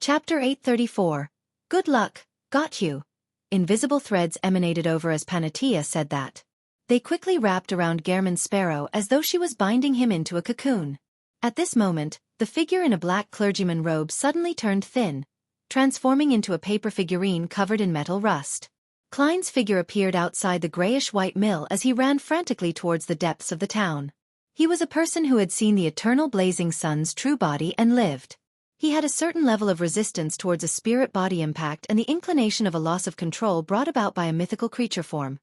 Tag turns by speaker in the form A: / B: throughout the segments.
A: Chapter 834. Good luck, got you. Invisible threads emanated over as Panatia said that. They quickly wrapped around Gehrman's sparrow as though she was binding him into a cocoon. At this moment, the figure in a black clergyman robe suddenly turned thin, transforming into a paper figurine covered in metal rust. Klein's figure appeared outside the grayish-white mill as he ran frantically towards the depths of the town. He was a person who had seen the eternal blazing sun's true body and lived. He had a certain level of resistance towards a spirit-body impact and the inclination of a loss of control brought about by a mythical creature form.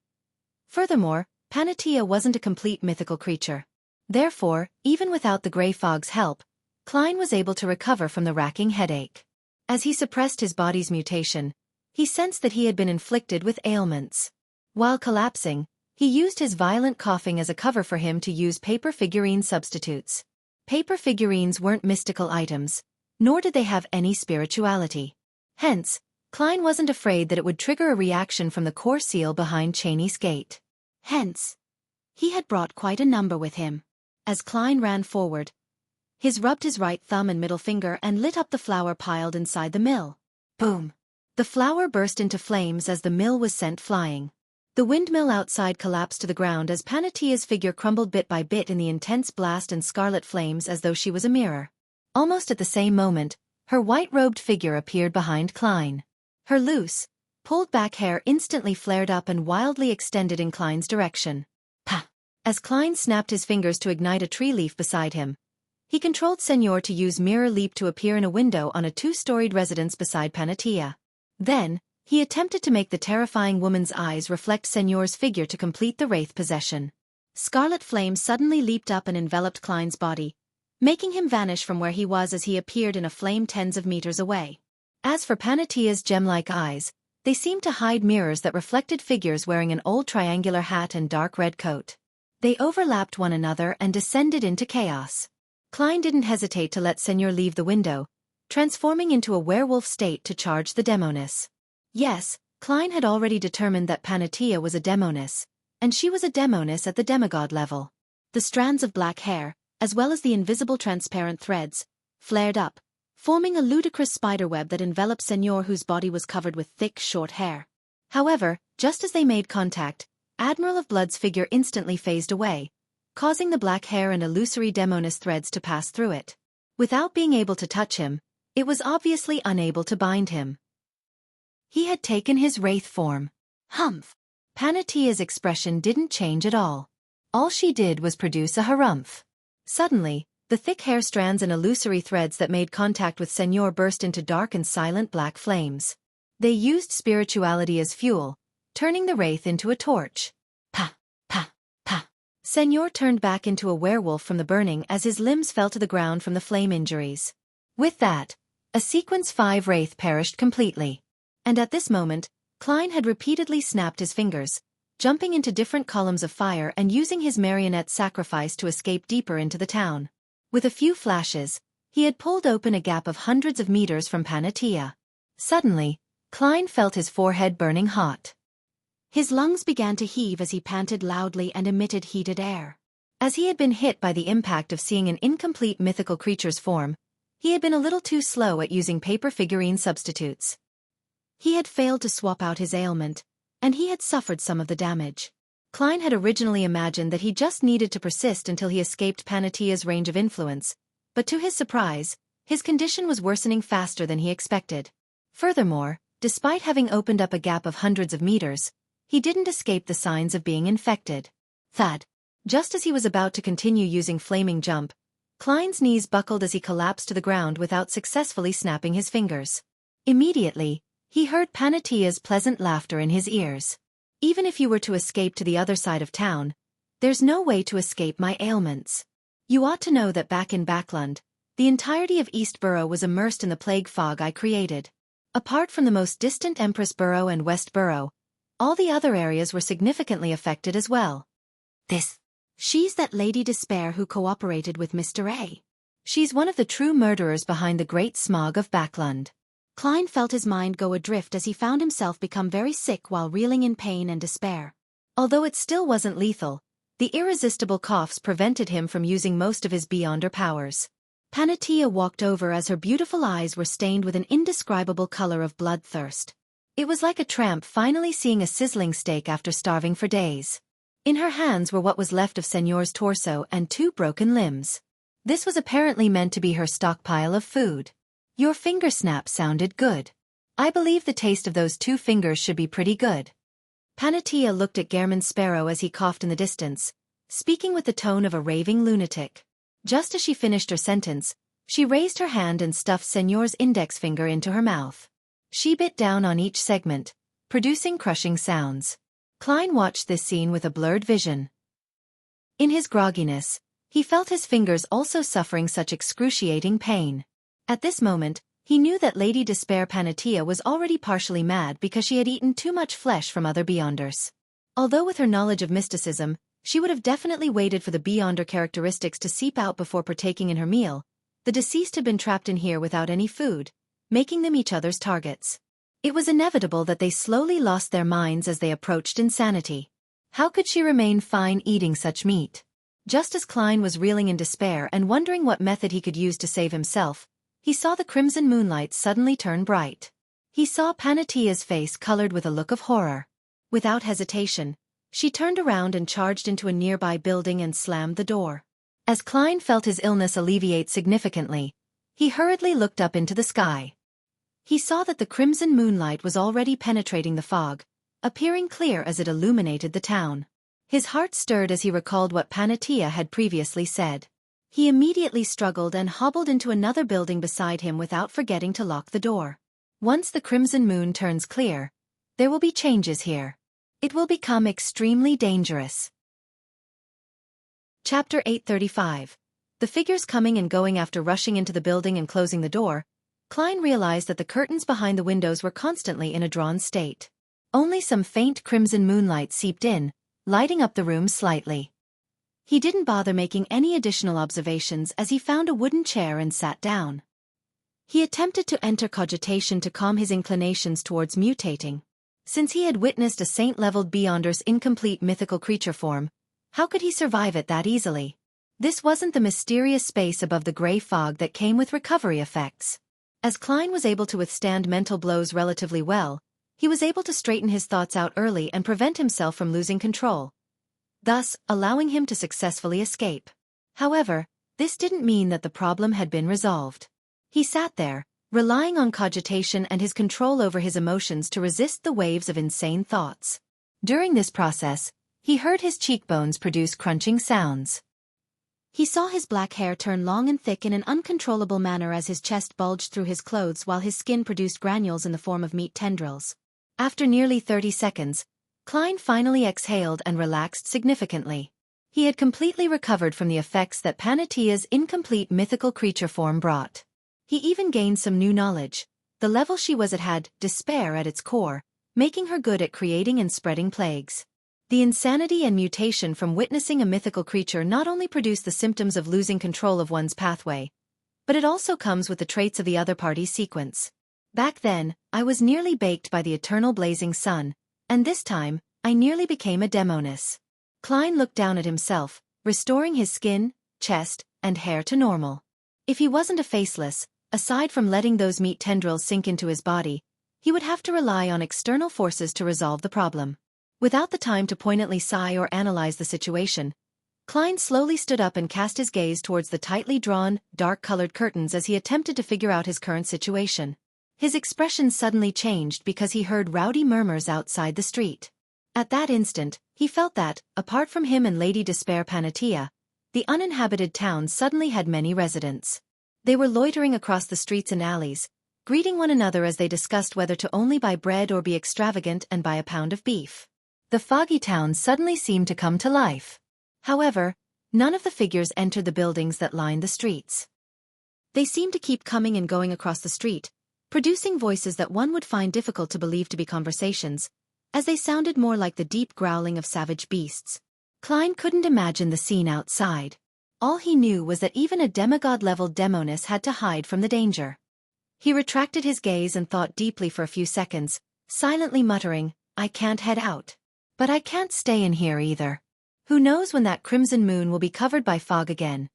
A: Furthermore, Panatia wasn't a complete mythical creature. Therefore, even without the gray fog's help, Klein was able to recover from the racking headache. As he suppressed his body's mutation, he sensed that he had been inflicted with ailments. While collapsing, he used his violent coughing as a cover for him to use paper figurine substitutes. Paper figurines weren't mystical items, nor did they have any spirituality. Hence, Klein wasn't afraid that it would trigger a reaction from the core seal behind Cheney's gate. Hence, he had brought quite a number with him. As Klein ran forward, he rubbed his right thumb and middle finger and lit up the flour piled inside the mill. Boom! The flour burst into flames as the mill was sent flying. The windmill outside collapsed to the ground as Panatia's figure crumbled bit by bit in the intense blast and scarlet flames as though she was a mirror. Almost at the same moment, her white-robed figure appeared behind Klein. Her loose, pulled-back hair instantly flared up and wildly extended in Klein's direction. Pa! As Klein snapped his fingers to ignite a tree leaf beside him, he controlled Senor to use Mirror Leap to appear in a window on a two-storied residence beside Panatia. Then, he attempted to make the terrifying woman's eyes reflect Senor's figure to complete the wraith possession. Scarlet flames suddenly leaped up and enveloped Klein's body, making him vanish from where he was as he appeared in a flame tens of meters away. As for Panatia's gem-like eyes, they seemed to hide mirrors that reflected figures wearing an old triangular hat and dark red coat. They overlapped one another and descended into chaos. Klein didn't hesitate to let Senor leave the window, transforming into a werewolf state to charge the demoness. Yes, Klein had already determined that Panatia was a demoness, and she was a demoness at the demigod level. The strands of black hair, as well as the invisible transparent threads, flared up, forming a ludicrous spiderweb that enveloped Senor whose body was covered with thick, short hair. However, just as they made contact, Admiral of Blood's figure instantly phased away, causing the black hair and illusory demoness threads to pass through it. Without being able to touch him, it was obviously unable to bind him. He had taken his wraith form. Humph! Panatia's expression didn't change at all. All she did was produce a harumph. Suddenly, the thick hair strands and illusory threads that made contact with Senor burst into dark and silent black flames. They used spirituality as fuel, turning the wraith into a torch. Pa! Pa! Pa! Senor turned back into a werewolf from the burning as his limbs fell to the ground from the flame injuries. With that, a sequence 5 wraith perished completely. And at this moment, Klein had repeatedly snapped his fingers, jumping into different columns of fire and using his marionette sacrifice to escape deeper into the town. With a few flashes, he had pulled open a gap of hundreds of meters from Panatia. Suddenly, Klein felt his forehead burning hot. His lungs began to heave as he panted loudly and emitted heated air. As he had been hit by the impact of seeing an incomplete mythical creature's form, he had been a little too slow at using paper figurine substitutes. He had failed to swap out his ailment, and he had suffered some of the damage. Klein had originally imagined that he just needed to persist until he escaped Panatia's range of influence, but to his surprise, his condition was worsening faster than he expected. Furthermore, despite having opened up a gap of hundreds of meters, he didn't escape the signs of being infected. Thud! Just as he was about to continue using Flaming Jump, Klein's knees buckled as he collapsed to the ground without successfully snapping his fingers. Immediately, he heard Panatia's pleasant laughter in his ears. Even if you were to escape to the other side of town, there's no way to escape my ailments. You ought to know that back in Backlund, the entirety of East Borough was immersed in the plague fog I created. Apart from the most distant Empress Borough and West Borough, all the other areas were significantly affected as well. She's that Lady Despair who cooperated with Mr. A. She's one of the true murderers behind the great smog of Backlund. Klein felt his mind go adrift as he found himself become very sick while reeling in pain and despair. Although it still wasn't lethal, the irresistible coughs prevented him from using most of his beyonder powers. Panatia walked over as her beautiful eyes were stained with an indescribable color of bloodthirst. It was like a tramp finally seeing a sizzling steak after starving for days. In her hands were what was left of Señor's torso and 2 broken limbs. This was apparently meant to be her stockpile of food. Your finger snap sounded good. I believe the taste of those 2 fingers should be pretty good. Panatia looked at Gehrman Sparrow as he coughed in the distance, speaking with the tone of a raving lunatic. Just as she finished her sentence, she raised her hand and stuffed Señor's index finger into her mouth. She bit down on each segment, producing crushing sounds. Klein watched this scene with a blurred vision. In his grogginess, he felt his fingers also suffering such excruciating pain. At this moment, he knew that Lady Despair Panatia was already partially mad because she had eaten too much flesh from other Beyonders. Although with her knowledge of mysticism, she would have definitely waited for the Beyonder characteristics to seep out before partaking in her meal, the deceased had been trapped in here without any food, making them each other's targets. It was inevitable that they slowly lost their minds as they approached insanity. How could she remain fine eating such meat? Just as Klein was reeling in despair and wondering what method he could use to save himself, he saw the crimson moonlight suddenly turn bright. He saw Panatia's face colored with a look of horror. Without hesitation, she turned around and charged into a nearby building and slammed the door. As Klein felt his illness alleviate significantly, he hurriedly looked up into the sky. He saw that the crimson moonlight was already penetrating the fog, appearing clear as it illuminated the town. His heart stirred as he recalled what Panatia had previously said. He immediately struggled and hobbled into another building beside him without forgetting to lock the door. Once the crimson moon turns clear, there will be changes here. It will become extremely dangerous. Chapter 835. The figures coming and going. After rushing into the building and closing the door, Klein realized that the curtains behind the windows were constantly in a drawn state. Only some faint crimson moonlight seeped in, lighting up the room slightly. He didn't bother making any additional observations as he found a wooden chair and sat down. He attempted to enter cogitation to calm his inclinations towards mutating. Since he had witnessed a saint-leveled Beyonder's incomplete mythical creature form, how could he survive it that easily? This wasn't the mysterious space above the gray fog that came with recovery effects. As Klein was able to withstand mental blows relatively well, he was able to straighten his thoughts out early and prevent himself from losing control, thus allowing him to successfully escape. However, this didn't mean that the problem had been resolved. He sat there, relying on cogitation and his control over his emotions to resist the waves of insane thoughts. During this process, he heard his cheekbones produce crunching sounds. He saw his black hair turn long and thick in an uncontrollable manner as his chest bulged through his clothes while his skin produced granules in the form of meat tendrils. After nearly 30 seconds, Klein finally exhaled and relaxed significantly. He had completely recovered from the effects that Panatia's incomplete mythical creature form brought. He even gained some new knowledge. The level she was at had despair at its core, making her good at creating and spreading plagues. The insanity and mutation from witnessing a mythical creature not only produce the symptoms of losing control of one's pathway, but it also comes with the traits of the other party's sequence. Back then, I was nearly baked by the eternal blazing sun, and this time, I nearly became a demoness. Klein looked down at himself, restoring his skin, chest, and hair to normal. If he wasn't a faceless, aside from letting those meat tendrils sink into his body, he would have to rely on external forces to resolve the problem. Without the time to poignantly sigh or analyze the situation, Klein slowly stood up and cast his gaze towards the tightly drawn, dark-colored curtains as he attempted to figure out his current situation. His expression suddenly changed because he heard rowdy murmurs outside the street. At that instant, he felt that, apart from him and Lady Despair Panatia, the uninhabited town suddenly had many residents. They were loitering across the streets and alleys, greeting one another as they discussed whether to only buy bread or be extravagant and buy a pound of beef. The foggy town suddenly seemed to come to life. However, none of the figures entered the buildings that lined the streets. They seemed to keep coming and going across the street, producing voices that one would find difficult to believe to be conversations, as they sounded more like the deep growling of savage beasts. Klein couldn't imagine the scene outside. All he knew was that even a demigod-level demoness had to hide from the danger. He retracted his gaze and thought deeply for a few seconds, silently muttering, "I can't head out. But I can't stay in here either. Who knows when that crimson moon will be covered by fog again.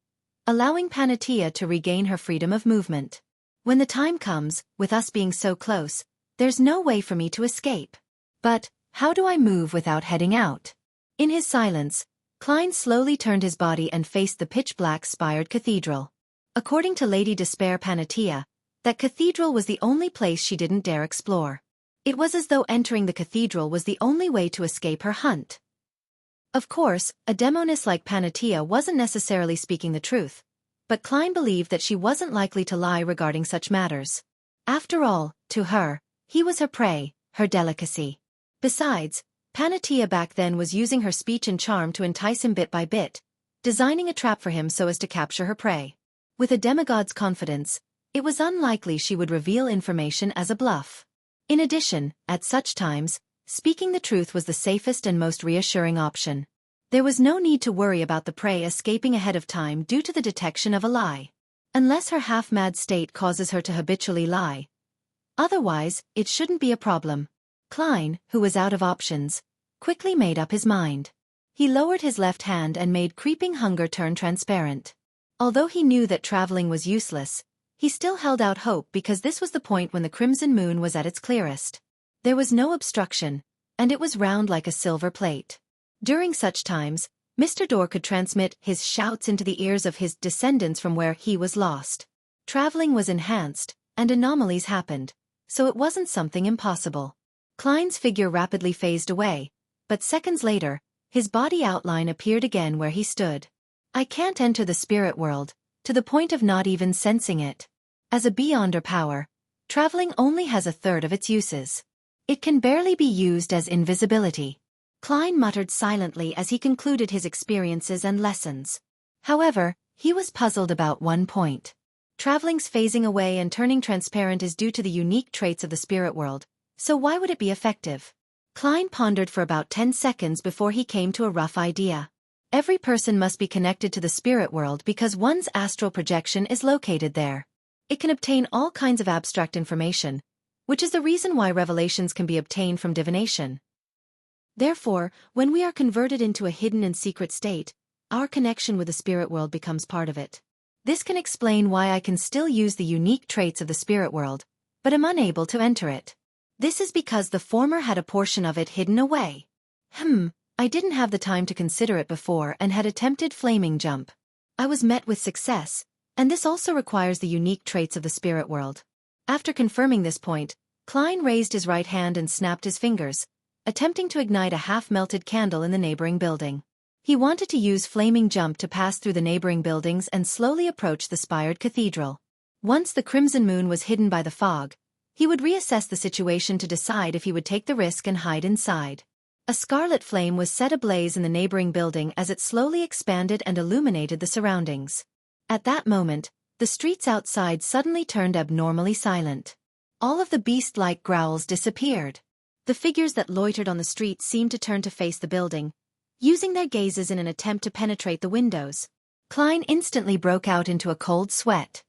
A: allowing Panatia to regain her freedom of movement. When the time comes, with us being so close, there's no way for me to escape. But, how do I move without heading out? In his silence, Klein slowly turned his body and faced the pitch-black spired cathedral. According to Lady Despair Panatia, that cathedral was the only place she didn't dare explore. It was as though entering the cathedral was the only way to escape her hunt. Of course, a demoness like Panatia wasn't necessarily speaking the truth, but Klein believed that she wasn't likely to lie regarding such matters. After all, to her, he was her prey, her delicacy. Besides, Panatia back then was using her speech and charm to entice him bit by bit, designing a trap for him so as to capture her prey. With a demigod's confidence, it was unlikely she would reveal information as a bluff. In addition, at such times, speaking the truth was the safest and most reassuring option. There was no need to worry about the prey escaping ahead of time due to the detection of a lie. Unless her half-mad state causes her to habitually lie. Otherwise, it shouldn't be a problem. Klein, who was out of options, quickly made up his mind. He lowered his left hand and made creeping hunger turn transparent. Although he knew that traveling was useless, he still held out hope because this was the point when the crimson moon was at its clearest. There was no obstruction, and it was round like a silver plate. During such times, Mr. Dorr could transmit his shouts into the ears of his descendants from where he was lost. Traveling was enhanced, and anomalies happened, so it wasn't something impossible. Klein's figure rapidly phased away, but seconds later, his body outline appeared again where he stood. I can't enter the spirit world, to the point of not even sensing it. As a beyonder power, traveling only has a third of its uses. It can barely be used as invisibility. Klein muttered silently as he concluded his experiences and lessons. However, he was puzzled about one point. Traveling's phasing away and turning transparent is due to the unique traits of the spirit world, so why would it be effective? Klein pondered for about 10 seconds before he came to a rough idea. Every person must be connected to the spirit world because one's astral projection is located there. It can obtain all kinds of abstract information, which is the reason why revelations can be obtained from divination. Therefore, when we are converted into a hidden and secret state, our connection with the spirit world becomes part of it. This can explain why I can still use the unique traits of the spirit world, but am unable to enter it. This is because the former had a portion of it hidden away. I didn't have the time to consider it before and had attempted flaming jump. I was met with success, and this also requires the unique traits of the spirit world. After confirming this point, Klein raised his right hand and snapped his fingers, attempting to ignite a half-melted candle in the neighboring building. He wanted to use flaming jump to pass through the neighboring buildings and slowly approach the spired cathedral. Once the crimson moon was hidden by the fog, he would reassess the situation to decide if he would take the risk and hide inside. A scarlet flame was set ablaze in the neighboring building as it slowly expanded and illuminated the surroundings. At that moment, the streets outside suddenly turned abnormally silent. All of the beast-like growls disappeared. The figures that loitered on the street seemed to turn to face the building, using their gazes in an attempt to penetrate the windows. Klein instantly broke out into a cold sweat.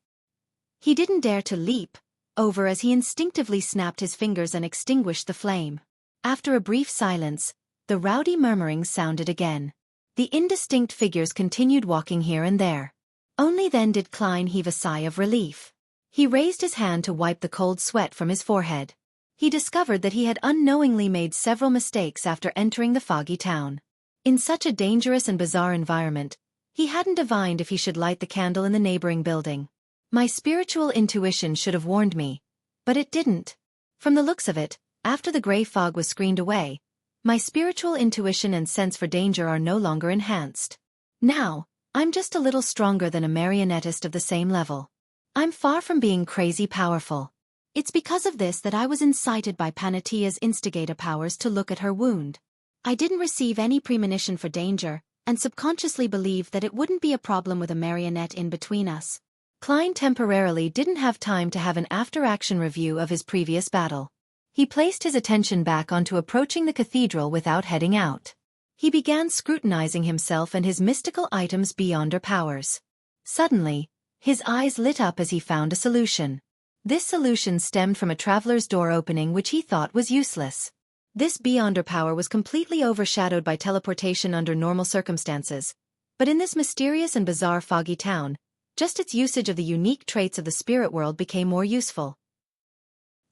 A: He didn't dare to leap over as he instinctively snapped his fingers and extinguished the flame. After a brief silence, the rowdy murmuring sounded again. The indistinct figures continued walking here and there. Only then did Klein heave a sigh of relief. He raised his hand to wipe the cold sweat from his forehead. He discovered that he had unknowingly made several mistakes after entering the foggy town. In such a dangerous and bizarre environment, he hadn't divined if he should light the candle in the neighboring building. My spiritual intuition should have warned me, but it didn't. From the looks of it, after the gray fog was screened away, my spiritual intuition and sense for danger are no longer enhanced. Now, I'm just a little stronger than a marionettist of the same level. I'm far from being crazy powerful. It's because of this that I was incited by Panatia's instigator powers to look at her wound. I didn't receive any premonition for danger, and subconsciously believed that it wouldn't be a problem with a marionette in between us. Klein temporarily didn't have time to have an after-action review of his previous battle. He placed his attention back onto approaching the cathedral without heading out. He began scrutinizing himself and his mystical items beyond her powers. Suddenly, his eyes lit up as he found a solution. This solution stemmed from a traveler's door opening which he thought was useless. This beyonder power was completely overshadowed by teleportation under normal circumstances, but in this mysterious and bizarre foggy town, just its usage of the unique traits of the spirit world became more useful.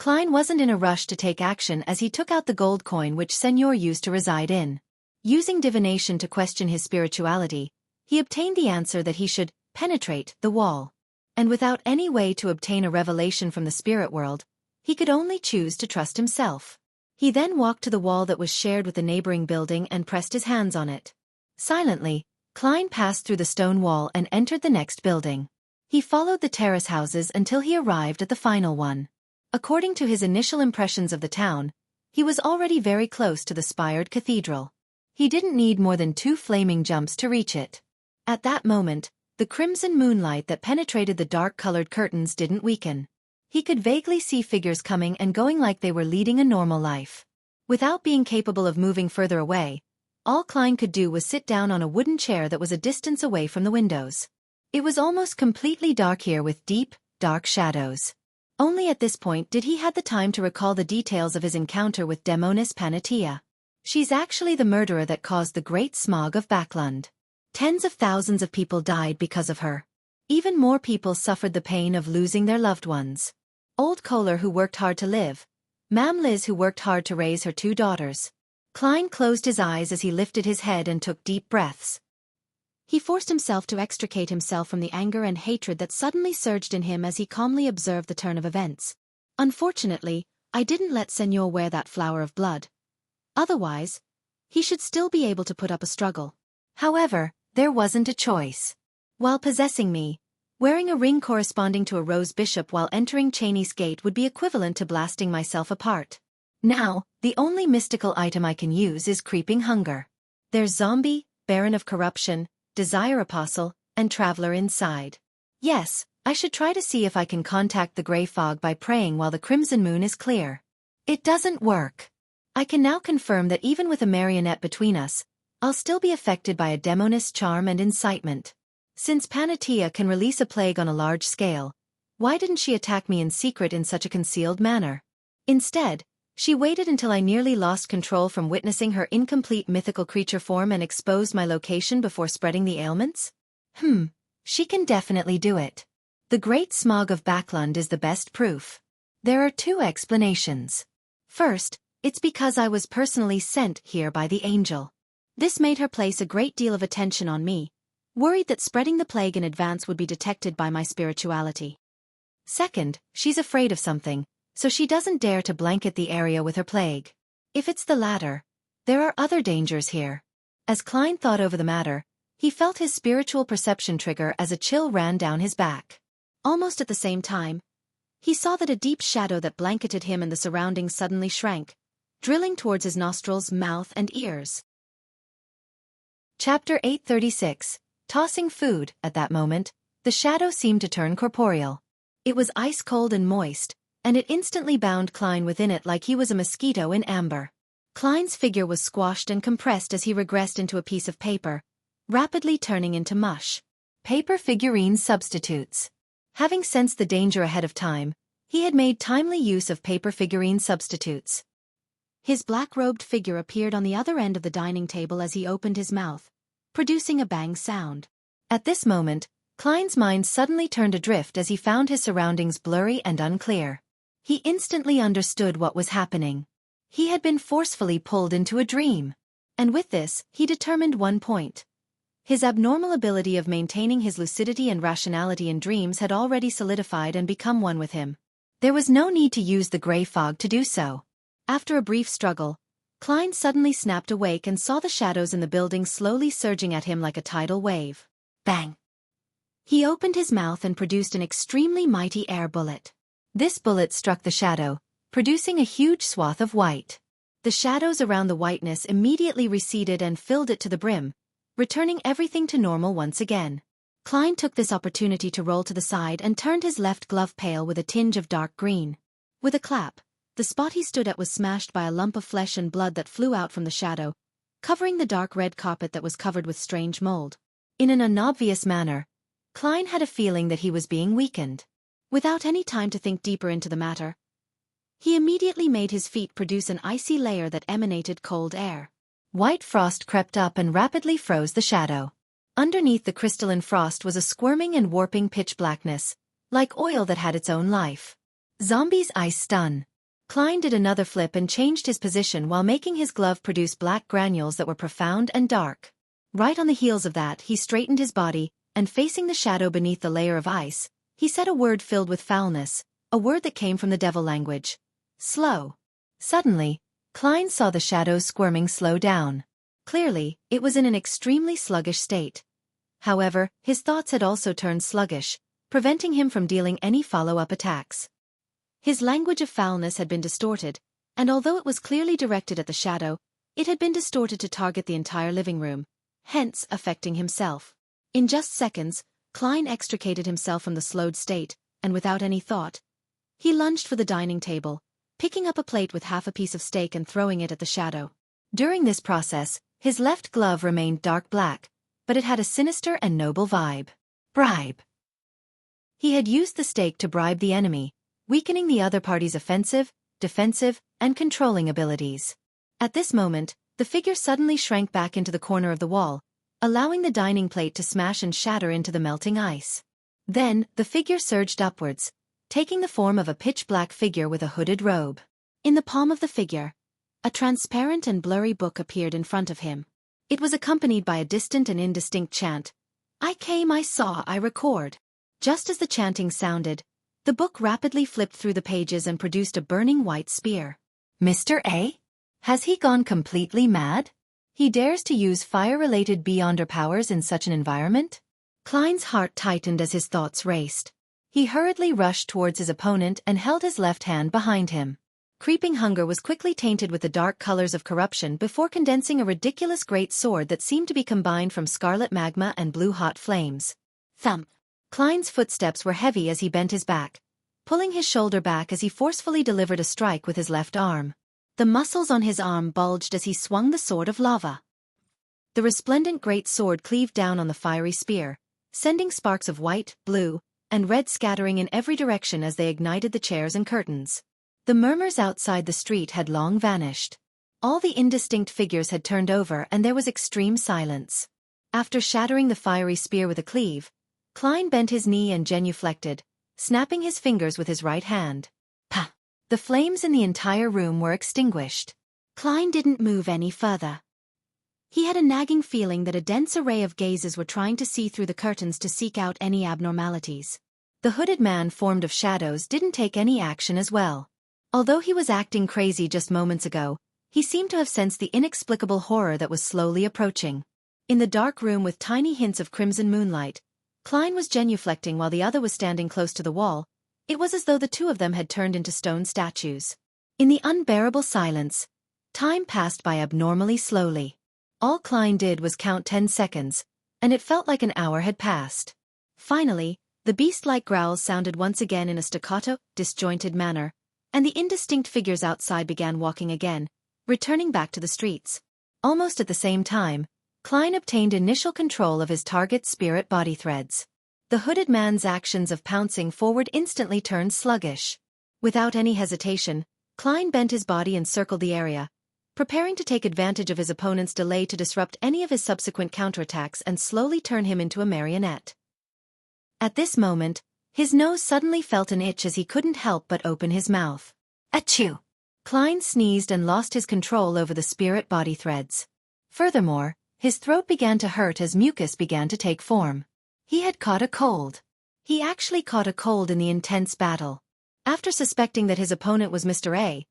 A: Klein wasn't in a rush to take action as he took out the gold coin which Senor used to reside in. Using divination to question his spirituality, he obtained the answer that he should penetrate the wall. And without any way to obtain a revelation from the spirit world, he could only choose to trust himself. He then walked to the wall that was shared with the neighboring building and pressed his hands on it. Silently, Klein passed through the stone wall and entered the next building. He followed the terrace houses until he arrived at the final one. According to his initial impressions of the town, he was already very close to the spired cathedral. He didn't need more than 2 flaming jumps to reach it. At that moment, the crimson moonlight that penetrated the dark-colored curtains didn't weaken. He could vaguely see figures coming and going like they were leading a normal life. Without being capable of moving further away, all Klein could do was sit down on a wooden chair that was a distance away from the windows. It was almost completely dark here with deep, dark shadows. Only at this point did he have the time to recall the details of his encounter with Demoness Panatia. She's actually the murderer that caused the great smog of Backlund. Tens of thousands of people died because of her. Even more people suffered the pain of losing their loved ones. Old Kohler who worked hard to live. Mam Liz who worked hard to raise her 2 daughters. Klein closed his eyes as he lifted his head and took deep breaths. He forced himself to extricate himself from the anger and hatred that suddenly surged in him as he calmly observed the turn of events. Unfortunately, I didn't let Senor wear that flower of blood. Otherwise, he should still be able to put up a struggle. However, there wasn't a choice. While possessing me, wearing a ring corresponding to a rose bishop while entering Cheney's gate would be equivalent to blasting myself apart. Now, the only mystical item I can use is creeping hunger. There's zombie, baron of corruption, desire apostle, and traveler inside. Yes, I should try to see if I can contact the gray fog by praying while the crimson moon is clear. It doesn't work. I can now confirm that even with a marionette between us, I'll still be affected by a demoness charm and incitement. Since Panatia can release a plague on a large scale, why didn't she attack me in secret in such a concealed manner? Instead, she waited until I nearly lost control from witnessing her incomplete mythical creature form and exposed my location before spreading the ailments? She can definitely do it. The Great Smog of Backlund is the best proof. There are 2 explanations. First, it's because I was personally sent here by the angel. This made her place a great deal of attention on me, worried that spreading the plague in advance would be detected by my spirituality. Second, she's afraid of something, so she doesn't dare to blanket the area with her plague. If it's the latter, there are other dangers here. As Klein thought over the matter, he felt his spiritual perception trigger as a chill ran down his back. Almost at the same time, he saw that a deep shadow that blanketed him and the surroundings suddenly shrank, drilling towards his nostrils, mouth, and ears. Chapter 836. Tossing food. At that moment, the shadow seemed to turn corporeal. It was ice-cold and moist, and it instantly bound Klein within it like he was a mosquito in amber. Klein's figure was squashed and compressed as he regressed into a piece of paper, rapidly turning into mush. Paper figurine substitutes. Having sensed the danger ahead of time, he had made timely use of paper figurine substitutes. His black-robed figure appeared on the other end of the dining table as he opened his mouth, producing a bang sound. At this moment, Klein's mind suddenly turned adrift as he found his surroundings blurry and unclear. He instantly understood what was happening. He had been forcefully pulled into a dream. And with this, he determined one point. His abnormal ability of maintaining his lucidity and rationality in dreams had already solidified and become one with him. There was no need to use the gray fog to do so. After a brief struggle, Klein suddenly snapped awake and saw the shadows in the building slowly surging at him like a tidal wave. Bang! He opened his mouth and produced an extremely mighty air bullet. This bullet struck the shadow, producing a huge swath of white. The shadows around the whiteness immediately receded and filled it to the brim, returning everything to normal once again. Klein took this opportunity to roll to the side and turned his left glove pale with a tinge of dark green. With a clap, the spot he stood at was smashed by a lump of flesh and blood that flew out from the shadow, covering the dark red carpet that was covered with strange mold. In an unobvious manner, Klein had a feeling that he was being weakened. Without any time to think deeper into the matter, he immediately made his feet produce an icy layer that emanated cold air. White frost crept up and rapidly froze the shadow. Underneath the crystalline frost was a squirming and warping pitch blackness, like oil that had its own life. Zombie's ice stun. Klein did another flip and changed his position while making his glove produce black granules that were profound and dark. Right on the heels of that, he straightened his body, and facing the shadow beneath the layer of ice, he said a word filled with foulness, a word that came from the devil language. Slow. Suddenly, Klein saw the shadow squirming slow down. Clearly, it was in an extremely sluggish state. However, his thoughts had also turned sluggish, preventing him from dealing any follow-up attacks. His language of foulness had been distorted, and although it was clearly directed at the shadow, it had been distorted to target the entire living room, hence affecting himself. In just seconds, Klein extricated himself from the slowed state, and without any thought, he lunged for the dining table, picking up a plate with half a piece of steak and throwing it at the shadow. During this process, his left glove remained dark black, but it had a sinister and noble vibe. Bribe. He had used the steak to bribe the enemy, weakening the other party's offensive, defensive, and controlling abilities. At this moment, the figure suddenly shrank back into the corner of the wall, allowing the dining plate to smash and shatter into the melting ice. Then, the figure surged upwards, taking the form of a pitch-black figure with a hooded robe. In the palm of the figure, a transparent and blurry book appeared in front of him. It was accompanied by a distant and indistinct chant. I came, I saw, I record. Just as the chanting sounded, the book rapidly flipped through the pages and produced a burning white spear. Mr. A? Has he gone completely mad? He dares to use fire-related beyonder powers in such an environment? Klein's heart tightened as his thoughts raced. He hurriedly rushed towards his opponent and held his left hand behind him. Creeping hunger was quickly tainted with the dark colors of corruption before condensing a ridiculous great sword that seemed to be combined from scarlet magma and blue-hot flames. Thump! Klein's footsteps were heavy as he bent his back, pulling his shoulder back as he forcefully delivered a strike with his left arm. The muscles on his arm bulged as he swung the sword of lava. The resplendent great sword cleaved down on the fiery spear, sending sparks of white, blue, and red scattering in every direction as they ignited the chairs and curtains. The murmurs outside the street had long vanished. All the indistinct figures had turned over and there was extreme silence. After shattering the fiery spear with a cleave, Klein bent his knee and genuflected, snapping his fingers with his right hand. Pah! The flames in the entire room were extinguished. Klein didn't move any further. He had a nagging feeling that a dense array of gazes were trying to see through the curtains to seek out any abnormalities. The hooded man formed of shadows didn't take any action as well. Although he was acting crazy just moments ago, he seemed to have sensed the inexplicable horror that was slowly approaching. In the dark room with tiny hints of crimson moonlight, Klein was genuflecting while the other was standing close to the wall. It was as though the two of them had turned into stone statues. In the unbearable silence, time passed by abnormally slowly. All Klein did was count 10 seconds, and it felt like an hour had passed. Finally, the beast-like growls sounded once again in a staccato, disjointed manner, and the indistinct figures outside began walking again, returning back to the streets. Almost at the same time, Klein obtained initial control of his target's spirit body threads. The hooded man's actions of pouncing forward instantly turned sluggish. Without any hesitation, Klein bent his body and circled the area, preparing to take advantage of his opponent's delay to disrupt any of his subsequent counterattacks and slowly turn him into a marionette. At this moment, his nose suddenly felt an itch as he couldn't help but open his mouth. Achoo! Klein sneezed and lost his control over the spirit body threads. Furthermore, his throat began to hurt as mucus began to take form. He had caught a cold. He actually caught a cold in the intense battle. After suspecting that his opponent was Mr. A,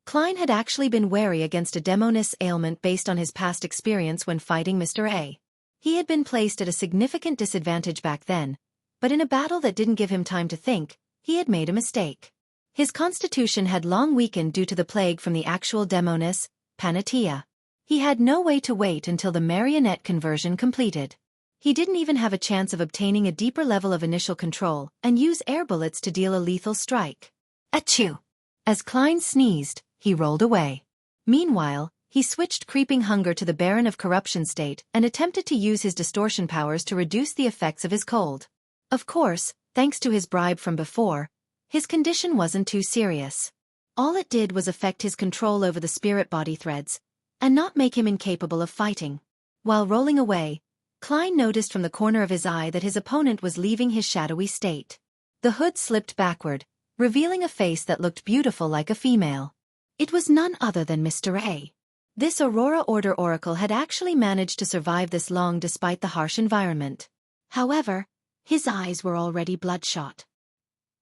A: Klein had actually been wary against a demoness ailment based on his past experience when fighting Mr. A. He had been placed at a significant disadvantage back then, but in a battle that didn't give him time to think, he had made a mistake. His constitution had long weakened due to the plague from the actual demoness, Panatia. He had no way to wait until the marionette conversion completed. He didn't even have a chance of obtaining a deeper level of initial control and use air bullets to deal a lethal strike. Achoo! As Klein sneezed, he rolled away. Meanwhile, he switched creeping hunger to the Baron of Corruption state and attempted to use his distortion powers to reduce the effects of his cold. Of course, thanks to his bribe from before, his condition wasn't too serious. All it did was affect his control over the spirit body threads, and not make him incapable of fighting. While rolling away, Klein noticed from the corner of his eye that his opponent was leaving his shadowy state. The hood slipped backward, revealing a face that looked beautiful like a female. It was none other than Mr. A. This Aurora Order Oracle had actually managed to survive this long despite the harsh environment. However, his eyes were already bloodshot.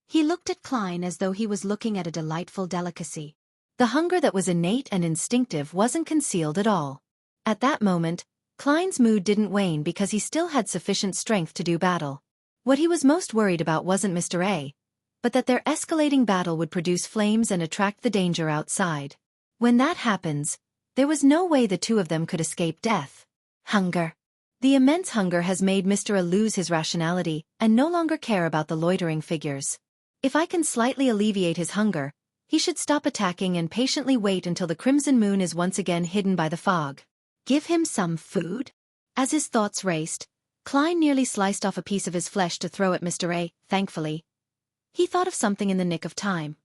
A: He looked at Klein as though he was looking at a delightful delicacy. The hunger that was innate and instinctive wasn't concealed at all. At that moment, Klein's mood didn't wane because he still had sufficient strength to do battle. What he was most worried about wasn't Mr. A, but that their escalating battle would produce flames and attract the danger outside. When that happens, there was no way the two of them could escape death. Hunger. The immense hunger has made Mr. A lose his rationality and no longer care about the loitering figures. If I can slightly alleviate his hunger, he should stop attacking and patiently wait until the crimson moon is once again hidden by the fog. Give him some food? As his thoughts raced, Klein nearly sliced off a piece of his flesh to throw at Mr. A. Thankfully, he thought of something in the nick of time.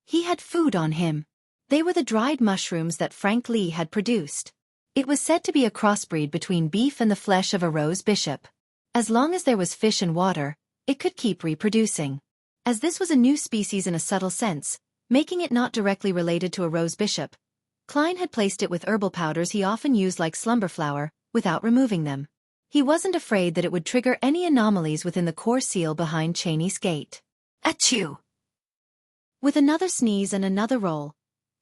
A: He had food on him. They were the dried mushrooms that Frank Lee had produced. It was said to be a crossbreed between beef and the flesh of a rose bishop. As long as there was fish and water, it could keep reproducing. As this was a new species in a subtle sense, making it not directly related to a rose bishop, Klein had placed it with herbal powders he often used like slumber flower, without removing them. He wasn't afraid that it would trigger any anomalies within the core seal behind Cheney's gate. Achoo! With another sneeze and another roll,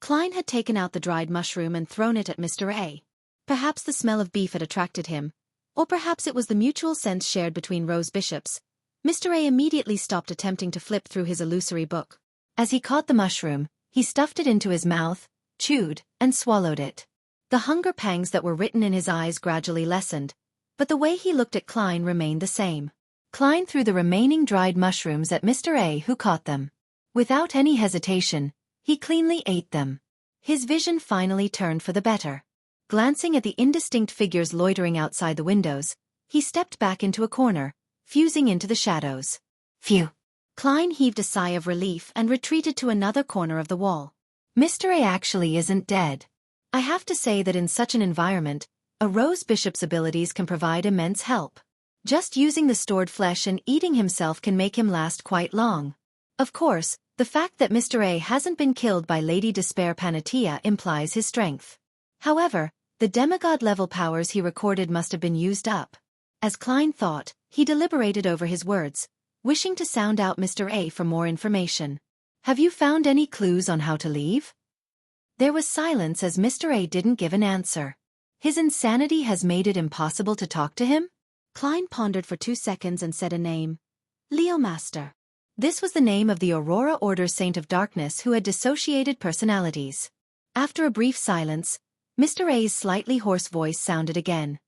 A: Klein had taken out the dried mushroom and thrown it at Mr. A. Perhaps the smell of beef had attracted him, or perhaps it was the mutual sense shared between rose bishops. Mr. A immediately stopped attempting to flip through his illusory book. As he caught the mushroom, he stuffed it into his mouth, chewed, and swallowed it. The hunger pangs that were written in his eyes gradually lessened, but the way he looked at Klein remained the same. Klein threw the remaining dried mushrooms at Mr. A, who caught them. Without any hesitation, he cleanly ate them. His vision finally turned for the better. Glancing at the indistinct figures loitering outside the windows, he stepped back into a corner, fusing into the shadows. Phew! Klein heaved a sigh of relief and retreated to another corner of the wall. Mr. A actually isn't dead. I have to say that in such an environment, a rose bishop's abilities can provide immense help. Just using the stored flesh and eating himself can make him last quite long. Of course, the fact that Mr. A hasn't been killed by Lady Despair Panatia implies his strength. However, the demigod-level powers he recorded must have been used up. As Klein thought, he deliberated over his words, wishing to sound out Mr. A for more information. Have you found any clues on how to leave? There was silence as Mr. A didn't give an answer. His insanity has made it impossible to talk to him? Klein pondered for 2 seconds and said a name. Leo Master. This was the name of the Aurora Order Saint of Darkness who had dissociated personalities. After a brief silence, Mr. A's slightly hoarse voice sounded again.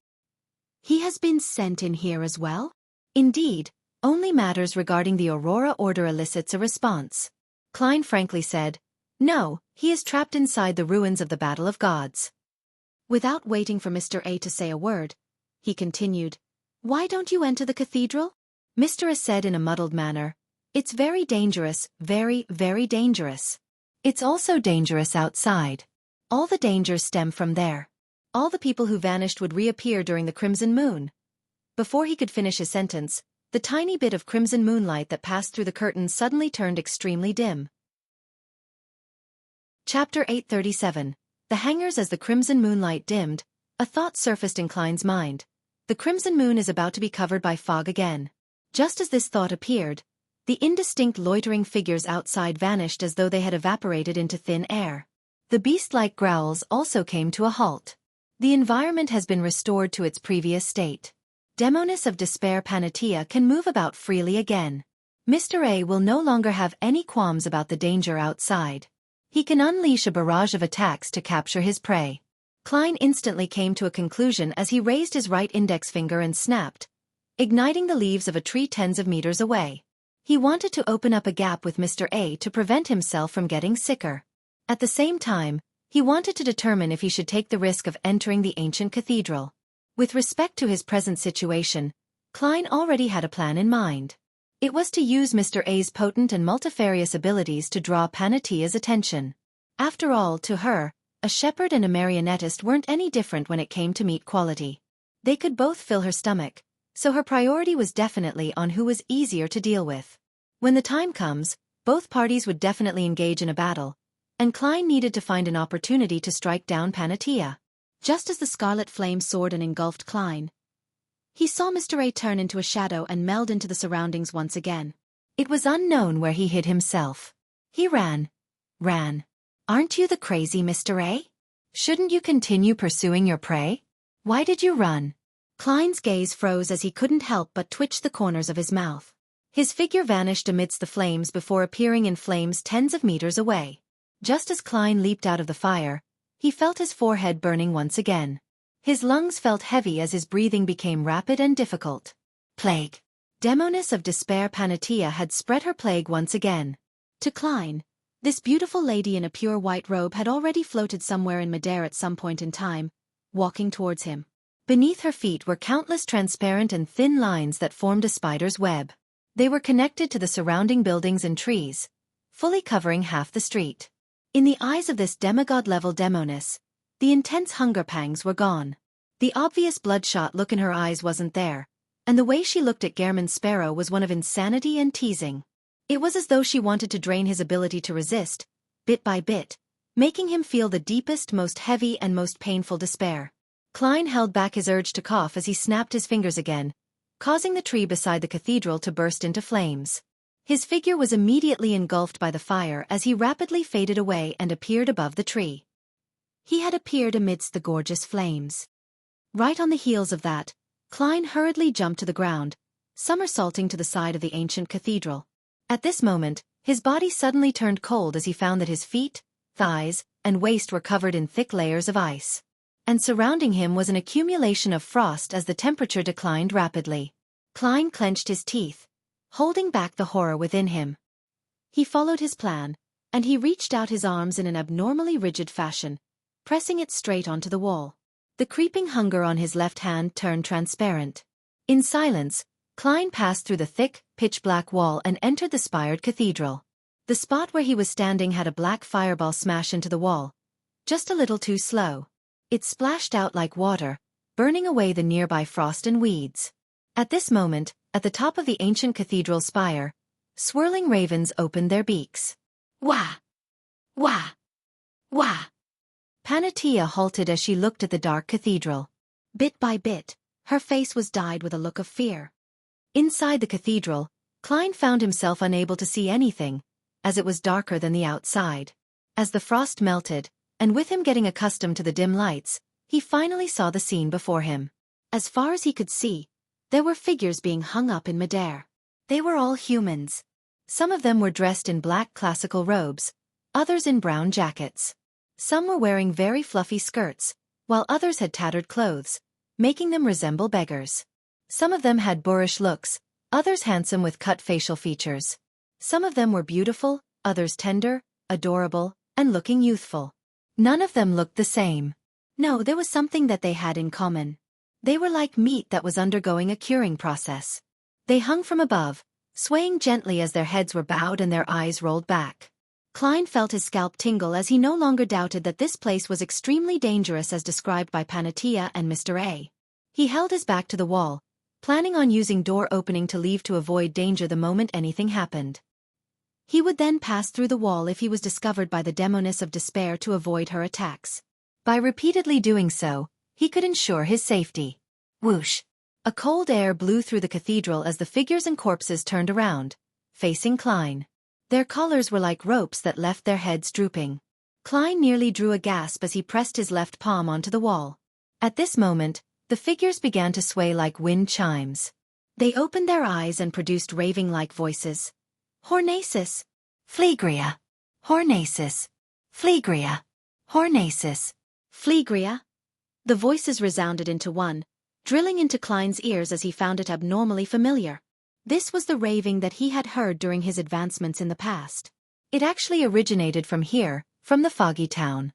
A: He has been sent in here as well? Indeed, only matters regarding the Aurora Order elicits a response. Klein frankly said, no, he is trapped inside the ruins of the Battle of Gods. Without waiting for Mr. A to say a word, he continued, why don't you enter the cathedral? Mr. A said in a muddled manner, it's very dangerous, very, very dangerous. It's also dangerous outside. All the dangers stem from there. All the people who vanished would reappear during the crimson moon. Before he could finish his sentence, the tiny bit of crimson moonlight that passed through the curtains suddenly turned extremely dim. Chapter 837. The Hangers. As the crimson moonlight dimmed, a thought surfaced in Klein's mind. The crimson moon is about to be covered by fog again. Just as this thought appeared, the indistinct loitering figures outside vanished as though they had evaporated into thin air. The beast-like growls also came to a halt. The environment has been restored to its previous state. Demoness of Despair Panatia can move about freely again. Mr. A will no longer have any qualms about the danger outside. He can unleash a barrage of attacks to capture his prey. Klein instantly came to a conclusion as he raised his right index finger and snapped, igniting the leaves of a tree tens of meters away. He wanted to open up a gap with Mr. A to prevent himself from getting sicker. At the same time, he wanted to determine if he should take the risk of entering the ancient cathedral. With respect to his present situation, Klein already had a plan in mind. It was to use Mr. A's potent and multifarious abilities to draw Panatia's attention. After all, to her, a shepherd and a marionettist weren't any different when it came to meat quality. They could both fill her stomach, so her priority was definitely on who was easier to deal with. When the time comes, both parties would definitely engage in a battle, and Klein needed to find an opportunity to strike down Panatia. Just as the scarlet flame soared and engulfed Klein, he saw Mr. A turn into a shadow and meld into the surroundings once again. It was unknown where he hid himself. He ran. Aren't you the crazy Mr. A? Shouldn't you continue pursuing your prey? Why did you run? Klein's gaze froze as he couldn't help but twitch the corners of his mouth. His figure vanished amidst the flames before appearing in flames tens of meters away. Just as Klein leaped out of the fire, he felt his forehead burning once again. His lungs felt heavy as his breathing became rapid and difficult. Plague. Demoness of despair. Panatia had spread her plague once again. To Klein, this beautiful lady in a pure white robe had already floated somewhere in midair at some point in time, walking towards him. Beneath her feet were countless transparent and thin lines that formed a spider's web. They were connected to the surrounding buildings and trees, fully covering half the street. In the eyes of this demigod-level demoness, the intense hunger pangs were gone. The obvious bloodshot look in her eyes wasn't there, and the way she looked at Gehrman Sparrow was one of insanity and teasing. It was as though she wanted to drain his ability to resist, bit by bit, making him feel the deepest, most heavy and most painful despair. Klein held back his urge to cough as he snapped his fingers again, causing the tree beside the cathedral to burst into flames. His figure was immediately engulfed by the fire as he rapidly faded away and appeared above the tree. He had appeared amidst the gorgeous flames. Right on the heels of that, Klein hurriedly jumped to the ground, somersaulting to the side of the ancient cathedral. At this moment, his body suddenly turned cold as he found that his feet, thighs, and waist were covered in thick layers of ice. And surrounding him was an accumulation of frost as the temperature declined rapidly. Klein clenched his teeth, holding back the horror within him. He followed his plan, and he reached out his arms in an abnormally rigid fashion, pressing it straight onto the wall. The creeping hunger on his left hand turned transparent. In silence, Klein passed through the thick, pitch-black wall and entered the spired cathedral. The spot where he was standing had a black fireball smash into the wall, just a little too slow. It splashed out like water, burning away the nearby frost and weeds. At this moment, at the top of the ancient cathedral spire, swirling ravens opened their beaks. Wah! Wah! Wah! Panatia halted as she looked at the dark cathedral. Bit by bit, her face was dyed with a look of fear. Inside the cathedral, Klein found himself unable to see anything, as it was darker than the outside. As the frost melted, and with him getting accustomed to the dim lights, he finally saw the scene before him. As far as he could see, there were figures being hung up in midair. They were all humans. Some of them were dressed in black classical robes, others in brown jackets. Some were wearing very fluffy skirts, while others had tattered clothes, making them resemble beggars. Some of them had boorish looks, others handsome with cut facial features. Some of them were beautiful, others tender, adorable, and looking youthful. None of them looked the same. No, there was something that they had in common. They were like meat that was undergoing a curing process. They hung from above, swaying gently as their heads were bowed and their eyes rolled back. Klein felt his scalp tingle as he no longer doubted that this place was extremely dangerous as described by Panatia and Mr. A. He held his back to the wall, planning on using door opening to leave to avoid danger the moment anything happened. He would then pass through the wall if he was discovered by the demoness of despair to avoid her attacks. By repeatedly doing so, he could ensure his safety. Whoosh! A cold air blew through the cathedral as the figures and corpses turned around, facing Klein. Their collars were like ropes that left their heads drooping. Klein nearly drew a gasp as he pressed his left palm onto the wall. At this moment, the figures began to sway like wind chimes. They opened their eyes and produced raving-like voices. Hornacis! Phlegria! Hornacis! Phlegria! Hornacis! Phlegria! The voices resounded into one, drilling into Klein's ears as he found it abnormally familiar. This was the raving that he had heard during his advancements in the past. It actually originated from here, from the foggy town.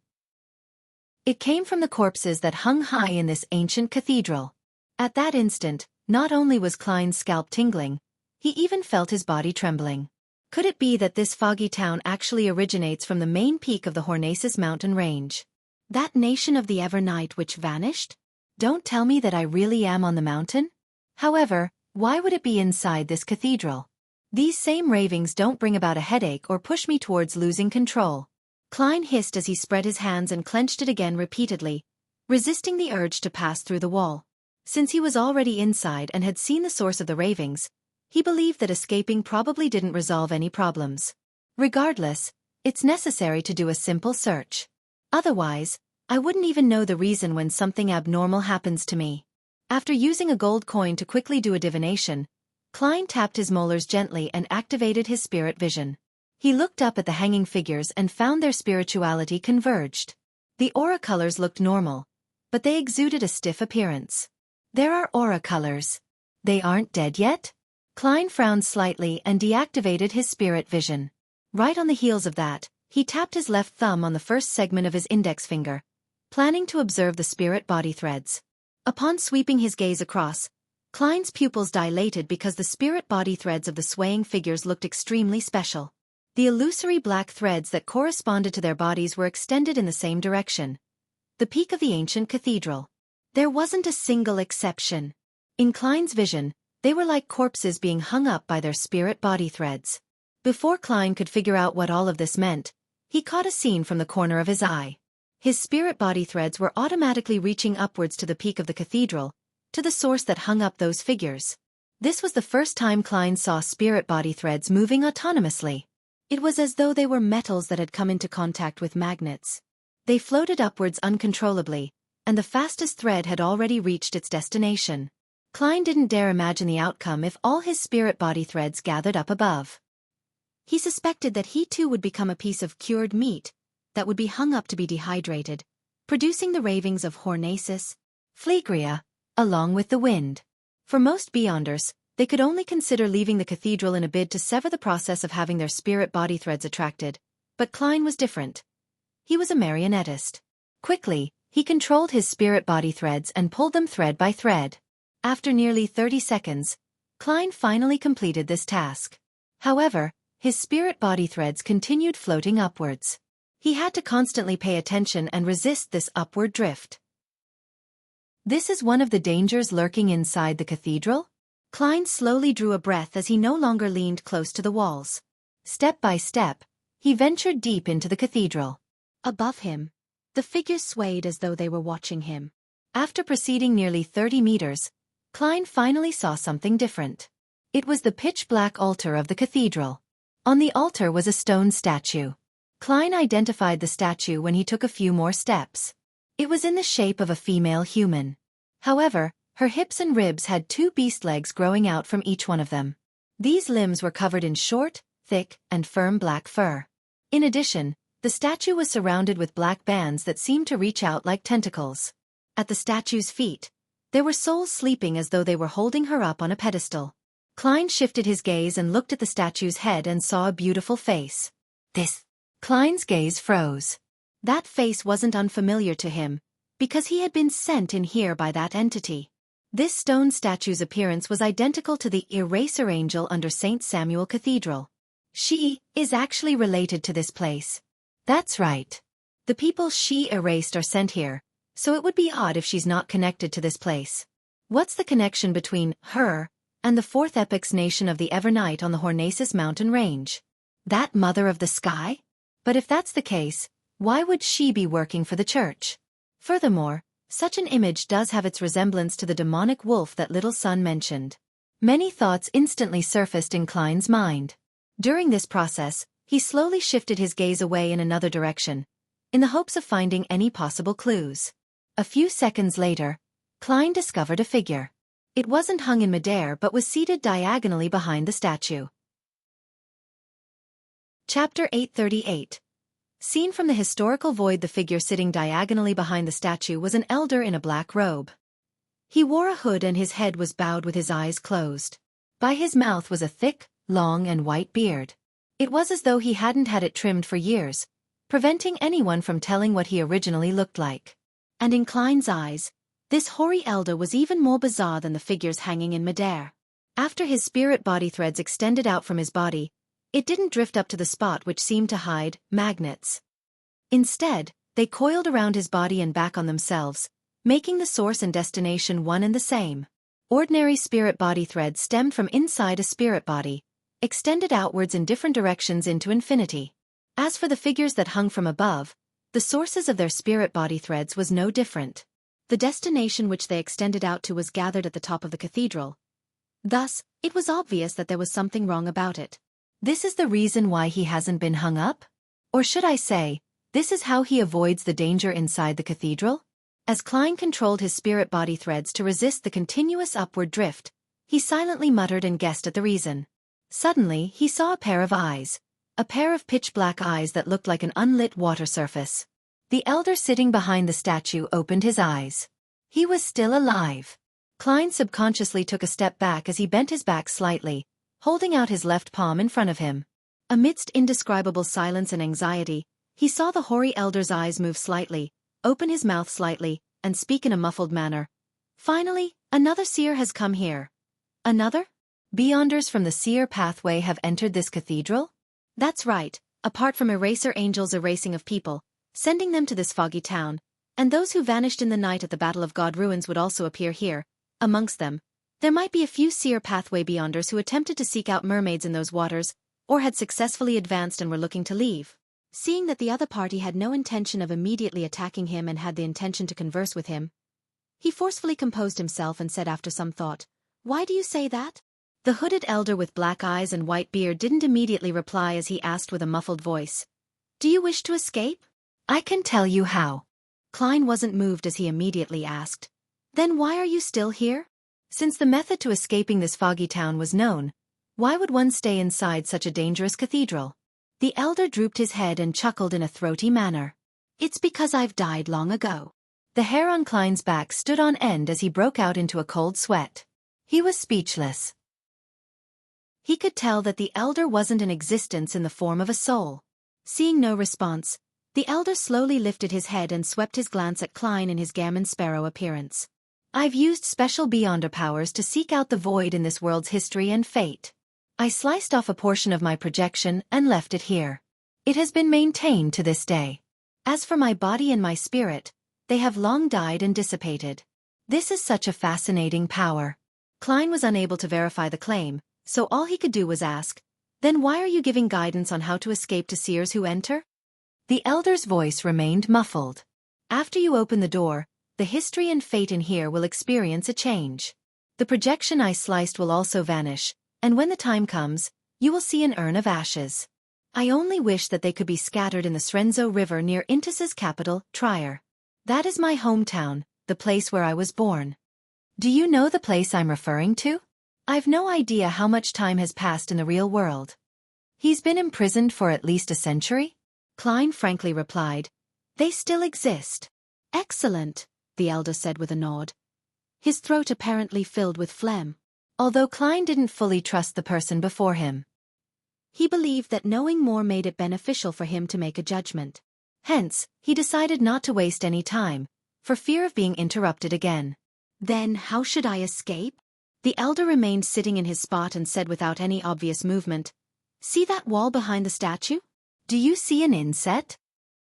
A: It came from the corpses that hung high in this ancient cathedral. At that instant, not only was Klein's scalp tingling, he even felt his body trembling. Could it be that this foggy town actually originates from the main peak of the Hornacis mountain range? That nation of the Evernight which vanished? Don't tell me that I really am on the mountain? However, why would it be inside this cathedral? These same ravings don't bring about a headache or push me towards losing control. Klein hissed as he spread his hands and clenched it again repeatedly, resisting the urge to pass through the wall. Since he was already inside and had seen the source of the ravings, he believed that escaping probably didn't resolve any problems. Regardless, it's necessary to do a simple search. Otherwise, I wouldn't even know the reason when something abnormal happens to me. After using a gold coin to quickly do a divination, Klein tapped his molars gently and activated his spirit vision. He looked up at the hanging figures and found their spirituality converged. The aura colors looked normal, but they exuded a stiff appearance. There are aura colors. They aren't dead yet? Klein frowned slightly and deactivated his spirit vision. Right on the heels of that, he tapped his left thumb on the first segment of his index finger, planning to observe the spirit body threads. Upon sweeping his gaze across, Klein's pupils dilated because the spirit body threads of the swaying figures looked extremely special. The illusory black threads that corresponded to their bodies were extended in the same direction. The peak of the ancient cathedral. There wasn't a single exception. In Klein's vision, they were like corpses being hung up by their spirit body threads. Before Klein could figure out what all of this meant, he caught a scene from the corner of his eye. His spirit body threads were automatically reaching upwards to the peak of the cathedral, to the source that hung up those figures. This was the first time Klein saw spirit body threads moving autonomously. It was as though they were metals that had come into contact with magnets. They floated upwards uncontrollably, and the fastest thread had already reached its destination. Klein didn't dare imagine the outcome if all his spirit body threads gathered up above. He suspected that he too would become a piece of cured meat that would be hung up to be dehydrated, producing the ravings of hormesis, phlegria, along with the wind. For most beyonders, they could only consider leaving the cathedral in a bid to sever the process of having their spirit body threads attracted, but Klein was different. He was a marionettist. Quickly, he controlled his spirit body threads and pulled them thread by thread. After nearly 30 seconds, Klein finally completed this task. However, his spirit body threads continued floating upwards. He had to constantly pay attention and resist this upward drift. This is one of the dangers lurking inside the cathedral? Klein slowly drew a breath as he no longer leaned close to the walls. Step by step, he ventured deep into the cathedral. Above him, the figures swayed as though they were watching him. After proceeding nearly 30 meters, Klein finally saw something different. It was the pitch-black altar of the cathedral. On the altar was a stone statue. Klein identified the statue when he took a few more steps. It was in the shape of a female human. However, her hips and ribs had two beast legs growing out from each one of them. These limbs were covered in short, thick, and firm black fur. In addition, the statue was surrounded with black bands that seemed to reach out like tentacles. At the statue's feet, there were souls sleeping as though they were holding her up on a pedestal. Klein shifted his gaze and looked at the statue's head and saw a beautiful face. Klein's gaze froze. That face wasn't unfamiliar to him, because he had been sent in here by that entity. This stone statue's appearance was identical to the Eraser Angel under St. Samuel Cathedral. She is actually related to this place. That's right. The people she erased are sent here, so it would be odd if she's not connected to this place. What's the connection between her and the fourth epic's nation of the Evernight on the Hormesis mountain range? That mother of the sky? But if that's the case, why would she be working for the church? Furthermore, such an image does have its resemblance to the demonic wolf that Little Sun mentioned. Many thoughts instantly surfaced in Klein's mind. During this process, he slowly shifted his gaze away in another direction, in the hopes of finding any possible clues. A few seconds later, Klein discovered a figure. It wasn't hung in midair but was seated diagonally behind the statue. Chapter 838. Seen from the historical void, the figure sitting diagonally behind the statue was an elder in a black robe. He wore a hood and his head was bowed with his eyes closed. By his mouth was a thick, long and white beard. It was as though he hadn't had it trimmed for years, preventing anyone from telling what he originally looked like. And in Klein's eyes, this hoary elder was even more bizarre than the figures hanging in midair. After his spirit body threads extended out from his body, it didn't drift up to the spot which seemed to hide magnets. Instead, they coiled around his body and back on themselves, making the source and destination one and the same. Ordinary spirit body threads stemmed from inside a spirit body, extended outwards in different directions into infinity. As for the figures that hung from above, the sources of their spirit body threads was no different. The destination which they extended out to was gathered at the top of the cathedral. Thus, it was obvious that there was something wrong about it. This is the reason why he hasn't been hung up? Or should I say, this is how he avoids the danger inside the cathedral? As Klein controlled his spirit body threads to resist the continuous upward drift, he silently muttered and guessed at the reason. Suddenly, he saw a pair of eyes. A pair of pitch-black eyes that looked like an unlit water surface. The elder sitting behind the statue opened his eyes. He was still alive. Klein subconsciously took a step back as he bent his back slightly, holding out his left palm in front of him. Amidst indescribable silence and anxiety, he saw the hoary elder's eyes move slightly, open his mouth slightly, and speak in a muffled manner. Finally, another seer has come here. Another? Beyonders from the seer pathway have entered this cathedral? That's right, apart from eraser angels erasing of people, sending them to this foggy town, and those who vanished in the night at the Battle of God ruins would also appear here. Amongst them, there might be a few seer pathway beyonders who attempted to seek out mermaids in those waters, or had successfully advanced and were looking to leave. Seeing that the other party had no intention of immediately attacking him and had the intention to converse with him, he forcefully composed himself and said after some thought, "Why do you say that?" The hooded elder with black eyes and white beard didn't immediately reply as he asked with a muffled voice, "Do you wish to escape?" "I can tell you how." Klein wasn't moved as he immediately asked, "Then why are you still here?" Since the method to escaping this foggy town was known, why would one stay inside such a dangerous cathedral? The elder drooped his head and chuckled in a throaty manner. "It's because I've died long ago." The hair on Klein's back stood on end as he broke out into a cold sweat. He was speechless. He could tell that the elder wasn't in existence in the form of a soul. Seeing no response, the elder slowly lifted his head and swept his glance at Klein in his gammon sparrow appearance. "I've used special Beyonder powers to seek out the void in this world's history and fate. I sliced off a portion of my projection and left it here. It has been maintained to this day. As for my body and my spirit, they have long died and dissipated. This is such a fascinating power." Klein was unable to verify the claim, so all he could do was ask, "Then why are you giving guidance on how to escape to seers who enter?" The elder's voice remained muffled. "After you open the door, the history and fate in here will experience a change. The projection I sliced will also vanish, and when the time comes, you will see an urn of ashes. I only wish that they could be scattered in the Srenzo River near Intis's capital, Trier. That is my hometown, the place where I was born. Do you know the place I'm referring to? I've no idea how much time has passed in the real world." "He's been imprisoned for at least a century?" Klein frankly replied. "They still exist." "Excellent," the elder said with a nod. His throat apparently filled with phlegm. Although Klein didn't fully trust the person before him, he believed that knowing more made it beneficial for him to make a judgment. Hence, he decided not to waste any time, for fear of being interrupted again. "Then how should I escape?" The elder remained sitting in his spot and said without any obvious movement, "See that wall behind the statue? Do you see an inset?"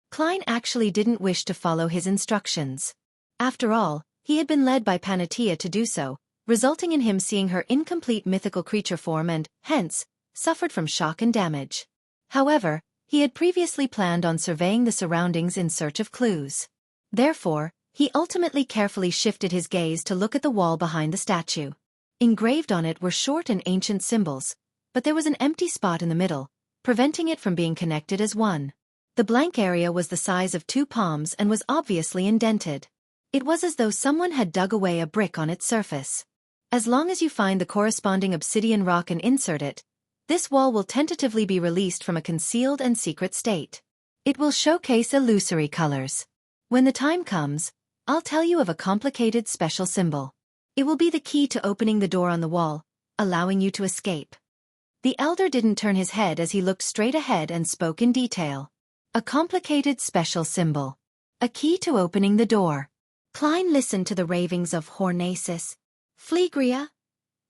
A: Klein actually didn't wish to follow his instructions. After all, he had been led by Panatia to do so, resulting in him seeing her incomplete mythical creature form and, hence, suffered from shock and damage. However, he had previously planned on surveying the surroundings in search of clues. Therefore, he ultimately carefully shifted his gaze to look at the wall behind the statue. Engraved on it were short and ancient symbols, but there was an empty spot in the middle, preventing it from being connected as one. The blank area was the size of 2 palms and was obviously indented. It was as though someone had dug away a brick on its surface. As long as you find the corresponding obsidian rock and insert it, this wall will tentatively be released from a concealed and secret state. It will showcase illusory colors. When the time comes, I'll tell you of a complicated special symbol. It will be the key to opening the door on the wall, allowing you to escape." The elder didn't turn his head as he looked straight ahead and spoke in detail. "A complicated special symbol. A key to opening the door." Klein listened to the ravings of Hornacis, Phlegria,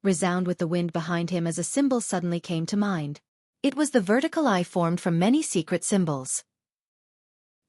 A: resound with the wind behind him as a symbol suddenly came to mind. It was the vertical eye formed from many secret symbols.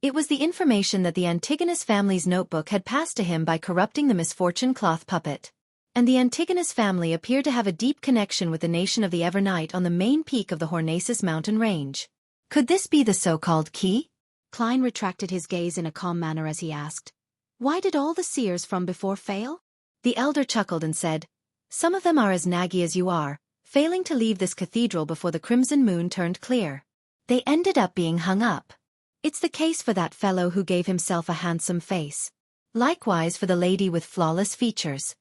A: It was the information that the Antigonus family's notebook had passed to him by corrupting the misfortune cloth puppet. And the Antigonus family appeared to have a deep connection with the nation of the Evernight on the main peak of the Hornacis mountain range. Could this be the so-called key?
B: Klein retracted his gaze in a calm manner as he asked, "Why did all the seers from before fail?"
A: The elder chuckled and said, "Some of them are as naggy as you are, failing to leave this cathedral before the crimson moon turned clear. They ended up being hung up. It's the case for that fellow who gave himself a handsome face. Likewise for the lady with flawless features."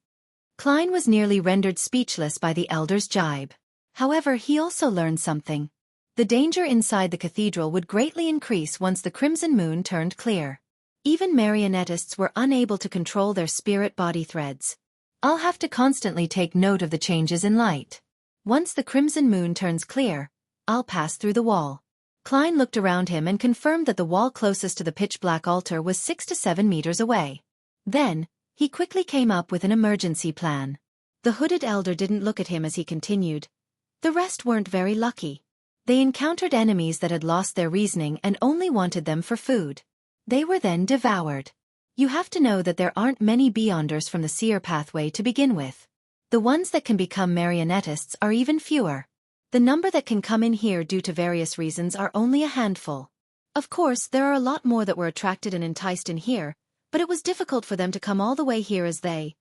A: Klein was nearly rendered speechless by the elder's jibe. However, he also learned something. The danger inside the cathedral would greatly increase once the crimson moon turned clear. Even marionettists were unable to control their spirit-body threads. I'll have to constantly take note of the changes in light. Once the crimson moon turns clear, I'll pass through the wall. Klein looked around him and confirmed that the wall closest to the pitch-black altar was 6 to 7 meters away. Then, he quickly came up with an emergency plan. The hooded elder didn't look at him as he continued. The rest weren't very lucky. They encountered enemies that had lost their reasoning and only wanted them for food. They were then devoured. You have to know that there aren't many beyonders from the seer pathway to begin with. The ones that can become marionettists are even fewer. The number that can come in here due to various reasons are only a handful. Of course, there are a lot more that were attracted and enticed in here, but it was difficult for them to come all the way here as they...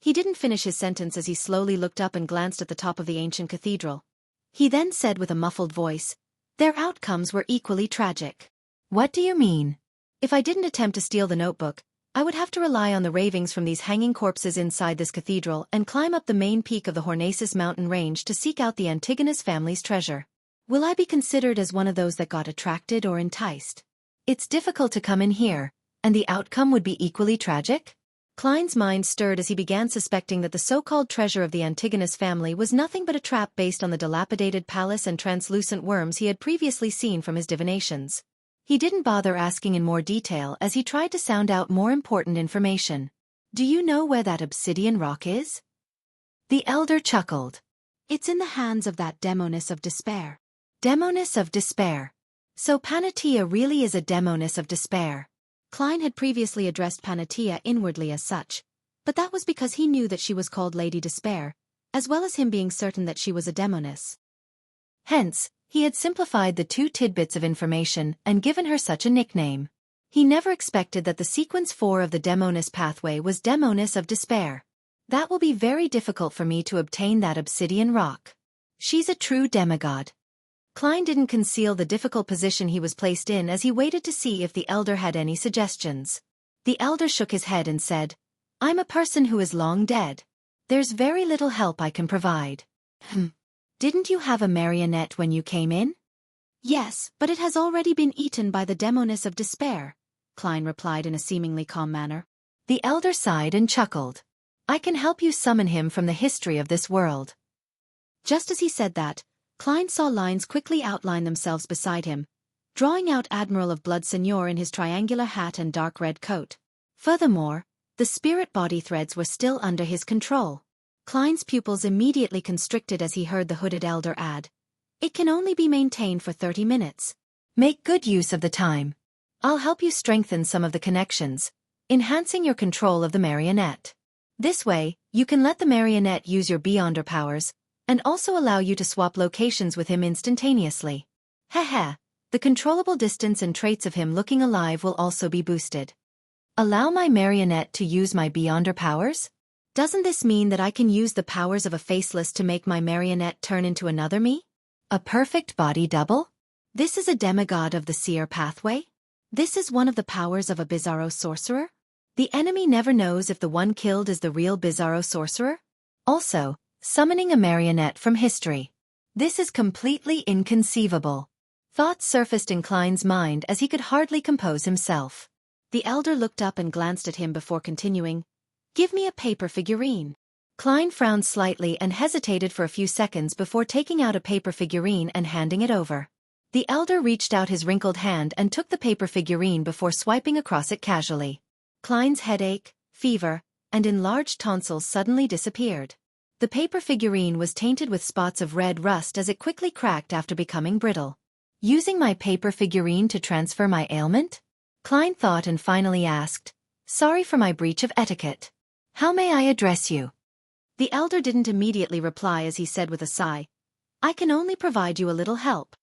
A: He didn't finish his sentence as he slowly looked up and glanced at the top of the ancient cathedral. He then said with a muffled voice, "Their outcomes were equally tragic." "What do you mean?" "If I didn't attempt to steal the notebook, I would have to rely on the ravings from these hanging corpses inside this cathedral and climb up the main peak of the Hornacis mountain range to seek out the Antigonus family's treasure. Will I be considered as one of those that got attracted or enticed? It's difficult to come in here, and the outcome would be equally tragic?" Klein's mind stirred as he began suspecting that the so-called treasure of the Antigonus family was nothing but a trap based on the dilapidated palace and translucent worms he had previously seen from his divinations. He didn't bother asking in more detail as he tried to sound out more important information. "Do you know where that obsidian rock is?" The elder chuckled.
B: "It's in the hands of that demoness of despair."
A: Demoness of despair. So Panatia really is a demoness of despair.
B: Klein had previously addressed Panatia inwardly as such, but that was because he knew that she was called Lady Despair, as well as him being certain that she was a demoness.
A: Hence, he had simplified the two tidbits of information and given her such a nickname. He never expected that the sequence 4 of the demoness pathway was demoness of despair. That will be very difficult for me to obtain that obsidian rock. She's a true demigod. Klein didn't conceal the difficult position he was placed in as he waited to see if the elder had any suggestions. The elder shook his head and said, "I'm a person who is long dead. There's very little help I can provide." "Didn't you have a marionette when you came in?"
B: "Yes, but it has already been eaten by the demoness of despair," Klein replied in a seemingly calm manner.
A: The elder sighed and chuckled. "I can help you summon him from the history of this world."
B: Just as he said that, Klein saw lines quickly outline themselves beside him, drawing out Admiral of Blood Seigneur in his triangular hat and dark red coat. Furthermore, the spirit body threads were still under his control. Klein's pupils immediately constricted as he heard the hooded elder add, "It can only be maintained for 30 minutes.
A: Make good use of the time. I'll help you strengthen some of the connections, enhancing your control of the marionette. This way, you can let the marionette use your Beyonder powers, and also allow you to swap locations with him instantaneously. Heh, the controllable distance and traits of him looking alive will also be boosted. Allow my marionette to use my Beyonder powers? Doesn't this mean that I can use the powers of a faceless to make my marionette turn into another me? A perfect body double? This is a demigod of the seer pathway? This is one of the powers of a Bizarro sorcerer? The enemy never knows if the one killed is the real Bizarro sorcerer? Also, summoning a marionette from history. This is completely inconceivable. Thoughts surfaced in Klein's mind as he could hardly compose himself.
B: The elder looked up and glanced at him before continuing, "Give me a paper figurine."
A: Klein frowned slightly and hesitated for a few seconds before taking out a paper figurine and handing it over. The elder reached out his wrinkled hand and took the paper figurine before swiping across it casually. Klein's headache, fever, and enlarged tonsils suddenly disappeared. The paper figurine was tainted with spots of red rust as it quickly cracked after becoming brittle. Using my paper figurine to transfer my ailment? Klein thought and finally asked, "Sorry for my breach of etiquette. How may I address you?"
B: The elder didn't immediately reply as he said with a sigh, "I can only provide you a little help."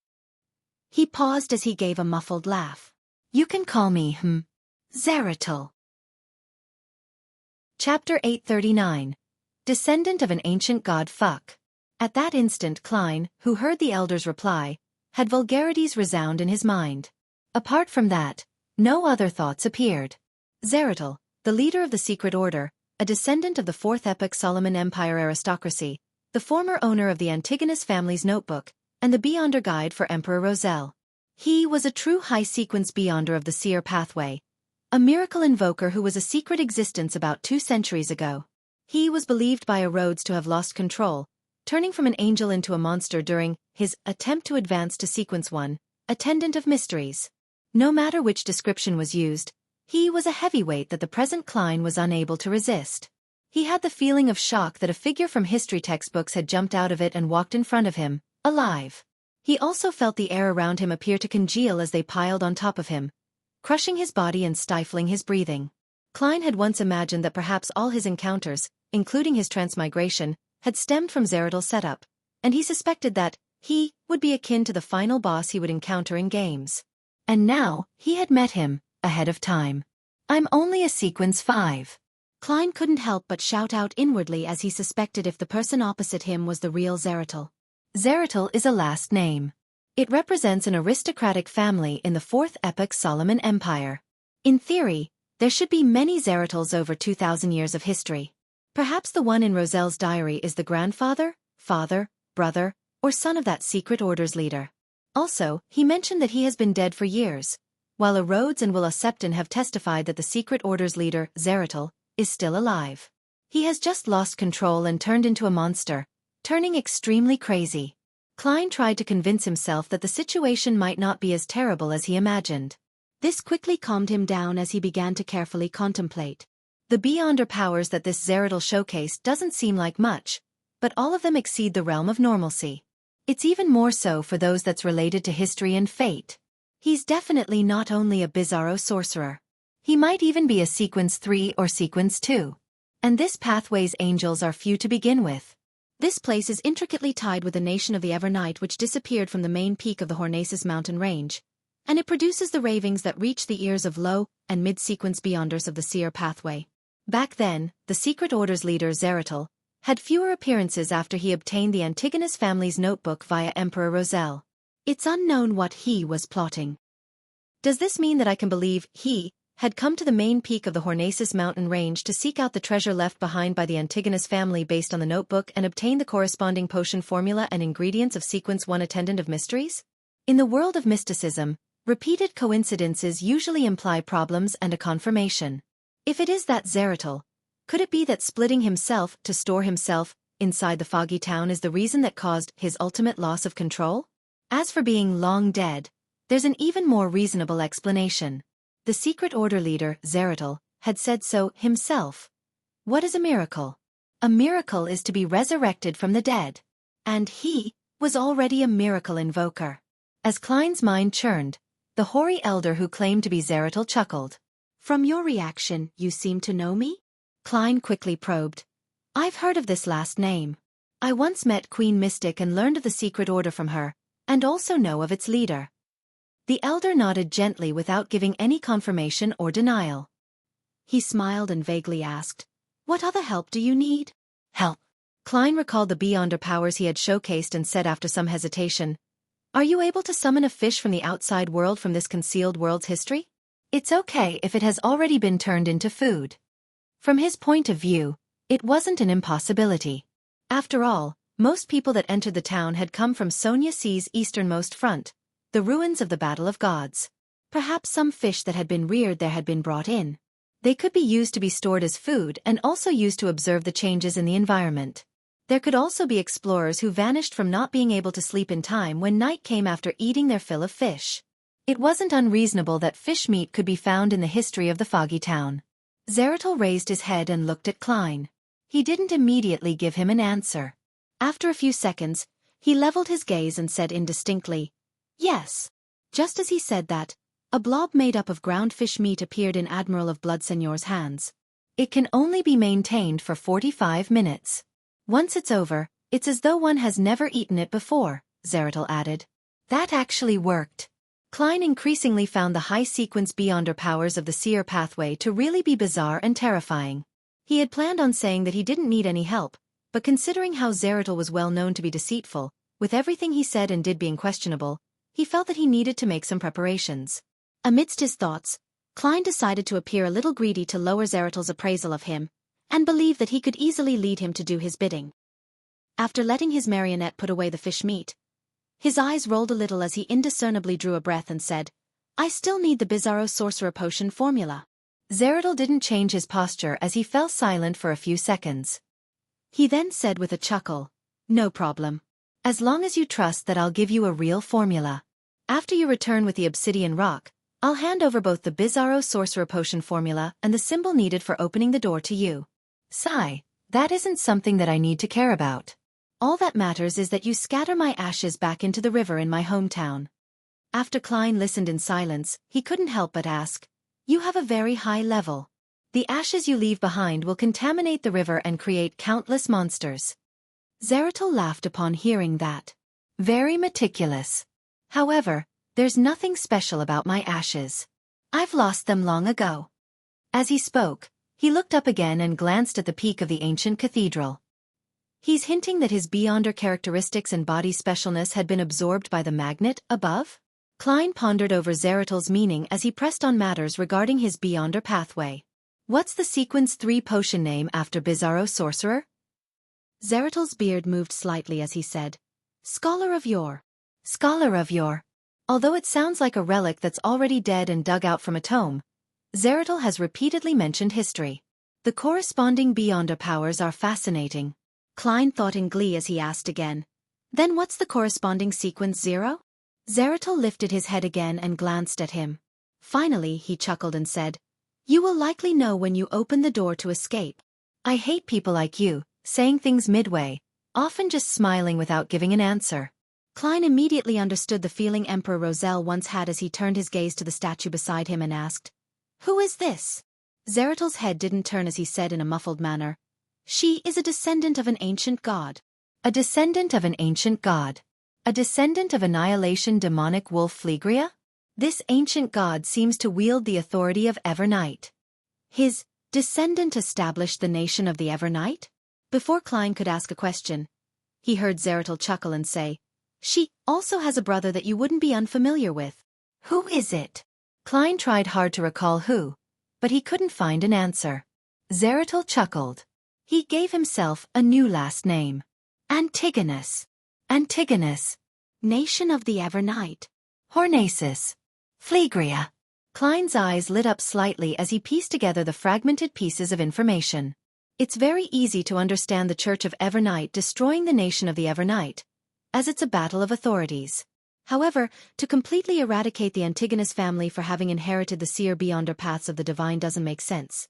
B: He paused as he gave a muffled laugh.
A: "You can call me, Zeratul." Chapter 839. Descendant of an Ancient God Fuck. At that instant Klein, who heard the elder's reply, had vulgarities resound in his mind. Apart from that, no other thoughts appeared. Zeratul, the leader of the Secret Order, a descendant of the Fourth Epoch Solomon Empire aristocracy, the former owner of the Antigonus family's notebook, and the Beyonder Guide for Emperor Roselle. He was a true high-sequence Beyonder of the Seer pathway, a miracle invoker who was a secret existence about 2 centuries ago. He was believed by Rhodes to have lost control, turning from an angel into a monster during his attempt to advance to Sequence 1, Attendant of Mysteries. No matter which description was used, he was a heavyweight that the present Klein was unable to resist. He had the feeling of shock that a figure from history textbooks had jumped out of it and walked in front of him, alive. He also felt the air around him appear to congeal as they piled on top of him, crushing his body and stifling his breathing. Klein had once imagined that perhaps all his encounters, including his transmigration, had stemmed from Zeratul's setup, and he suspected that he would be akin to the final boss he would encounter in games. And now, he had met him, ahead of time. "I'm only a Sequence 5.
B: Klein couldn't help but shout out inwardly as he suspected if the person opposite him was the real Zeratul.
A: Zeratul is a last name. It represents an aristocratic family in the Fourth Epoch Solomon Empire. In theory, there should be many Zeratuls over 2,000 years of history. Perhaps the one in Roselle's diary is the grandfather, father, brother, or son of that secret order's leader. Also, he mentioned that he has been dead for years, while Rhodes and Willa Septon have testified that the secret order's leader, Zeratul, is still alive. He has just lost control and turned into a monster, turning extremely crazy. Klein tried to convince himself that the situation might not be as terrible as he imagined.
B: This quickly calmed him down as he began to carefully contemplate.
A: The Beyonder powers that this Zeratul showcased doesn't seem like much, but all of them exceed the realm of normalcy. It's even more so for those that's related to history and fate. He's definitely not only a bizarro sorcerer. He might even be a Sequence 3 or Sequence 2. And this pathway's angels are few to begin with.
B: This place is intricately tied with the nation of the Evernight which disappeared from the main peak of the Hornaces mountain range, and it produces the ravings that reach the ears of low and mid-sequence Beyonders of the Seer pathway.
A: Back then, the Secret Order's leader Zeratul had fewer appearances after he obtained the Antigonus family's notebook via Emperor Roselle. It's unknown what he was plotting. Does this mean that I can believe he had come to the main peak of the Hornaces mountain range to seek out the treasure left behind by the Antigonus family based on the notebook and obtain the corresponding potion formula and ingredients of Sequence 1 Attendant of Mysteries? In the world of mysticism, repeated coincidences usually imply problems and a confirmation. If it is that Zeratul, could it be that splitting himself to store himself inside the foggy town is the reason that caused his ultimate loss of control? As for being long dead, there's an even more reasonable explanation. The Secret Order leader, Zeratul, had said so himself. What is a miracle? A miracle is to be resurrected from the dead. And he was already a miracle invoker. As Klein's mind churned, the hoary elder who claimed to be Zeratul chuckled.
B: "From your reaction, you seem to know me?"
A: Klein quickly probed. "I've heard of this last name. I once met Queen Mystic and learned of the Secret Order from her, and also know of its leader." The elder nodded gently without giving any confirmation or denial.
B: He smiled and vaguely asked, "What other help do you need?"
A: "Help." Klein recalled the Beyonder powers he had showcased and said after some hesitation, "Are you able to summon a fish from the outside world from this concealed world's history? It's okay if it has already been turned into food." From his point of view, it wasn't an impossibility. After all, most people that entered the town had come from Sonia Sea's easternmost front, the ruins of the Battle of Gods. Perhaps some fish that had been reared there had been brought in. They could be used to be stored as food and also used to observe the changes in the environment. There could also be explorers who vanished from not being able to sleep in time when night came after eating their fill of fish. It wasn't unreasonable that fish meat could be found in the history of the foggy town. Zeratul raised his head and looked at Klein. He didn't immediately give him an answer. After a few seconds, he leveled his gaze and said indistinctly,
B: Yes. Just as he said that, a blob made up of ground fish meat appeared in Admiral of Blood Seigneur's hands.
A: It can only be maintained for 45 minutes. Once it's over, it's as though one has never eaten it before, Zeratul added. That actually worked. Klein increasingly found the high-sequence beyonder powers of the seer pathway to really be bizarre and terrifying. He had planned on saying that he didn't need any help, but considering how Zeratul was well known to be deceitful, with everything he said and did being questionable, he felt that he needed to make some preparations.
B: Amidst his thoughts, Klein decided to appear a little greedy to lower Zeratul's appraisal of him, and believe that he could easily lead him to do his bidding. After letting his marionette put away the fish meat, his eyes rolled a little as he indiscernibly drew a breath and said, "I still need the Bizarro Sorcerer Potion formula."
A: Zeratul didn't change his posture as he fell silent for a few seconds.
B: He then said with a chuckle, "No problem.
A: As long as you trust that I'll give you a real formula. After you return with the obsidian rock, I'll hand over both the Bizarro Sorcerer Potion formula and the symbol needed for opening the door to you." Sigh, that isn't something that I need to care about.
B: All that matters is that you scatter my ashes back into the river in my hometown. After Klein listened in silence, he couldn't help but ask, "You have a very high level. The ashes you leave behind will contaminate the river and create countless monsters."
A: Zeratul laughed upon hearing that. Very meticulous. However, there's nothing special about my ashes. I've lost them long ago. As he spoke, he looked up again and glanced at the peak of the ancient cathedral. He's hinting that his beyonder characteristics and body specialness had been absorbed by the magnet above? Klein pondered over Zeratul's meaning as he pressed on matters regarding his beyonder pathway. What's the sequence 3 potion name after Bizarro Sorcerer?
B: Zeratul's beard moved slightly as he said, "Scholar of Yore."
A: Scholar of Yore. Although it sounds like a relic that's already dead and dug out from a tome, Zeratul has repeatedly mentioned history. The corresponding beyonder powers are fascinating.
B: Klein thought in glee as he asked again, "Then what's the corresponding sequence 0?
A: Zeratul lifted his head again and glanced at him.
B: Finally, he chuckled and said, "You will likely know when you open the door to escape."
A: I hate people like you, saying things midway, often just smiling without giving an answer.
B: Klein immediately understood the feeling Emperor Roselle once had as he turned his gaze to the statue beside him and asked, "Who is this?" Zeratul's head didn't turn as he said in a muffled manner, "She is a descendant of an ancient god."
A: A descendant of an ancient god. A descendant of annihilation demonic wolf Phlegria? This ancient god seems to wield the authority of Evernight.
B: His descendant established the nation of the Evernight? Before Klein could ask a question, he heard Zeratul chuckle and say, "She also has a brother that you wouldn't be unfamiliar with."
A: Who is it? Klein tried hard to recall who, but he couldn't find an answer. Zeratul chuckled. He gave himself a new last name. Antigonus. Antigonus.
B: Nation of the Evernight.
A: Hornaces. Phlegria. Klein's eyes lit up slightly as he pieced together the fragmented pieces of information. It's very easy to understand the Church of Evernight destroying the nation of the Evernight, as it's a battle of authorities. However, to completely eradicate the Antigonus family for having inherited the seer beyonder paths of the divine doesn't make sense.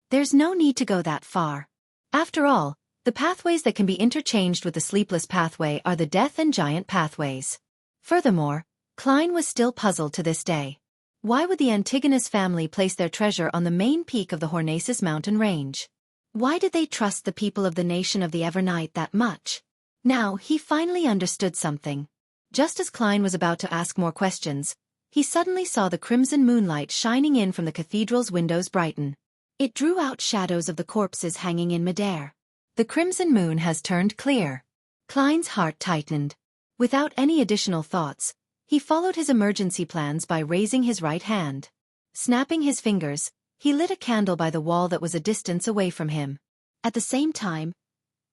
A: There's no need to go that far. After all, the pathways that can be interchanged with the sleepless pathway are the death and giant pathways. Furthermore, Klein was still puzzled to this day. Why would the Antigonus family place their treasure on the main peak of the Hornaces mountain range? Why did they trust the people of the nation of the Evernight that much? Now, he finally understood something. Just as Klein was about to ask more questions, he suddenly saw the crimson moonlight shining in from the cathedral's windows brighten. It drew out shadows of the corpses hanging in midair. The crimson moon has turned clear. Klein's heart tightened. Without any additional thoughts, he followed his emergency plans by raising his right hand. Snapping his fingers, he lit a candle by the wall that was a distance away from him. At the same time,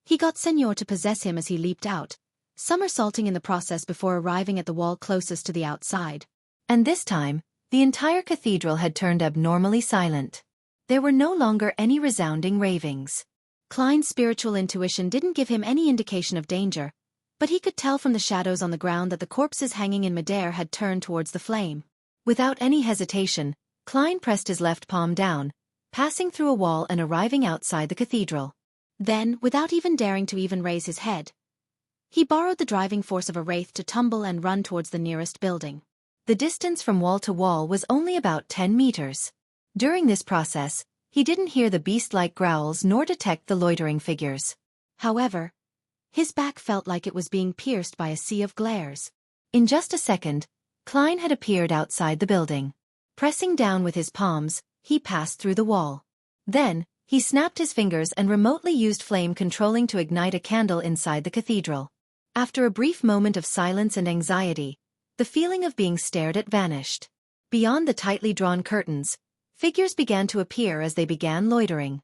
A: he got Seigneur to possess him as he leaped out, somersaulting in the process before arriving at the wall closest to the outside. And this time, the entire cathedral had turned abnormally silent. There were no longer any resounding ravings. Klein's spiritual intuition didn't give him any indication of danger, but he could tell from the shadows on the ground that the corpses hanging in midair had turned towards the flame. Without any hesitation, Klein pressed his left palm down, passing through a wall and arriving outside the cathedral. Then, without even daring to raise his head,
B: He borrowed the driving force of a wraith to tumble and run towards the nearest building.
A: The distance from wall to wall was only about 10 meters. During this process, he didn't hear the beast-like growls nor detect the loitering figures.
B: However, his back felt like it was being pierced by a sea of glares.
A: In just a second, Klein had appeared outside the building. Pressing down with his palms, he passed through the wall. Then, he snapped his fingers and remotely used flame controlling to ignite a candle inside the cathedral. After a brief moment of silence and anxiety, the feeling of being stared at vanished. Beyond the tightly drawn curtains, figures began to appear as they began loitering.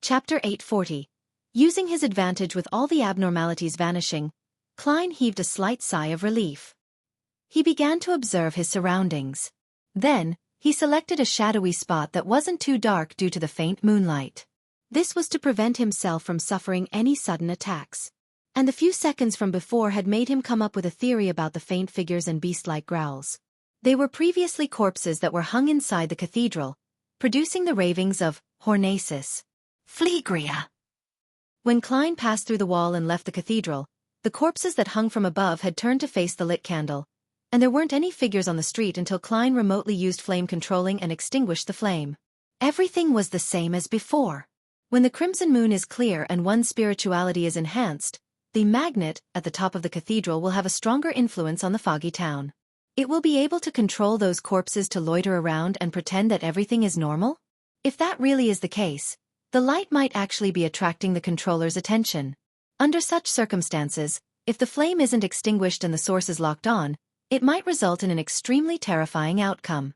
B: Chapter 840. Using his advantage with all the abnormalities vanishing, Klein heaved a slight sigh of relief.
A: He began to observe his surroundings. Then, he selected a shadowy spot that wasn't too dark due to the faint moonlight.
B: This was to prevent himself from suffering any sudden attacks. And the few seconds from before had made him come up with a theory about the faint figures and beast-like growls.
A: They were previously corpses that were hung inside the cathedral, producing the ravings of Hornacis. Flegria. When Klein passed through the wall and left the cathedral, the corpses that hung from above had turned to face the lit candle, and there weren't any figures on the street until Klein remotely used flame controlling and extinguished the flame. Everything was the same as before. When the crimson moon is clear and one's spirituality is enhanced, the magnet at the top of the cathedral will have a stronger influence on the foggy town. It will be able to control those corpses to loiter around and pretend that everything is normal? If that really is the case, the light might actually be attracting the controller's attention. Under such circumstances, if the flame isn't extinguished and the source is locked on, it might result in an extremely terrifying outcome.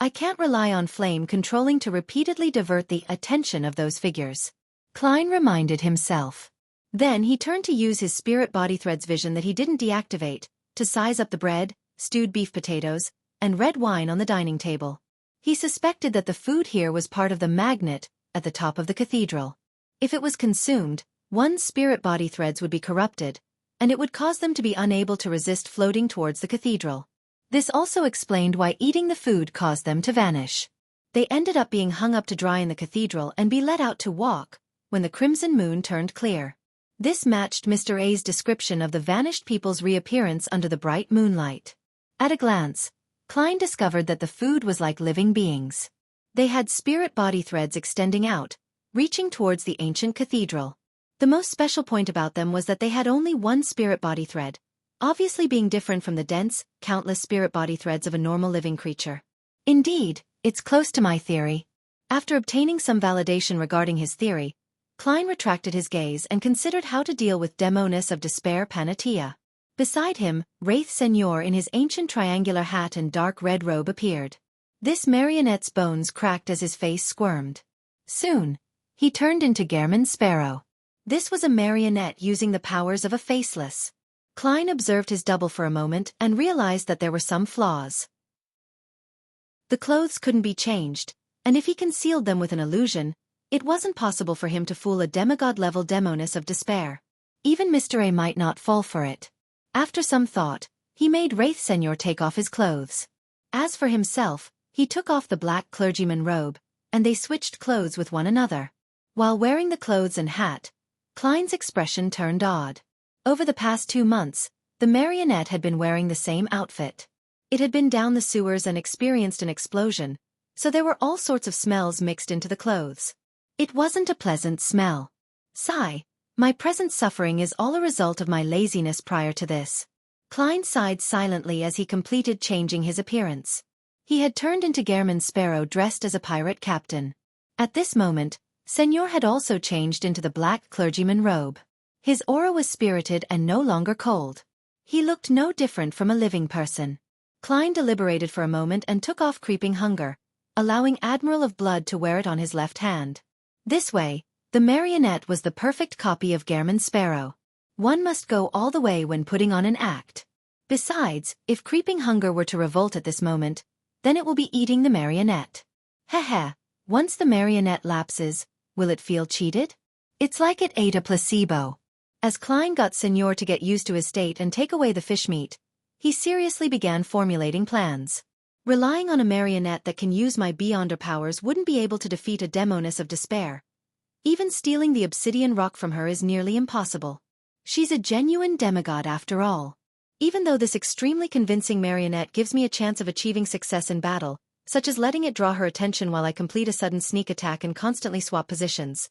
A: I can't rely on flame controlling to repeatedly divert the attention of those figures, Klein reminded himself. Then he turned to use his spirit body threads vision that he didn't deactivate, to size up the bread, stewed beef potatoes, and red wine on the dining table. He suspected that the food here was part of the magnet at the top of the cathedral. If it was consumed, one's spirit body threads would be corrupted, and it would cause them to be unable to resist floating towards the cathedral. This also explained why eating the food caused them to vanish. They ended up being hung up to dry in the cathedral and be let out to walk, when the crimson moon turned clear. This matched Mr. A's description of the vanished people's reappearance under the bright moonlight. At a glance, Klein discovered that the food was like living beings. They had spirit body threads extending out, reaching towards the ancient cathedral. The most special point about them was that they had only one spirit body thread, obviously being different from the dense, countless spirit body threads of a normal living creature. Indeed, it's close to my theory. After obtaining some validation regarding his theory, Klein retracted his gaze and considered how to deal with Demoness of Despair Panatia. Beside him, Wraith Senor in his ancient triangular hat and dark red robe appeared. This marionette's bones cracked as his face squirmed. Soon, he turned into Gehrman Sparrow. This was a marionette using the powers of a faceless. Klein observed his double for a moment and realized that there were some flaws. The clothes couldn't be changed, and if he concealed them with an illusion, it wasn't possible for him to fool a demigod-level Demoness of Despair. Even Mr. A might not fall for it. After some thought, he made Wraith Senor take off his clothes. As for himself, he took off the black clergyman robe, and they switched clothes with one another. While wearing the clothes and hat, Klein's expression turned odd. Over the past 2 months, the marionette had been wearing the same outfit. It had been down the sewers and experienced an explosion, so there were all sorts of smells mixed into the clothes. It wasn't a pleasant smell. Sigh, my present suffering is all a result of my laziness prior to this. Klein sighed silently as he completed changing his appearance. He had turned into Gehrman Sparrow dressed as a pirate captain. At this moment, Senor had also changed into the black clergyman robe. His aura was spirited and no longer cold. He looked no different from a living person. Klein deliberated for a moment and took off Creeping Hunger, allowing Admiral of Blood to wear it on his left hand. This way, the marionette was the perfect copy of Gehrman Sparrow. One must go all the way when putting on an act. Besides, if Creeping Hunger were to revolt at this moment, then it will be eating the marionette. Heh, once the marionette lapses, will it feel cheated? It's like it ate a placebo. As Klein got Senor to get used to his state and take away the fish meat, he seriously began formulating plans. Relying on a marionette that can use my Beyonder powers wouldn't be able to defeat a Demoness of Despair.
B: Even stealing the obsidian rock from her is nearly impossible. She's a genuine demigod after all. Even though this extremely convincing marionette gives me a chance of achieving success in battle, such as letting it draw her attention while I complete a sudden sneak attack and constantly swap positions,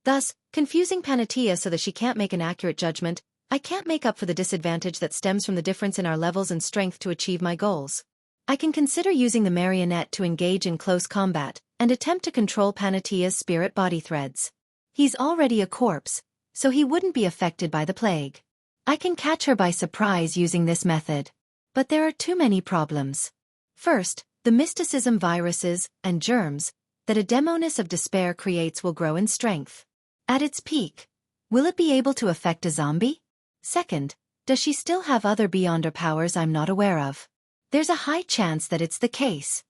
B: thus confusing Panatia so that she can't make an accurate judgment, I can't make up for the disadvantage that stems from the difference in our levels and strength to achieve my goals. I can consider using the marionette to engage in close combat and attempt to control Panatia's spirit body threads. He's already a corpse, so he wouldn't be affected by the plague. I can catch her by surprise using this method. But there are too many problems. First, the mysticism viruses and germs that a demoness of despair creates will grow in strength. At its peak, will it be able to affect a zombie? Second, does she still have other beyonder powers I'm not aware of? There's a high chance that it's the case.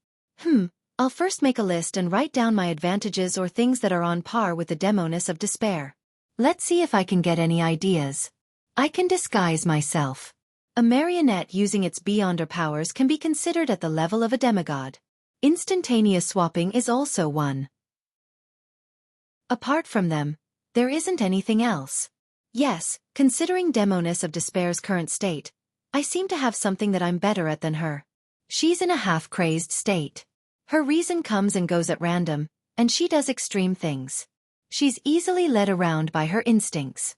B: I'll first make a list and write down my advantages or things that are on par with the demoness of despair. Let's see if I can get any ideas. I can disguise myself. A marionette using its beyonder powers can be considered at the level of a demigod. Instantaneous swapping is also one. Apart from them, there isn't anything else. Yes, considering demoness of despair's current state, I seem to have something that I'm better at than her. She's in a half-crazed state. Her reason comes and goes at random, and she does extreme things. She's easily led around by her instincts.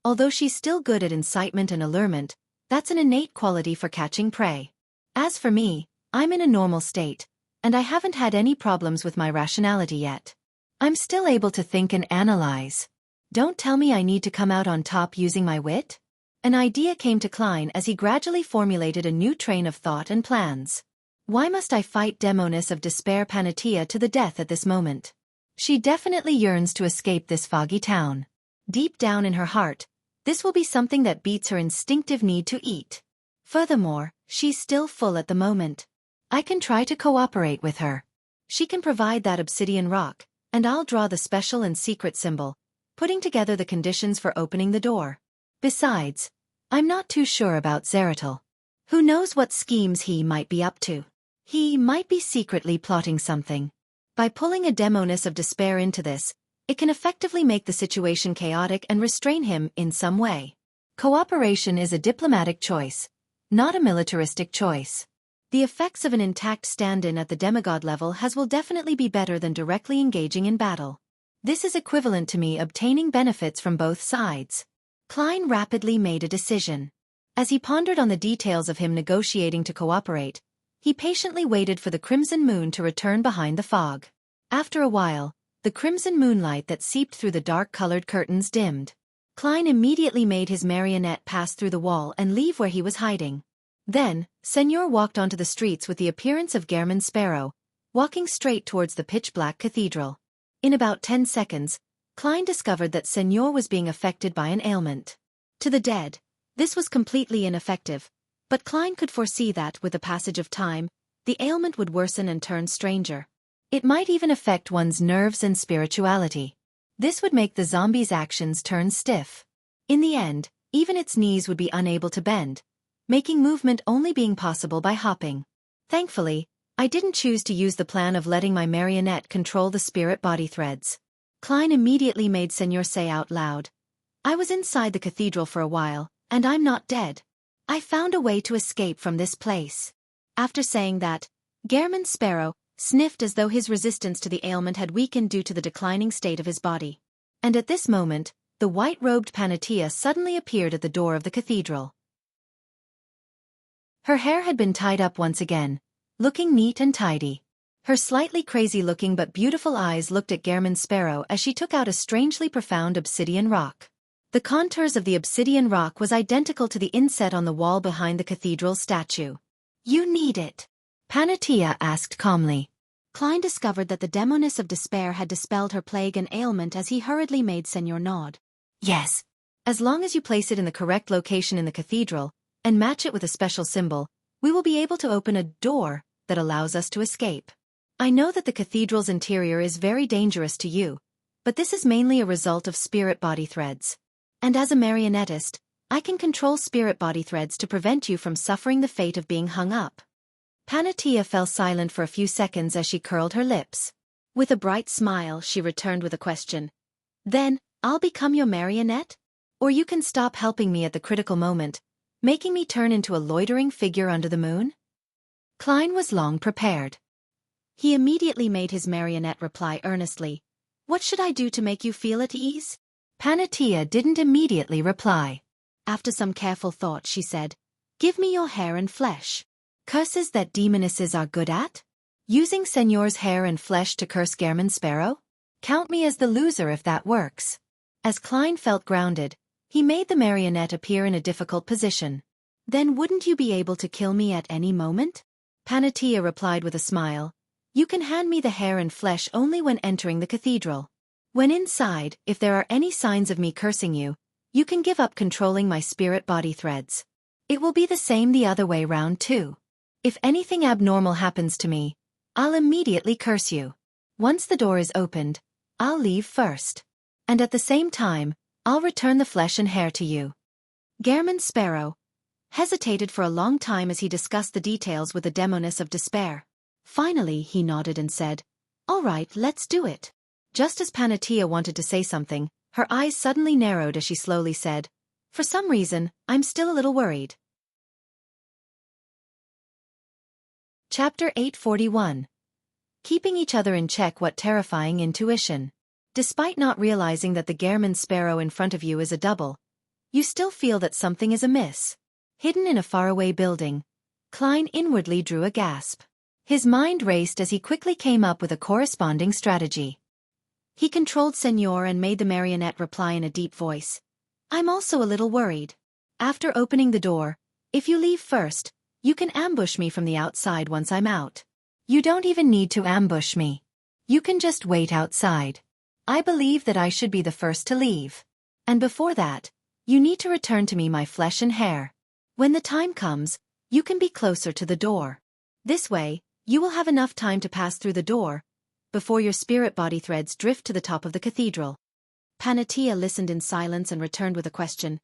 B: Although she's still good at incitement and allurement, that's an innate quality for catching prey. As for me, I'm in a normal state, and I haven't had any problems with my rationality yet. I'm still able to think and analyze. Don't tell me I need to come out on top using my wit? An idea came to Klein as he gradually formulated a new train of thought and plans. Why must I fight demoness of despair Panatia to the death at this moment? She definitely yearns to escape this foggy town. Deep down in her heart, this will be something that beats her instinctive need to eat. Furthermore, she's still full at the moment. I can try to cooperate with her. She can provide that obsidian rock, and I'll draw the special and secret symbol, putting together the conditions for opening the door. Besides, I'm not too sure about Zeratul. Who knows what schemes he might be up to? He might be secretly plotting something. By pulling a demoness of despair into this, it can effectively make the situation chaotic and restrain him in some way. Cooperation is a diplomatic choice, not a militaristic choice. The effects of an intact stand-in at the demigod level will definitely be better than directly engaging in battle. This is equivalent to me obtaining benefits from both sides. Klein rapidly made a decision. As he pondered on the details of him negotiating to cooperate, he patiently waited for the crimson moon to return behind the fog. After a while, the crimson moonlight that seeped through the dark-colored curtains dimmed. Klein immediately made his marionette pass through the wall and leave where he was hiding. Then, Senor walked onto the streets with the appearance of Gehrman Sparrow, walking straight towards the pitch-black cathedral. In about 10 seconds, Klein discovered that Senor was being affected by an ailment. To the dead, this was completely ineffective, but Klein could foresee that, with the passage of time, the ailment would worsen and turn stranger. It might even affect one's nerves and spirituality. This would make the zombie's actions turn stiff. In the end, even its knees would be unable to bend, making movement only being possible by hopping. Thankfully, I didn't choose to use the plan of letting my marionette control the spirit body threads. Klein immediately made Senor say out loud, "I was inside the cathedral for a while, and I'm not dead. I found a way to escape from this place." After saying that, Gehrman Sparrow sniffed as though his resistance to the ailment had weakened due to the declining state of his body. And at this moment, the white-robed Panatia suddenly appeared at the door of the cathedral. Her hair had been tied up once again, looking neat and tidy. Her slightly crazy-looking but beautiful eyes looked at Gehrman Sparrow as she took out a strangely profound obsidian rock. The contours of the obsidian rock was identical to the inset on the wall behind the cathedral's statue. "You need it?" Panatia asked calmly. Klein discovered that the demoness of despair had dispelled her plague and ailment as he hurriedly made Senor nod. "Yes. As long as you place it in the correct location in the cathedral, and match it with a special symbol, we will be able to open a door that allows us to escape. I know that the cathedral's interior is very dangerous to you, but this is mainly a result of spirit body threads. And as a marionettist, I can control spirit body threads to prevent you from suffering the fate of being hung up." Panatia fell silent for a few seconds as she curled her lips. With a bright smile, she returned with a question. Then, I'll become your marionette? Or you can stop helping me at the critical moment, making me turn into a loitering figure under the moon?
A: Klein was long prepared.
B: He immediately made his marionette reply earnestly. What should I do to make you feel at ease?
A: Panatia didn't immediately reply.
B: After some careful thought, she said, Give me your hair and flesh.
A: Curses that demonesses are good at? Using Senor's hair and flesh to curse Gehrman Sparrow? Count me as the loser if that works. As Klein felt grounded, he made the marionette appear in a difficult position.
B: Then wouldn't you be able to kill me at any moment?
A: Panatia replied with a smile. You can hand me the hair and flesh only when entering the cathedral. When inside, if there are any signs of me cursing you, you can give up controlling my spirit body threads. It will be the same the other way round too. If anything abnormal happens to me, I'll immediately curse you. Once the door is opened, I'll leave first. And at the same time, I'll return the flesh and hair to you.
B: Gehrman Sparrow hesitated for a long time as he discussed the details with the demoness of despair. Finally, he nodded and said, All right, let's do it.
A: Just as Panatia wanted to say something, her eyes suddenly narrowed as she slowly said, For some reason, I'm still a little worried. Chapter 841. Keeping each other in check. What terrifying intuition. Despite not realizing that the Gehrman Sparrow in front of you is a double, you still feel that something is amiss. Hidden in a faraway building, Klein inwardly drew a gasp. His mind raced as he quickly came up with a corresponding strategy.
B: He controlled Senor and made the marionette reply in a deep voice. I'm also a little worried.
A: After opening the door, if you leave first, you can ambush me from the outside once I'm out. You don't even need to ambush me. You can just wait outside. I believe that I should be the first to leave. And before that, you need to return to me my flesh and hair. When the time comes, you can be closer to the door. This way, you will have enough time to pass through the door before your spirit body threads drift to the top of the cathedral.
B: Panatia listened in silence and returned with a question.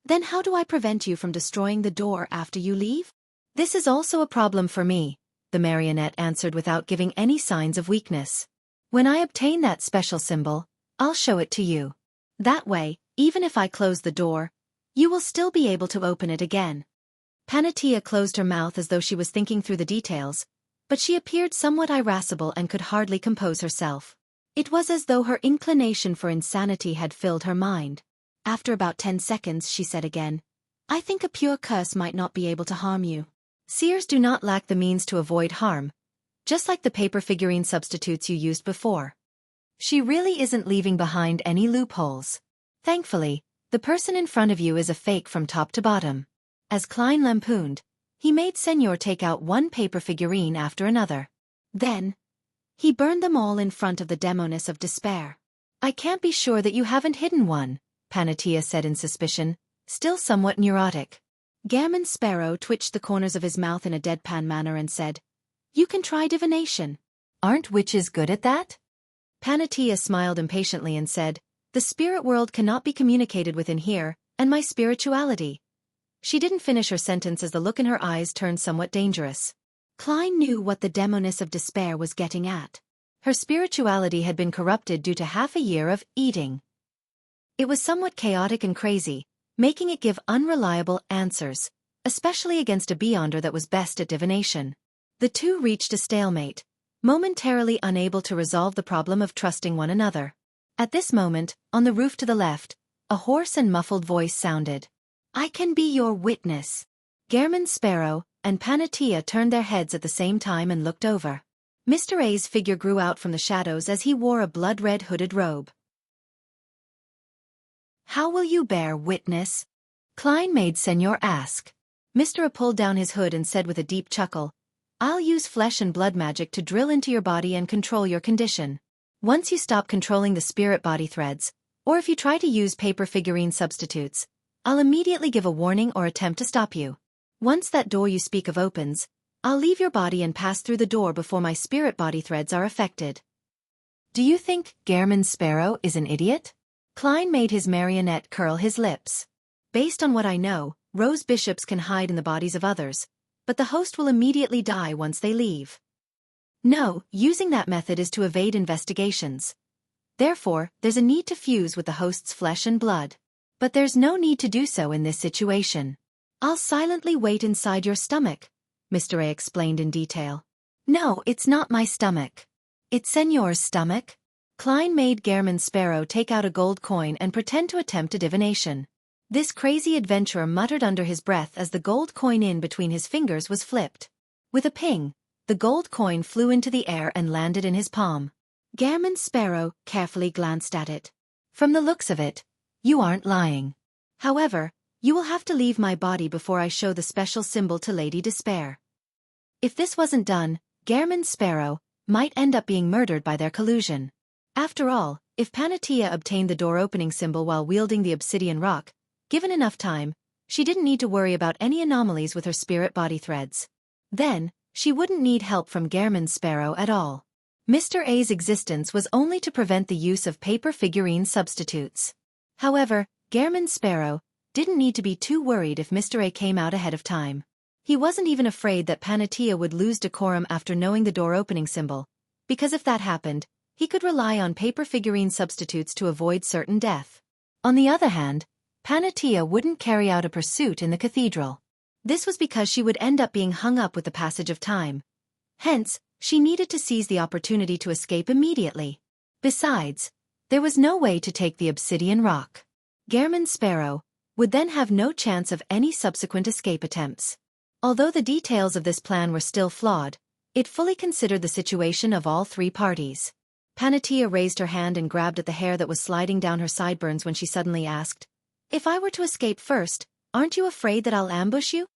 B: Then how do I prevent you from destroying the door after you leave?
A: This is also a problem for me, the marionette answered without giving any signs of weakness. When I obtain that special symbol, I'll show it to you. That way, even if I close the door, you will still be able to open it again. Panatia closed her mouth as though she was thinking through the details, but she appeared somewhat irascible and could hardly compose herself. It was as though her inclination for insanity had filled her mind.
B: After about 10 seconds, she said again, I think a pure curse might not be able to harm you.
A: Seers do not lack the means to avoid harm, just like the paper figurine substitutes you used before. She really isn't leaving behind any loopholes. Thankfully, the person in front of you is a fake from top to bottom. As Klein lampooned, he made Senor take out one paper figurine after another.
B: Then, he burned them all in front of the demoness of despair.
A: I can't be sure that you haven't hidden one, Panatia said in suspicion, still somewhat neurotic.
B: Gehrman Sparrow twitched the corners of his mouth in a deadpan manner and said, You can try divination.
A: Aren't witches good at that? Panatia smiled impatiently and said, The spirit world cannot be communicated with in here, and my spirituality. She didn't finish her sentence as the look in her eyes turned somewhat dangerous.
B: Klein knew what the demoness of despair was getting at.
A: Her spirituality had been corrupted due to half a year of eating. It was somewhat chaotic and crazy, making it give unreliable answers, especially against a beyonder that was best at divination. The two reached a stalemate, momentarily unable to resolve the problem of trusting one another. At this moment, on the roof to the left, a hoarse and muffled voice sounded. I can be your witness. Gehrman Sparrow and Panatia turned their heads at the same time and looked over. Mr. A's figure grew out from the shadows as he wore a blood-red hooded robe. How will you bear witness? Klein made Senor ask. Mr. A pulled down his hood and said with a deep chuckle, I'll use flesh and blood magic to drill into your body and control your condition. Once you stop controlling the spirit body threads, or if you try to use paper figurine substitutes, I'll immediately give a warning or attempt to stop you. Once that door you speak of opens, I'll leave your body and pass through the door before my spirit body threads are affected. Do you think Gehrman Sparrow is an idiot? Klein made his marionette curl his lips. Based on what I know, rose bishops can hide in the bodies of others, but the host will immediately die once they leave. No, using that method is to evade investigations. Therefore, there's a need to fuse with the host's flesh and blood. But there's no need to do so in this situation.
B: I'll silently wait inside your stomach, Mr. A explained in detail.
A: No, it's not my stomach. It's Señor's stomach.
B: Klein made Gairman Sparrow take out a gold coin and pretend to attempt a divination. This crazy adventurer muttered under his breath as the gold coin in between his fingers was flipped. With a ping, the gold coin flew into the air and landed in his palm. Gairman Sparrow carefully glanced at it.
A: From the looks of it, you aren't lying.
B: However, you will have to leave my body before I show the special symbol to Lady Despair. If this wasn't done, Gairman Sparrow might end up being murdered by their collusion. After all, if Panatia obtained the door-opening symbol while wielding the obsidian rock, given enough time, she didn't need to worry about any anomalies with her spirit body threads. Then, she wouldn't need help from Gairman Sparrow at all. Mr. A's existence was only to prevent the use of paper figurine substitutes. However, Gairman Sparrow didn't need to be too worried if Mr. A came out ahead of time. He wasn't even afraid that Panatia would lose decorum after knowing the door-opening symbol, because if that happened, he could rely on paper figurine substitutes to avoid certain death. On the other hand, Panatia wouldn't carry out a pursuit in the cathedral. This was because she would end up being hung up with the passage of time. Hence, she needed to seize the opportunity to escape immediately. Besides, there was no way to take the obsidian rock. Gairman Sparrow would then have no chance of any subsequent escape attempts. Although the details of this plan were still flawed, it fully considered the situation of all three parties. Panatia raised her hand and grabbed at the hair that was sliding down her sideburns when she suddenly asked, "If I were to escape first, aren't you afraid that I'll ambush you?"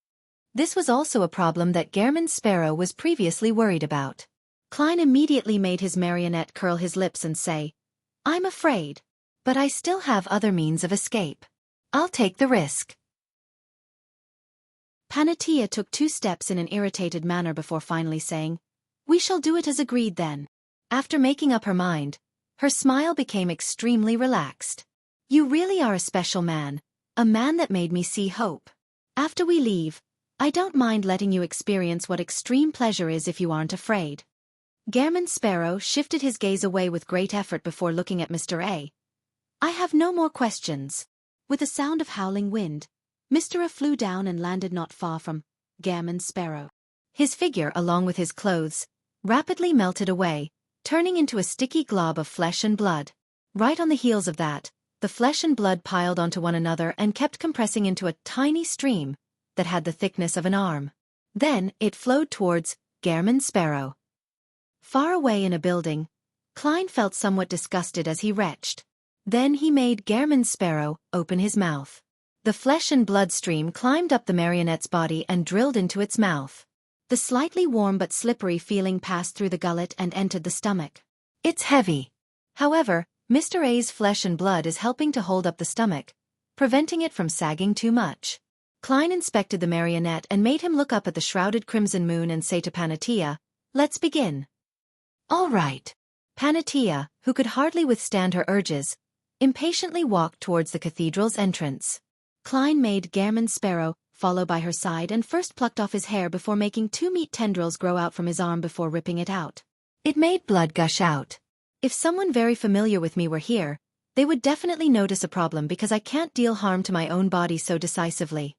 B: This was also a problem that Gairman Sparrow was previously worried about. Klein immediately made his marionette curl his lips and say, "I'm afraid. But I still have other means of escape. I'll take the risk." Panatia took 2 steps in an irritated manner before finally saying, "We shall do it as agreed then." After making up her mind, her smile became extremely relaxed. "You really are a special man, a man that made me see hope. After we leave, I don't mind letting you experience what extreme pleasure is if you aren't afraid." Gairman Sparrow shifted his gaze away with great effort before looking at Mr. A. "I have no more questions." With a sound of howling wind, Mr. A flew down and landed not far from Gairman Sparrow. His figure, along with his clothes, rapidly melted away, turning into a sticky glob of flesh and blood. Right on the heels of that, the flesh and blood piled onto one another and kept compressing into a tiny stream that had the thickness of an arm. Then, it flowed towards Gairman Sparrow. Far away in a building, Klein felt somewhat disgusted as he retched. Then he made Gairman Sparrow open his mouth. The flesh and blood stream climbed up the marionette's body and drilled into its mouth. The slightly warm but slippery feeling passed through the gullet and entered the stomach. It's heavy. However, Mr. A's flesh and blood is helping to hold up the stomach, preventing it from sagging too much. Klein inspected the marionette and made him look up at the shrouded crimson moon and say to Panatia, "Let's begin." "All right." Panatia, who could hardly withstand her urges, impatiently walked towards the cathedral's entrance. Klein made Gairman Sparrow follow by her side and first plucked off his hair before making 2 meat tendrils grow out from his arm before ripping it out. It made blood gush out. If someone very familiar with me were here, they would definitely notice a problem because I can't deal harm to my own body so decisively.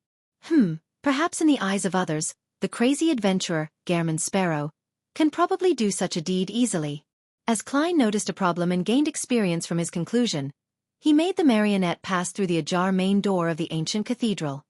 B: Perhaps in the eyes of others, the crazy adventurer, Gairman Sparrow, can probably do such a deed easily. As Klein noticed a problem and gained experience from his conclusion, he made the marionette pass through the ajar main door of the ancient cathedral.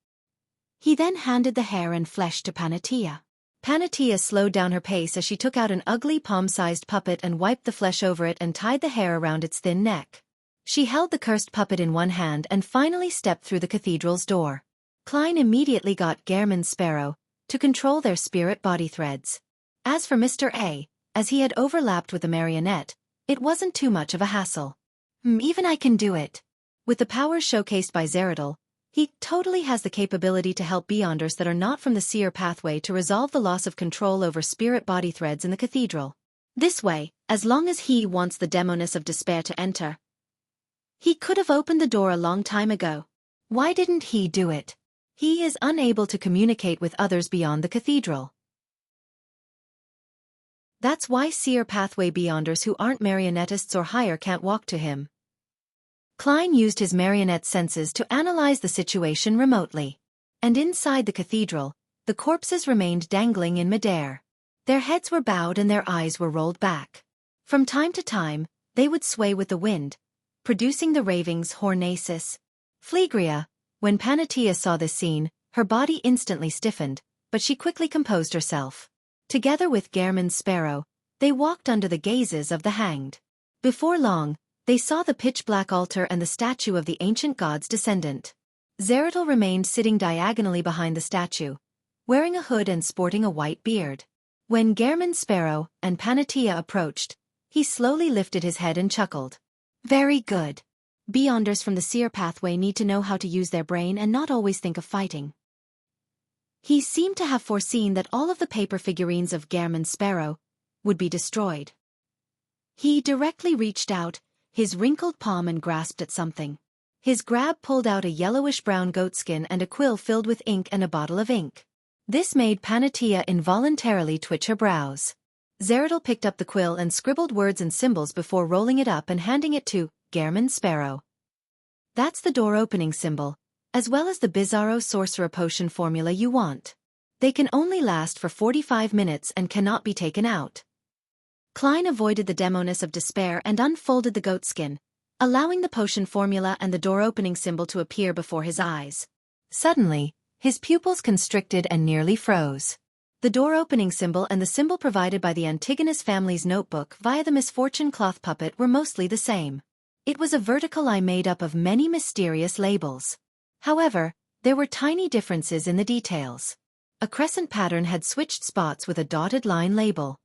B: He then handed the hair and flesh to Panatia. Panatia slowed down her pace as she took out an ugly palm-sized puppet and wiped the flesh over it and tied the hair around its thin neck. She held the cursed puppet in one hand and finally stepped through the cathedral's door. Klein immediately got Gairman Sparrow to control their spirit body threads. As for Mr. A, as he had overlapped with the marionette, it wasn't too much of a hassle. Even I can do it. With the powers showcased by Zeradal, he totally has the capability to help Beyonders that are not from the seer pathway to resolve the loss of control over spirit body threads in the cathedral. This way, as long as he wants the Demoness of Despair to enter, he could have opened the door a long time ago. Why didn't he do it? He is unable to communicate with others beyond the cathedral.
A: That's why seer pathway beyonders who aren't marionettists or higher can't walk to him. Klein used his marionette senses to analyze the situation remotely. And inside the cathedral, the corpses remained dangling in midair. Their heads were bowed and their eyes were rolled back. From time to time, they would sway with the wind, producing the ravings hornasis. Phlegria. When Panatia saw this scene, her body instantly stiffened, but she quickly composed herself. Together with Gehrman's sparrow, they walked under the gazes of the hanged. Before long, they saw the pitch-black altar and the statue of the ancient god's descendant. Zeratul remained sitting diagonally behind the statue, wearing a hood and sporting a white beard. When Gehrman's sparrow and Panatia approached, he slowly lifted his head and chuckled. Very good. Beyonders from the seer pathway need to know how to use their brain and not always think of fighting. He seemed to have foreseen that all of the paper figurines of Gehrman's sparrow would be destroyed. He directly reached out, his wrinkled palm, and grasped at something. His grab pulled out a yellowish-brown goatskin and a quill filled with ink and a bottle of ink. This made Panatia involuntarily twitch her brows. Zeratul picked up the quill and scribbled words and symbols before rolling it up and handing it to Gehrman's sparrow. That's the door-opening symbol, as well as the Bizarro sorcerer potion formula you want. They can only last for 45 minutes and cannot be taken out. Klein avoided the demoness of despair and unfolded the goatskin, allowing the potion formula and the door-opening symbol to appear before his eyes. Suddenly, his pupils constricted and nearly froze. The door-opening symbol and the symbol provided by the Antigonus family's notebook via the misfortune cloth puppet were mostly the same. It was a vertical eye made up of many mysterious labels. However, there were tiny differences in the details. A crescent pattern had switched spots with a dotted line label.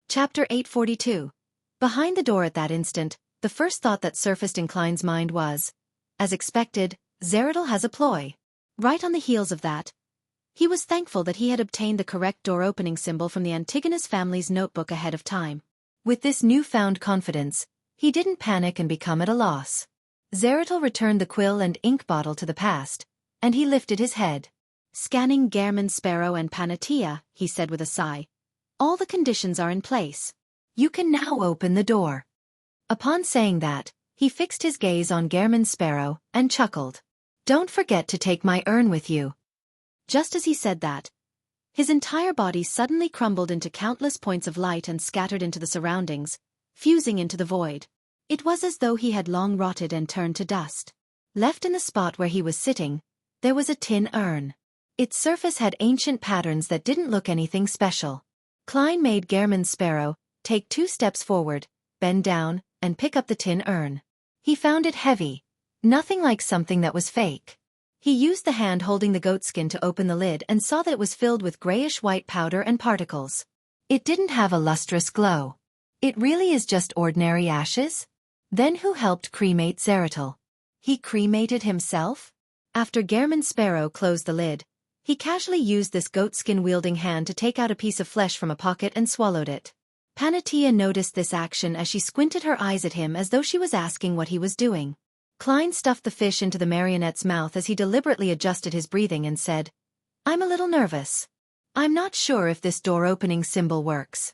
A: Chapter 842. Behind the door at that instant, the first thought that surfaced in Klein's mind was, as expected, Zeratul has a ploy. Right on the heels of that, he was thankful that he had obtained the correct door-opening symbol from the Antigonus family's notebook ahead of time. With this newfound confidence, he didn't panic and become at a loss. Zeratul returned the quill and ink bottle to the past, and he lifted his head. Scanning Gehrman's sparrow and Panatia, he said with a sigh. All the conditions are in place. You can now open the door. Upon saying that, he fixed his gaze on Gehrman's sparrow and chuckled. Don't forget to take my urn with you. Just as he said that, his entire body suddenly crumbled into countless points of light and scattered into the surroundings, fusing into the void. It was as though he had long rotted and turned to dust. Left in the spot where he was sitting, there was a tin urn. Its surface had ancient patterns that didn't look anything special. Klein made Gehrman's sparrow take 2 steps forward, bend down, and pick up the tin urn. He found it heavy, nothing like something that was fake. He used the hand holding the goatskin to open the lid and saw that it was filled with grayish-white powder and particles. It didn't have a lustrous glow. It really is just ordinary ashes? Then who helped cremate Zeratul? He cremated himself? After Gehrman's sparrow closed the lid, he casually used this goatskin-wielding hand to take out a piece of flesh from a pocket and swallowed it. Panatia noticed this action as she squinted her eyes at him as though she was asking what he was doing. Klein stuffed the fish into the marionette's mouth as he deliberately adjusted his breathing and said, I'm a little nervous. I'm not sure if this door-opening symbol works.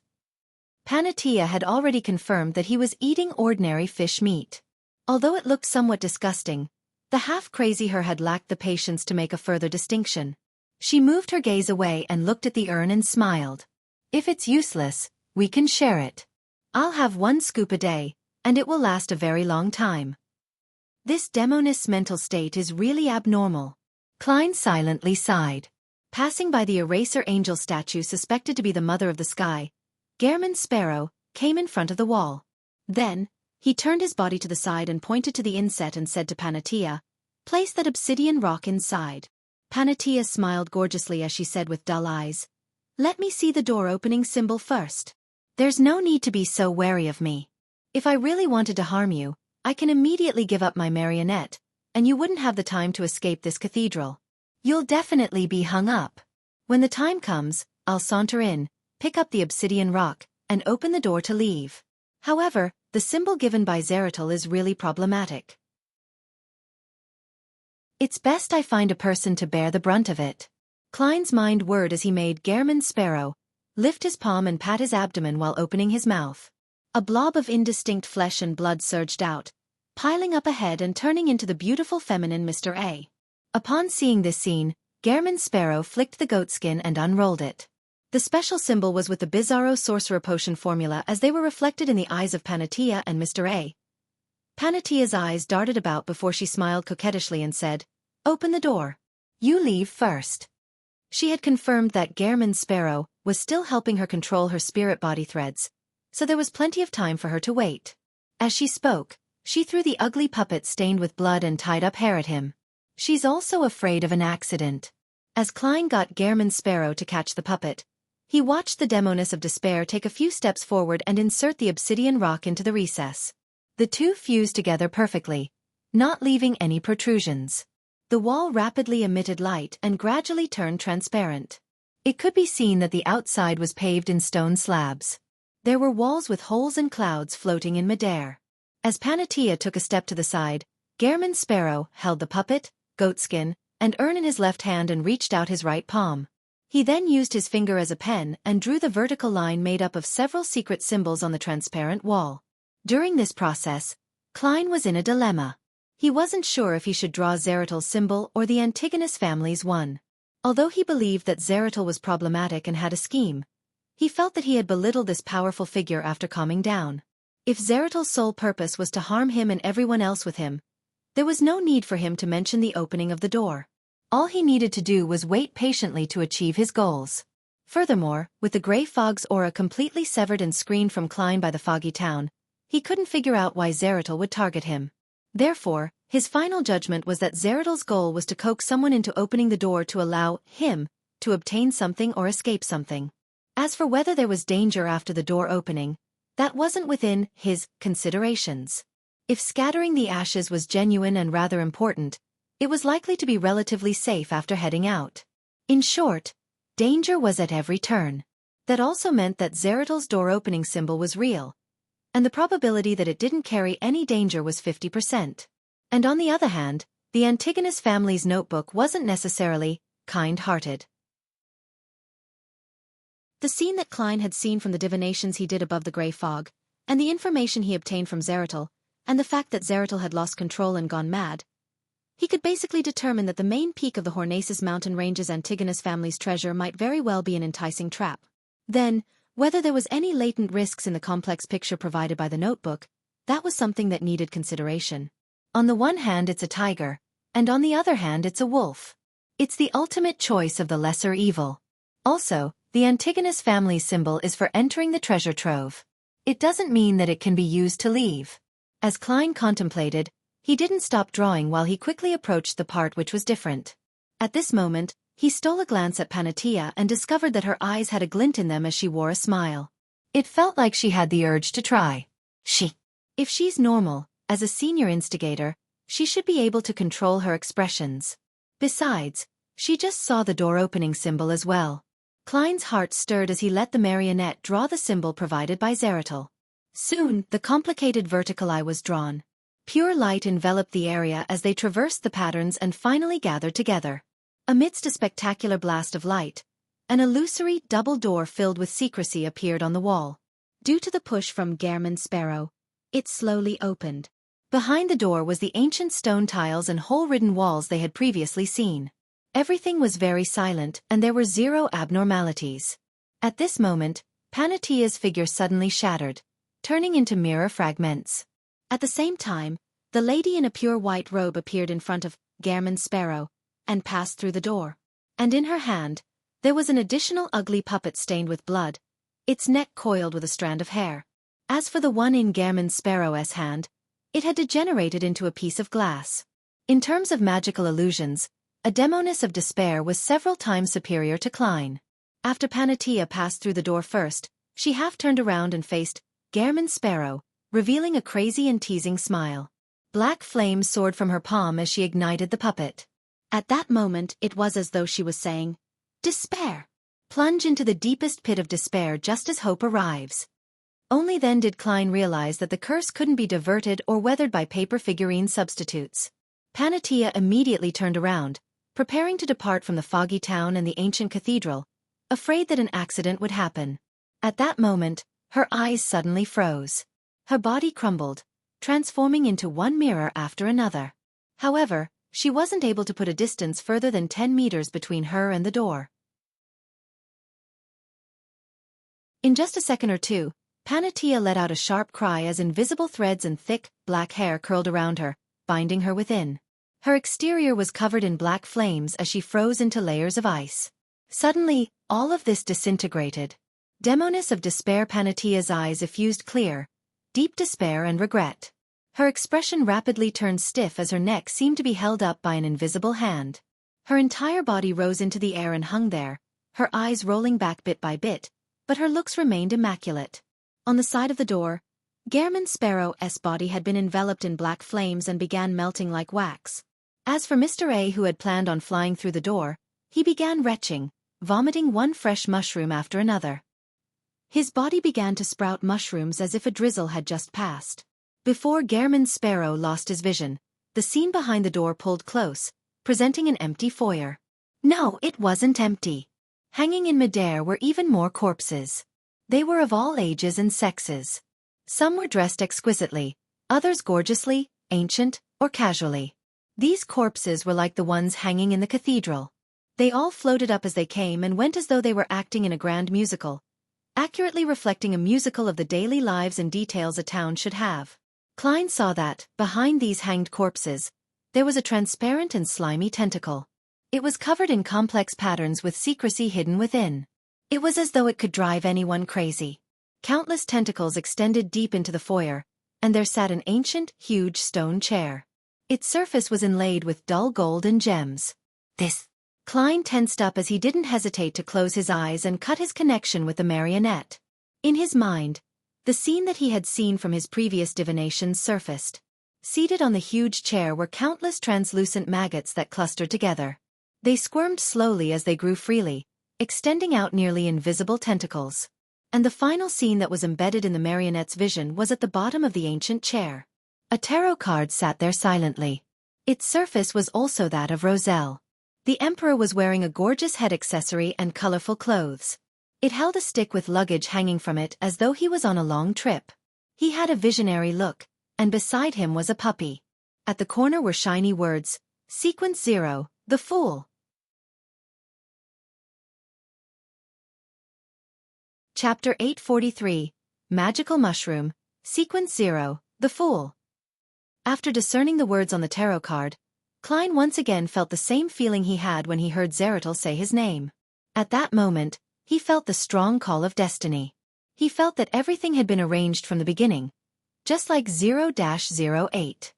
A: Panatia had already confirmed that he was eating ordinary fish meat. Although it looked somewhat disgusting, the half-crazy her had lacked the patience to make a further distinction. She moved her gaze away and looked at the urn and smiled. If it's useless, we can share it. I'll have 1 scoop a day, and it will last a very long time. This demonist's mental state is really abnormal. Klein silently sighed. Passing by the eraser angel statue suspected to be the mother of the sky, Gehrman's sparrow came in front of the wall. Then, he turned his body to the side and pointed to the inset and said to Panatia, place that obsidian rock inside. Panatia smiled gorgeously as she said with dull eyes, let me see the door-opening symbol first. There's no need to be so wary of me. If I really wanted to harm you, I can immediately give up my marionette, and you wouldn't have the time to escape this cathedral. You'll definitely be hung up. When the time comes, I'll saunter in, pick up the obsidian rock, and open the door to leave. However, the symbol given by Zeratul is really problematic. It's best I find a person to bear the brunt of it. Klein's mind whirred as he made Gehrman's sparrow lift his palm and pat his abdomen while opening his mouth. A blob of indistinct flesh and blood surged out, piling up ahead and turning into the beautiful feminine Mr. A. Upon seeing this scene, Gehrman's sparrow flicked the goatskin and unrolled it. The special symbol was with the Bizarro sorcerer potion formula as they were reflected in the eyes of Panatia and Mr. A. Panatia's eyes darted about before she smiled coquettishly and said, "Open the door. You leave first." She had confirmed that Gehrman's sparrow was still helping her control her spirit body threads, so there was plenty of time for her to wait. As she spoke, she threw the ugly puppet stained with blood and tied-up hair at him. "She's also afraid of an accident." As Klein got Gehrman's sparrow to catch the puppet, he watched the demoness of despair take a few steps forward and insert the obsidian rock into the recess. The two fused together perfectly, not leaving any protrusions. The wall rapidly emitted light and gradually turned transparent. It could be seen that the outside was paved in stone slabs. There were walls with holes and clouds floating in midair. As Panatia took a step to the side, Gehrman's sparrow held the puppet, goatskin, and urn in his left hand and reached out his right palm. He then used his finger as a pen and drew the vertical line made up of several secret symbols on the transparent wall. During this process, Klein was in a dilemma. He wasn't sure if he should draw Zeratil's symbol or the Antigonus family's one. Although he believed that Zeratil was problematic and had a scheme, he felt that he had belittled this powerful figure after calming down. If Zeratil's sole purpose was to harm him and everyone else with him, there was no need for him to mention the opening of the door. All he needed to do was wait patiently to achieve his goals. Furthermore, with the gray fog's aura completely severed and screened from Klein by the foggy town, he couldn't figure out why Zeratil would target him. Therefore, his final judgment was that Zeratil's goal was to coax someone into opening the door to allow him to obtain something or escape something. As for whether there was danger after the door opening, that wasn't within his considerations. If scattering the ashes was genuine and rather important, it was likely to be relatively safe after heading out. In short, danger was at every turn. That also meant that Zeratil's door opening symbol was real, and the probability that it didn't carry any danger was 50%. And on the other hand, the Antigonus family's notebook wasn't necessarily kind-hearted.
B: The scene that Klein had seen from the divinations he did above the gray fog, and the information he obtained from Zeratil, and the fact that Zeratil had lost control and gone mad, he could basically determine that the main peak of the Hornaces mountain range's Antigonus family's treasure might very well be an enticing trap. Then, whether there was any latent risks in the complex picture provided by the notebook, that was something that needed consideration.
A: On the one hand it's a tiger, and on the other hand it's a wolf. It's the ultimate choice of the lesser evil. Also, the Antigonus family's symbol is for entering the treasure trove. It doesn't mean that it can be used to leave. As Klein contemplated, he didn't stop drawing while he quickly approached the part which was different. At this moment, he stole a glance at Panatia and discovered that her eyes had a glint in them as she wore a smile. It felt like she had the urge to try. If she's normal, as a senior instigator, she should be able to control her expressions. Besides, she just saw the door opening symbol as well. Klein's heart stirred as he let the marionette draw the symbol provided by Zeratil. Soon, the complicated vertical eye was drawn. Pure light enveloped the area as they traversed the patterns and finally gathered together. Amidst a spectacular blast of light, an illusory double door filled with secrecy appeared on the wall. Due to the push from Gehrman's sparrow, it slowly opened. Behind the door was the ancient stone tiles and hole-ridden walls they had previously seen. Everything was very silent and there were zero abnormalities. At this moment, Panatia's figure suddenly shattered, turning into mirror fragments. At the same time, the lady in a pure white robe appeared in front of Gehrman's sparrow and passed through the door. And in her hand, there was an additional ugly puppet stained with blood, its neck coiled with a strand of hair. As for the one in Gehrman's sparrow's hand, it had degenerated into a piece of glass. In terms of magical illusions, a demoness of despair was several times superior to Klein. After Panatia passed through the door first, she half turned around and faced Gehrman's sparrow, revealing a crazy and teasing smile. Black flame soared from her palm as she ignited the puppet. At that moment it was as though she was saying, "Despair! Plunge into the deepest pit of despair just as hope arrives." Only then did Klein realize that the curse couldn't be diverted or weathered by paper figurine substitutes. Panatia immediately turned around, preparing to depart from the foggy town and the ancient cathedral, afraid that an accident would happen. At that moment, her eyes suddenly froze. Her body crumbled, transforming into one mirror after another. However, she wasn't able to put a distance further than 10 meters between her and the door. In just a second or two, Panatia let out a sharp cry as invisible threads and thick, black hair curled around her, binding her within. Her exterior was covered in black flames as she froze into layers of ice. Suddenly, all of this disintegrated. Demoness of despair. Panatia's eyes effused clear, deep despair and regret. Her expression rapidly turned stiff as her neck seemed to be held up by an invisible hand. Her entire body rose into the air and hung there, her eyes rolling back bit by bit, but her looks remained immaculate. On the side of the door, Gehrman Sparrow's body had been enveloped in black flames and began melting like wax. As for Mr. A, who had planned on flying through the door, he began retching, vomiting one fresh mushroom after another. His body began to sprout mushrooms as if a drizzle had just passed. Before Gehrman Sparrow lost his vision, the scene behind the door pulled close, presenting an empty foyer. No, it wasn't empty. Hanging in midair were even more corpses. They were of all ages and sexes. Some were dressed exquisitely, others gorgeously, ancient, or casually. These corpses were like the ones hanging in the cathedral. They all floated up as they came and went as though they were acting in a grand musical, accurately reflecting a musical of the daily lives and details a town should have. Klein saw that, behind these hanged corpses, there was a transparent and slimy tentacle. It was covered in complex patterns with secrecy hidden within. It was as though it could drive anyone crazy. Countless tentacles extended deep into the foyer, and there sat an ancient, huge stone chair. Its surface was inlaid with dull gold and gems. Klein tensed up as he didn't hesitate to close his eyes and cut his connection with the marionette. In his mind, the scene that he had seen from his previous divinations surfaced. Seated on the huge chair were countless translucent maggots that clustered together. They squirmed slowly as they grew freely, extending out nearly invisible tentacles. And the final scene that was embedded in the marionette's vision was at the bottom of the ancient chair. A tarot card sat there silently. Its surface was also that of Roselle. The emperor was wearing a gorgeous head accessory and colorful clothes. It held a stick with luggage hanging from it as though he was on a long trip. He had a visionary look, and beside him was a puppy. At the corner were shiny words, Sequence 0, the Fool. Chapter 843, Magical Mushroom, Sequence 0, the Fool. After discerning the words on the tarot card, Klein once again felt the same feeling he had when he heard Zeratul say his name. At that moment, he felt the strong call of destiny. He felt that everything had been arranged from the beginning, just like 0-08.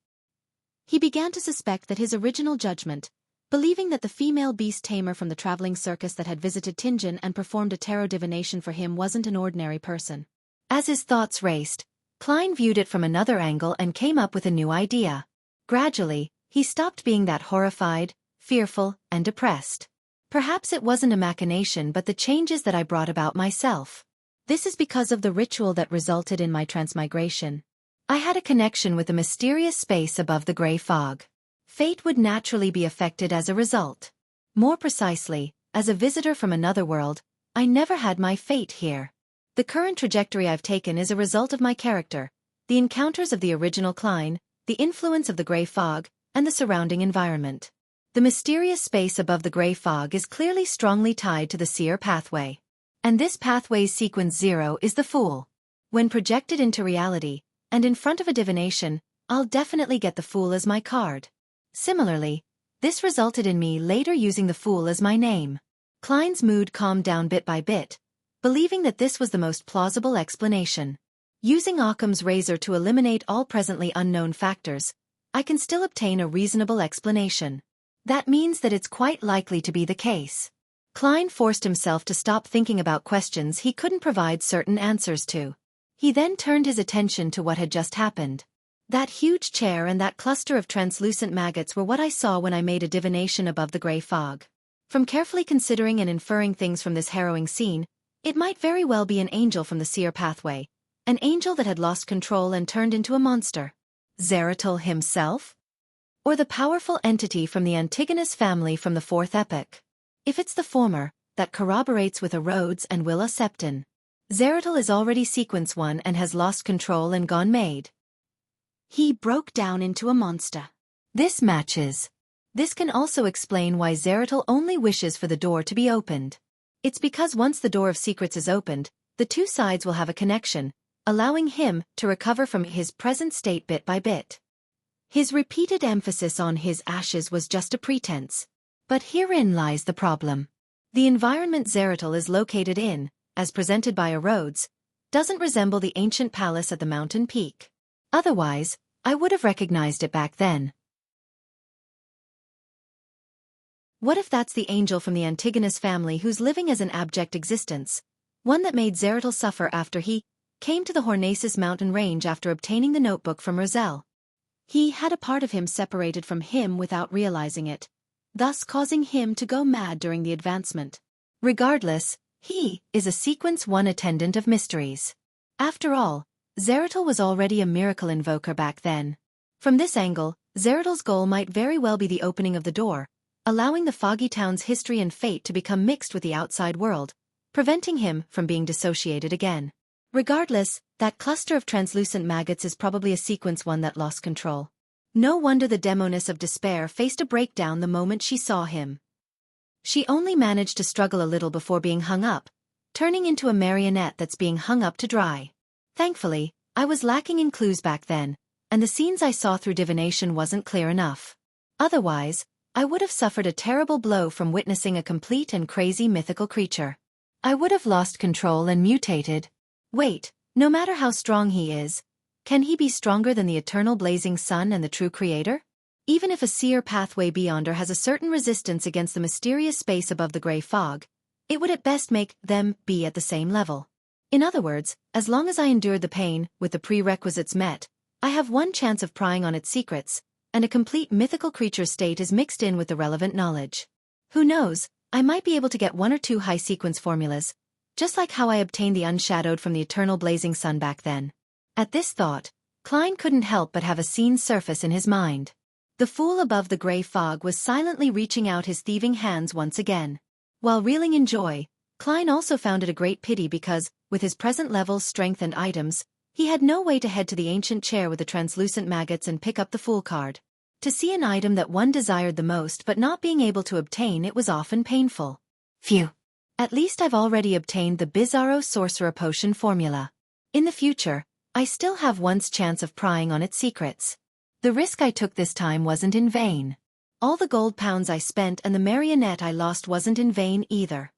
A: He began to suspect that his original judgment, believing that the female beast tamer from the traveling circus that had visited Tingen and performed a tarot divination for him wasn't an ordinary person. As his thoughts raced, Klein viewed it from another angle and came up with a new idea. Gradually, he stopped being that horrified, fearful, and depressed. Perhaps it wasn't a machination but the changes that I brought about myself. This is because of the ritual that resulted in my transmigration. I had a connection with a mysterious space above the gray fog. Fate would naturally be affected as a result. More precisely, as a visitor from another world, I never had my fate here. The current trajectory I've taken is a result of my character, the encounters of the original Klein, the influence of the gray fog, and the surrounding environment. The mysterious space above the gray fog is clearly strongly tied to the seer pathway. And this pathway's sequence 0 is the Fool. When projected into reality, and in front of a divination, I'll definitely get the Fool as my card. Similarly, this resulted in me later using the Fool as my name. Klein's mood calmed down bit by bit, believing that this was the most plausible explanation. Using Occam's razor to eliminate all presently unknown factors, I can still obtain a reasonable explanation. That means that it's quite likely to be the case. Klein forced himself to stop thinking about questions he couldn't provide certain answers to. He then turned his attention to what had just happened. That huge chair and that cluster of translucent maggots were what I saw when I made a divination above the gray fog. From carefully considering and inferring things from this harrowing scene, it might very well be an angel from the seer pathway, an angel that had lost control and turned into a monster. Zeratul himself? or the powerful entity from the Antigonus family from the fourth epoch? If it's the former, that corroborates with a Rhodes and Willa Septon. Zeratul is already Sequence 1 and has lost control and gone mad.
B: He broke down into a monster.
A: This matches. This can also explain why Zeratul only wishes for the door to be opened. It's because once the door of secrets is opened, the two sides will have a connection, allowing him to recover from his present state bit by bit. His repeated emphasis on his ashes was just a pretense. But herein lies the problem. The environment Zeratul is located in, as presented by a Rhodes, doesn't resemble the ancient palace at the mountain peak. Otherwise, I would have recognized it back then. What if that's the angel from the Antigonus family who's living as an abject existence, one that made Zeratul suffer after he came to the Hornacis mountain range after obtaining the notebook from Roselle? He had a part of him separated from him without realizing it, thus causing him to go mad during the advancement. Regardless, he is a Sequence 1 attendant of mysteries. After all, Zeratul was already a miracle invoker back then. From this angle, Zeratul's goal might very well be the opening of the door, allowing the foggy town's history and fate to become mixed with the outside world, preventing him from being dissociated again. Regardless, that cluster of translucent maggots is probably a Sequence 1 that lost control. No wonder the demoness of despair faced a breakdown the moment she saw him. She only managed to struggle a little before being hung up, turning into a marionette that's being hung up to dry. Thankfully, I was lacking in clues back then, and the scenes I saw through divination wasn't clear enough. Otherwise, I would have suffered a terrible blow from witnessing a complete and crazy mythical creature. I would have lost control and mutated. Wait, no matter how strong he is, can he be stronger than the eternal blazing sun and the true creator? Even if a seer pathway beyonder has a certain resistance against the mysterious space above the gray fog, it would at best make them be at the same level. In other words, as long as I endured the pain, with the prerequisites met, I have one chance of prying on its secrets, and a complete mythical creature state is mixed in with the relevant knowledge. Who knows, I might be able to get one or two high sequence formulas, just like how I obtained the unshadowed from the eternal blazing sun back then. At this thought, Klein couldn't help but have a scene surface in his mind. The fool above the gray fog was silently reaching out his thieving hands once again. While reeling in joy, Klein also found it a great pity because, with his present levels, strength and items, he had no way to head to the ancient chair with the translucent maggots and pick up the fool card. To see an item that one desired the most but not being able to obtain it was often painful. Phew. At least I've already obtained the Bizarro Sorcerer Potion formula. In the future, I still have one's chance of prying on its secrets. The risk I took this time wasn't in vain. All the gold pounds I spent and the marionette I lost wasn't in vain either.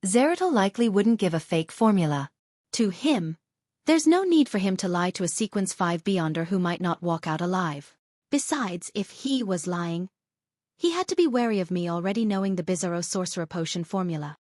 A: Zeratul likely wouldn't give a fake formula. To him, there's no need for him to lie to a Sequence 5 beyonder who might not walk out alive. Besides, if he was lying, he had to be wary of me already knowing the Bizarro Sorcerer Potion formula.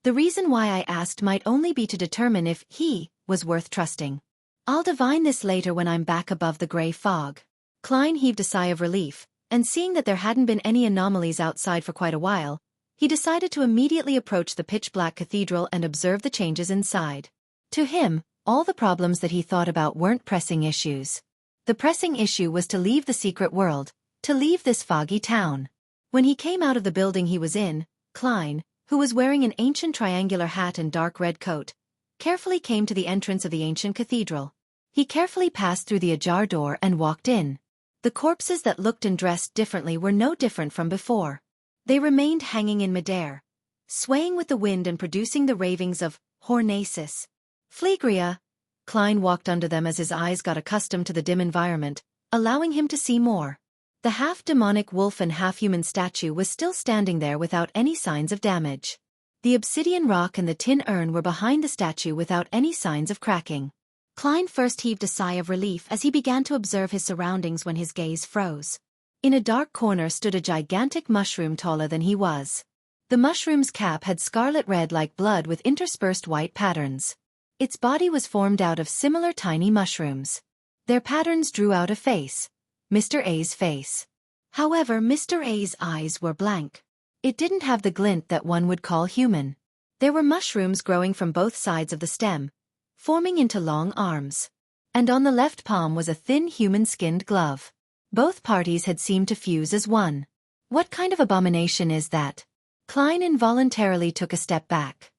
A: The reason why I asked might only be to determine if he was worth trusting. I'll divine this later when I'm back above the gray fog. Klein heaved a sigh of relief, and seeing that there hadn't been any anomalies outside for quite a while, he decided to immediately approach the pitch-black cathedral and observe the changes inside. To him, all the problems that he thought about weren't pressing issues. The pressing issue was to leave the secret world, to leave this foggy town. When he came out of the building he was in, Klein, who was wearing an ancient triangular hat and dark red coat, carefully came to the entrance of the ancient cathedral. He carefully passed through the ajar door and walked in. The corpses that looked and dressed differently were no different from before. They remained hanging in midair, swaying with the wind and producing the ravings of Hornacis. Phlegria. Klein walked under them as his eyes got accustomed to the dim environment, allowing him to see more. The half-demonic wolf and half-human statue was still standing there without any signs of damage. The obsidian rock and the tin urn were behind the statue without any signs of cracking. Klein first heaved a sigh of relief as he began to observe his surroundings when his gaze froze. In a dark corner stood a gigantic mushroom taller than he was. The mushroom's cap had scarlet red like blood with interspersed white patterns. Its body was formed out of similar tiny mushrooms. Their patterns drew out a face. Mr. A's face. However, Mr. A's eyes were blank. It didn't have the glint that one would call human. There were mushrooms growing from both sides of the stem, forming into long arms. and on the left palm was a thin human-skinned glove. Both parties had seemed to fuse as one. What kind of abomination is that? Klein involuntarily took a step back.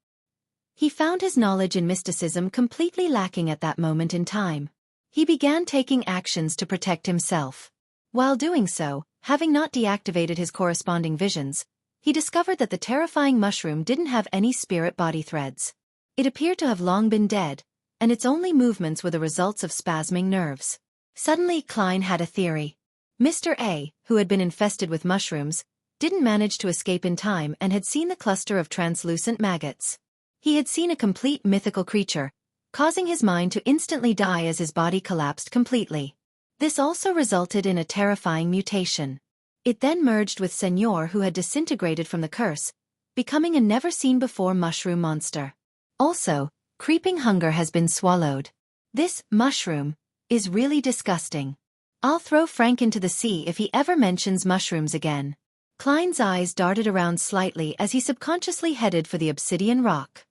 A: He found his knowledge in mysticism completely lacking at that moment in time. He began taking actions to protect himself. While doing so, having not deactivated his corresponding visions, he discovered that the terrifying mushroom didn't have any spirit body threads. It appeared to have long been dead, and its only movements were the results of spasming nerves. Suddenly Klein had a theory. Mr. A, who had been infested with mushrooms, didn't manage to escape in time and had seen the cluster of translucent maggots. He had seen a complete mythical creature, causing his mind to instantly die as his body collapsed completely. This also resulted in a terrifying mutation. It then merged with Senor, who had disintegrated from the curse, becoming a never-seen-before mushroom monster. Also, creeping hunger has been swallowed. This mushroom is really disgusting. I'll throw Frank into the sea if he ever mentions mushrooms again. Klein's eyes darted around slightly as he subconsciously headed for the obsidian rock.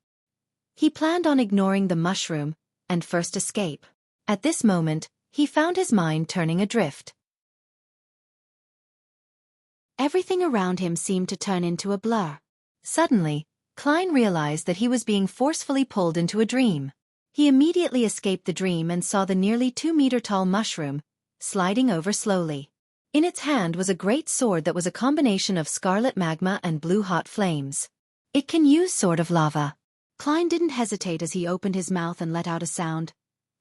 A: He planned on ignoring the mushroom and first escape. At this moment, he found his mind turning adrift. Everything around him seemed to turn into a blur. Suddenly, Klein realized that he was being forcefully pulled into a dream. He immediately escaped the dream and saw the nearly 2-meter-tall mushroom sliding over slowly. In its hand was a great sword that was a combination of scarlet magma and blue-hot flames. It can use sword of lava. Klein didn't hesitate as he opened his mouth and let out a sound.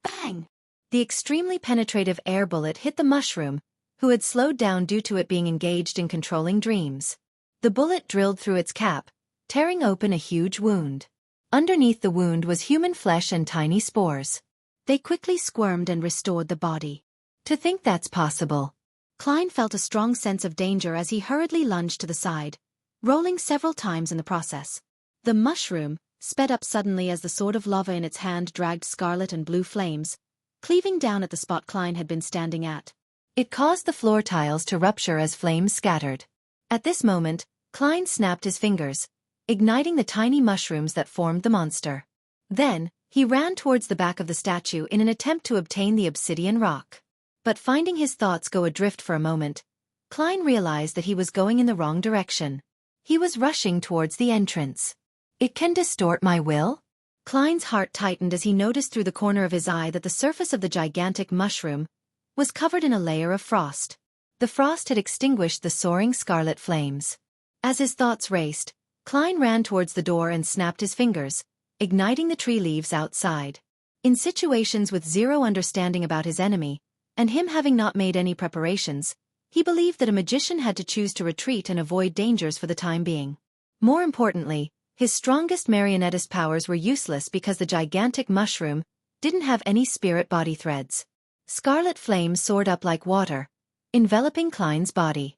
A: Bang! The extremely penetrative air bullet hit the mushroom, who had slowed down due to it being engaged in controlling dreams. The bullet drilled through its cap, tearing open a huge wound. Underneath the wound was human flesh and tiny spores. They quickly squirmed and restored the body. To think that's possible. Klein felt a strong sense of danger as he hurriedly lunged to the side, rolling several times in the process. The mushroom sped up suddenly as the sword of lava in its hand dragged scarlet and blue flames, cleaving down at the spot Klein had been standing at. It caused the floor tiles to rupture as flames scattered. At this moment, Klein snapped his fingers, igniting the tiny mushrooms that formed the monster. Then, he ran towards the back of the statue in an attempt to obtain the obsidian rock. But finding his thoughts go adrift for a moment, Klein realized that he was going in the wrong direction. He was rushing towards the entrance. It can distort my will? Klein's heart tightened as he noticed through the corner of his eye that the surface of the gigantic mushroom was covered in a layer of frost. The frost had extinguished the soaring scarlet flames. As his thoughts raced, Klein ran towards the door and snapped his fingers, igniting the tree leaves outside. In situations with zero understanding about his enemy, and him having not made any preparations, he believed that a magician had to choose to retreat and avoid dangers for the time being. More importantly, his strongest marionettist powers were useless because the gigantic mushroom didn't have any spirit body threads. Scarlet flames soared up like water, enveloping Klein's body.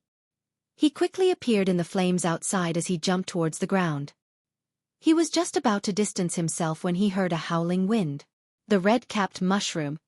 A: He quickly appeared in the flames outside as he jumped towards the ground. He was just about to distance himself when he heard a howling wind. The red-capped mushroom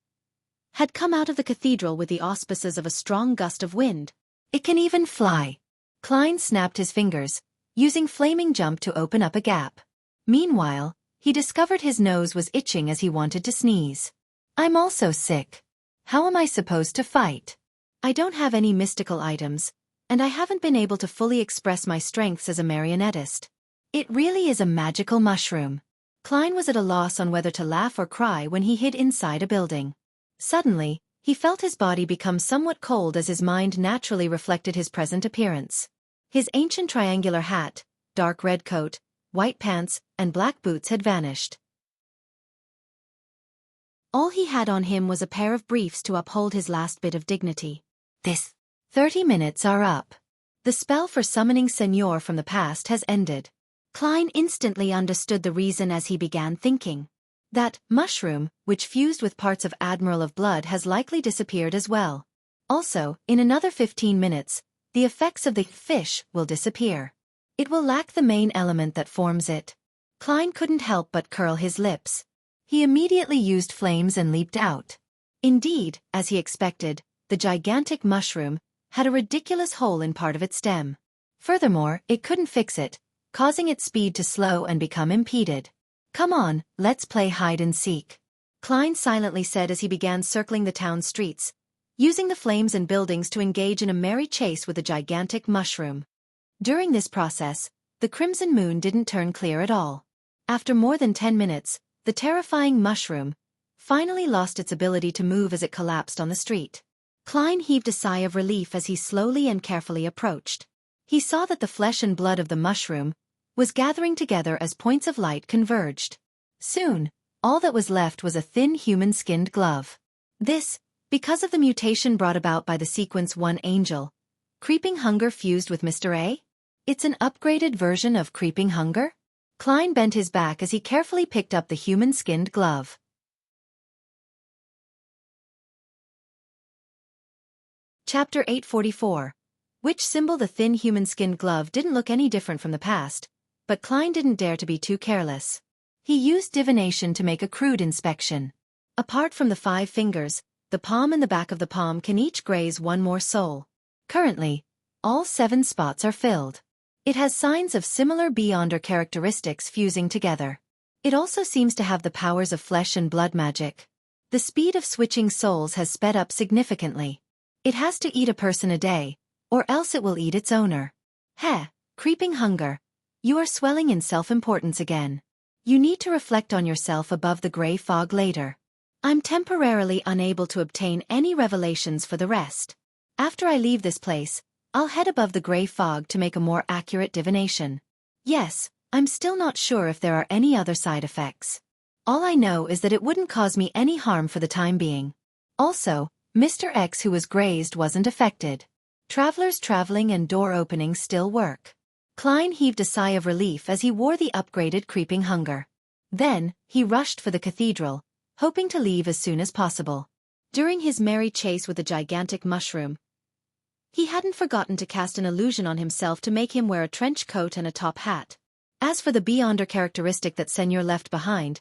A: had come out of the cathedral with the auspices of a strong gust of wind. It can even fly. Klein snapped his fingers, using flaming jump to open up a gap. Meanwhile, he discovered his nose was itching as he wanted to sneeze. I'm also sick. How am I supposed to fight? I don't have any mystical items, and I haven't been able to fully express my strengths as a marionettist. It really is a magical mushroom. Klein was at a loss on whether to laugh or cry when he hid inside a building. Suddenly, he felt his body become somewhat cold as his mind naturally reflected his present appearance. His ancient triangular hat, dark red coat, white pants, and black boots had vanished. All he had on him was a pair of briefs to uphold his last bit of dignity. 30 minutes are up. The spell for summoning Senor from the past has ended. Klein instantly understood the reason as he began thinking. That mushroom, which fused with parts of Admiral of Blood, has likely disappeared as well. Also, in another 15 minutes, the effects of the fish will disappear. It will lack the main element that forms it. Klein couldn't help but curl his lips. He immediately used flames and leaped out. Indeed, as he expected, the gigantic mushroom had a ridiculous hole in part of its stem. Furthermore, it couldn't fix it, causing its speed to slow and become impeded. Come on, let's play hide and seek. Klein silently said as he began circling the town streets, using the flames and buildings to engage in a merry chase with a gigantic mushroom. During this process, the crimson moon didn't turn clear at all. After more than 10 minutes, the terrifying mushroom finally lost its ability to move as it collapsed on the street. Klein heaved a sigh of relief as he slowly and carefully approached. He saw that the flesh and blood of the mushroom was gathering together as points of light converged. Soon, all that was left was a thin human-skinned glove. This, because of the mutation brought about by the Sequence 1 Angel, Creeping Hunger fused with Mr. A? It's an upgraded version of Creeping Hunger? Klein bent his back as he carefully picked up the human-skinned glove. Chapter 844. Which symbol? The thin human-skinned glove didn't look any different from the past, but Klein didn't dare to be too careless. He used divination to make a crude inspection. Apart from the 5 fingers, the palm and the back of the palm can each graze one more soul. Currently, all 7 spots are filled. It has signs of similar Beyonder characteristics fusing together. It also seems to have the powers of flesh and blood magic. The speed of switching souls has sped up significantly. It has to eat a person a day, or else it will eat its owner. Heh, Creeping Hunger. You are swelling in self-importance again. You need to reflect on yourself above the gray fog later. I'm temporarily unable to obtain any revelations for the rest. After I leave this place, I'll head above the gray fog to make a more accurate divination. Yes, I'm still not sure if there are any other side effects. All I know is that it wouldn't cause me any harm for the time being. Also, Mr. X, who was grazed, wasn't affected. Travelers traveling and door openings still work. Klein heaved a sigh of relief as he wore the upgraded Creeping Hunger. Then, he rushed for the cathedral, hoping to leave as soon as possible. During his merry chase with the gigantic mushroom, he hadn't forgotten to cast an illusion on himself to make him wear a trench coat and a top hat. As for the Beyonder characteristic that Senor left behind,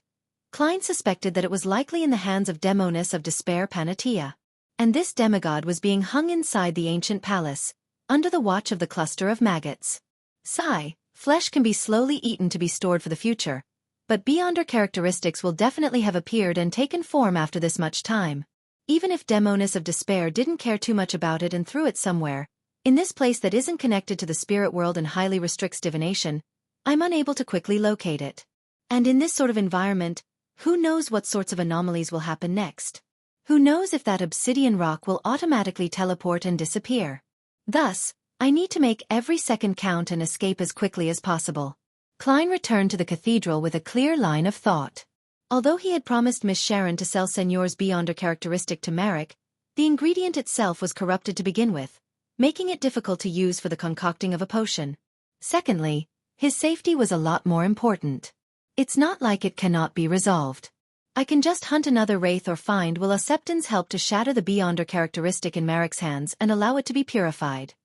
A: Klein suspected that it was likely in the hands of Demoness of Despair Panatia. And this demigod was being hung inside the ancient palace, under the watch of the cluster of maggots. Sigh, flesh can be slowly eaten to be stored for the future, but Beyonder characteristics will definitely have appeared and taken form after this much time. Even if Demoness of Despair didn't care too much about it and threw it somewhere, in this place that isn't connected to the spirit world and highly restricts divination, I'm unable to quickly locate it. And in this sort of environment, who knows what sorts of anomalies will happen next? Who knows if that obsidian rock will automatically teleport and disappear? Thus, I need to make every second count and escape as quickly as possible. Klein returned to the cathedral with a clear line of thought. Although he had promised Miss Sharon to sell Senor's Beyonder characteristic to Merrick, the ingredient itself was corrupted to begin with, making it difficult to use for the concocting of a potion. Secondly, his safety was a lot more important. It's not like it cannot be resolved. I can just hunt another wraith or find Will Acceptance help to shatter the Beyonder characteristic in Merrick's hands and allow it to be purified.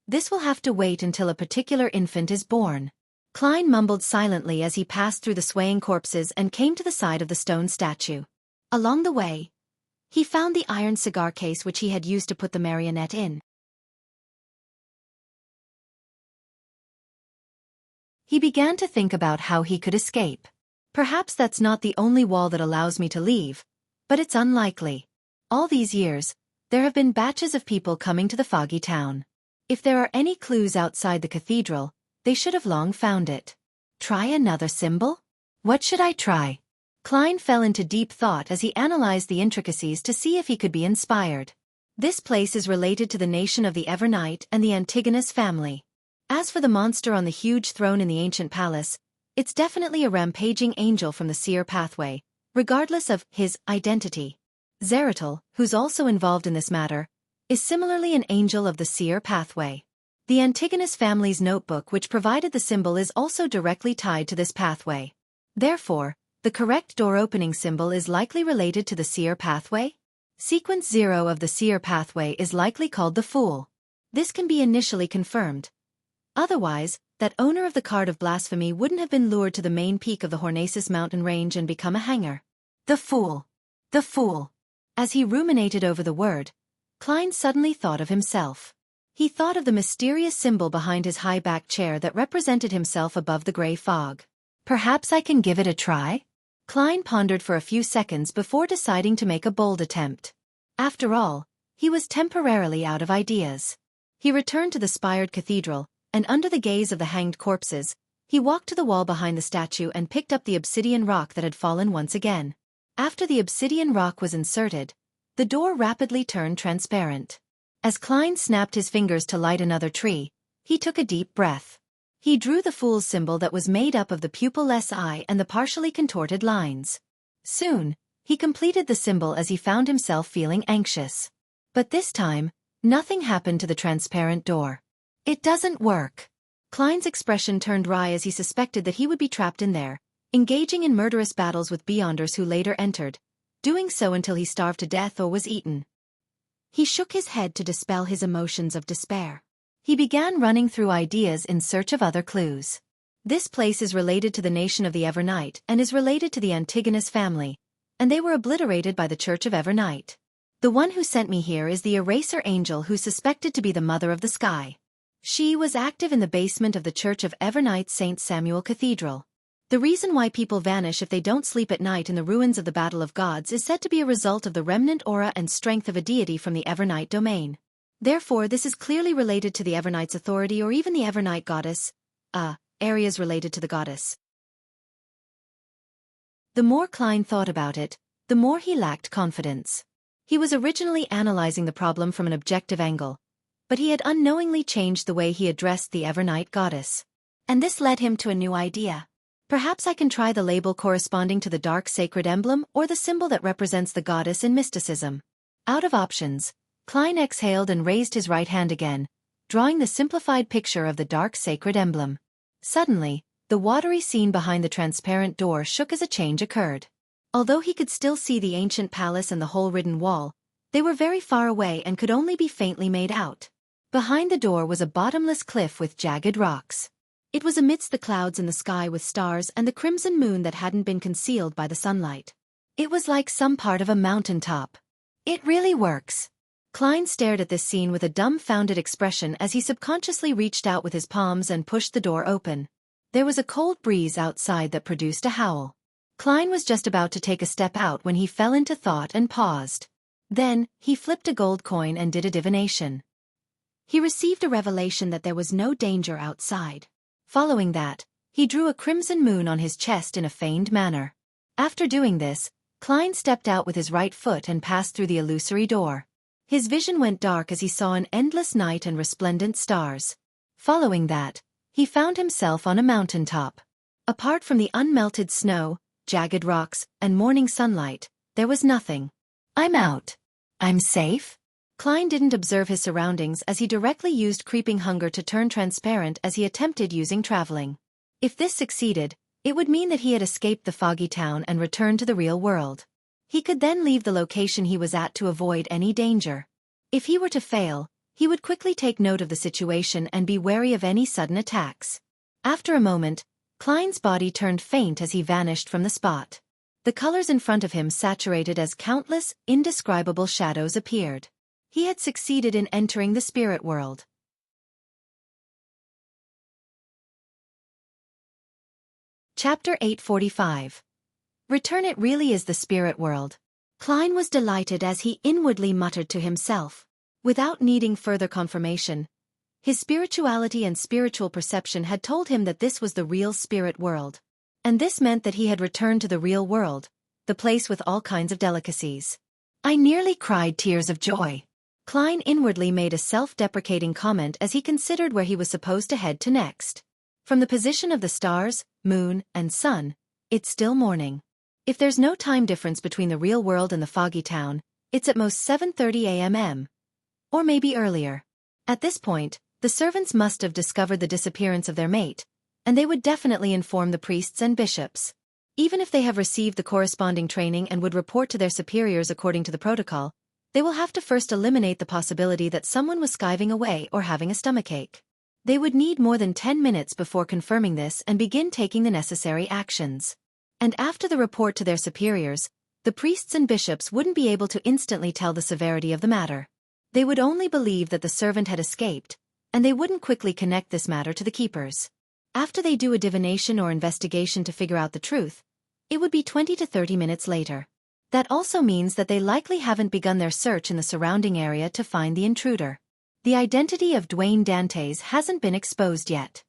A: This will have to wait until a particular infant is born. Klein mumbled silently as he passed through the swaying corpses and came to the side of the stone statue. Along the way, he found the iron cigar case which he had used to put the marionette in. He began to think about how he could escape. Perhaps that's not the only wall that allows me to leave, but it's unlikely. All these years, there have been batches of people coming to the foggy town. If there are any clues outside the cathedral, they should have long found it. Try another symbol? What should I try? Klein fell into deep thought as he analyzed the intricacies to see if he could be inspired. This place is related to the nation of the Evernight and the Antigonus family. As for the monster on the huge throne in the ancient palace, it's definitely a rampaging angel from the seer pathway, regardless of his identity. Zeratul, who's also involved in this matter, is similarly an angel of the seer pathway. The Antigonus family's notebook which provided the symbol is also directly tied to this pathway. Therefore, the correct door-opening symbol is likely related to the seer pathway. Sequence 0 of the seer pathway is likely called the Fool. This can be initially confirmed. Otherwise, that owner of the card of blasphemy wouldn't have been lured to the main peak of the Hornacis mountain range and become a hanger. The Fool. The Fool. As he ruminated over the word, Klein suddenly thought of himself. He thought of the mysterious symbol behind his high-backed chair that represented himself above the gray fog. Perhaps I can give it a try? Klein pondered for a few seconds before deciding to make a bold attempt. After all, he was temporarily out of ideas. He returned to the spired cathedral, and under the gaze of the hanged corpses, he walked to the wall behind the statue and picked up the obsidian rock that had fallen once again. After the obsidian rock was inserted, the door rapidly turned transparent. As Klein snapped his fingers to light another tree, he took a deep breath. He drew the fool's symbol that was made up of the pupilless eye and the partially contorted lines. Soon, he completed the symbol as he found himself feeling anxious. But this time, nothing happened to the transparent door. It doesn't work. Klein's expression turned wry as he suspected that he would be trapped in there, engaging in murderous battles with beyonders who later entered, doing so until he starved to death or was eaten. He shook his head to dispel his emotions of despair. He began running through ideas in search of other clues. This place is related to the nation of the Evernight and is related to the Antigonus family, and they were obliterated by the Church of Evernight. The one who sent me here is the Eraser Angel who's suspected to be the Mother of the Sky. She was active in the basement of the Church of Evernight St. Samuel Cathedral. The reason why people vanish if they don't sleep at night in the ruins of the Battle of Gods is said to be a result of the remnant aura and strength of a deity from the Evernight domain. Therefore, this is clearly related to the Evernight's authority or even the Evernight goddess, areas related to the goddess. The more Klein thought about it, the more he lacked confidence. He was originally analyzing the problem from an objective angle, but he had unknowingly changed the way he addressed the Evernight goddess. And this led him to a new idea. Perhaps I can try the label corresponding to the dark sacred emblem or the symbol that represents the goddess in mysticism. Out of options, Klein exhaled and raised his right hand again, drawing the simplified picture of the dark sacred emblem. Suddenly, the watery scene behind the transparent door shook as a change occurred. Although he could still see the ancient palace and the hole-ridden wall, they were very far away and could only be faintly made out. Behind the door was a bottomless cliff with jagged rocks. It was amidst the clouds in the sky with stars and the crimson moon that hadn't been concealed by the sunlight. It was like some part of a mountaintop. It really works. Klein stared at this scene with a dumbfounded expression as he subconsciously reached out with his palms and pushed the door open. There was a cold breeze outside that produced a howl. Klein was just about to take a step out when he fell into thought and paused. Then, he flipped a gold coin and did a divination. He received a revelation that there was no danger outside. Following that, he drew a crimson moon on his chest in a feigned manner. After doing this, Klein stepped out with his right foot and passed through the illusory door. His vision went dark as he saw an endless night and resplendent stars. Following that, he found himself on a mountaintop. Apart from the unmelted snow, jagged rocks, and morning sunlight, there was nothing. I'm out. I'm safe? Klein didn't observe his surroundings as he directly used creeping hunger to turn transparent as he attempted using traveling. If this succeeded, it would mean that he had escaped the foggy town and returned to the real world. He could then leave the location he was at to avoid any danger. If he were to fail, he would quickly take note of the situation and be wary of any sudden attacks. After a moment, Klein's body turned faint as he vanished from the spot. The colors in front of him saturated as countless, indescribable shadows appeared. He had succeeded in entering the spirit world. Chapter 845. Return. It really is the spirit world. Klein was delighted as he inwardly muttered to himself. Without needing further confirmation, his spirituality and spiritual perception had told him that this was the real spirit world. And this meant that he had returned to the real world, the place with all kinds of delicacies. I nearly cried tears of joy. Klein inwardly made a self-deprecating comment as he considered where he was supposed to head to next. From the position of the stars, moon, and sun, it's still morning. If there's no time difference between the real world and the foggy town, it's at most 7:30 a.m. Or maybe earlier. At this point, the servants must have discovered the disappearance of their mate, and they would definitely inform the priests and bishops. Even if they have received the corresponding training and would report to their superiors according to the protocol, they will have to first eliminate the possibility that someone was skiving away or having a stomachache. They would need more than 10 minutes before confirming this and begin taking the necessary actions. And after the report to their superiors, the priests and bishops wouldn't be able to instantly tell the severity of the matter. They would only believe that the servant had escaped, and they wouldn't quickly connect this matter to the keepers. After they do a divination or investigation to figure out the truth,
B: It would be 20 to 30 minutes later. That also means that they likely haven't begun their search in the surrounding area to find the intruder. The identity of Dwayne Dantes hasn't been exposed yet.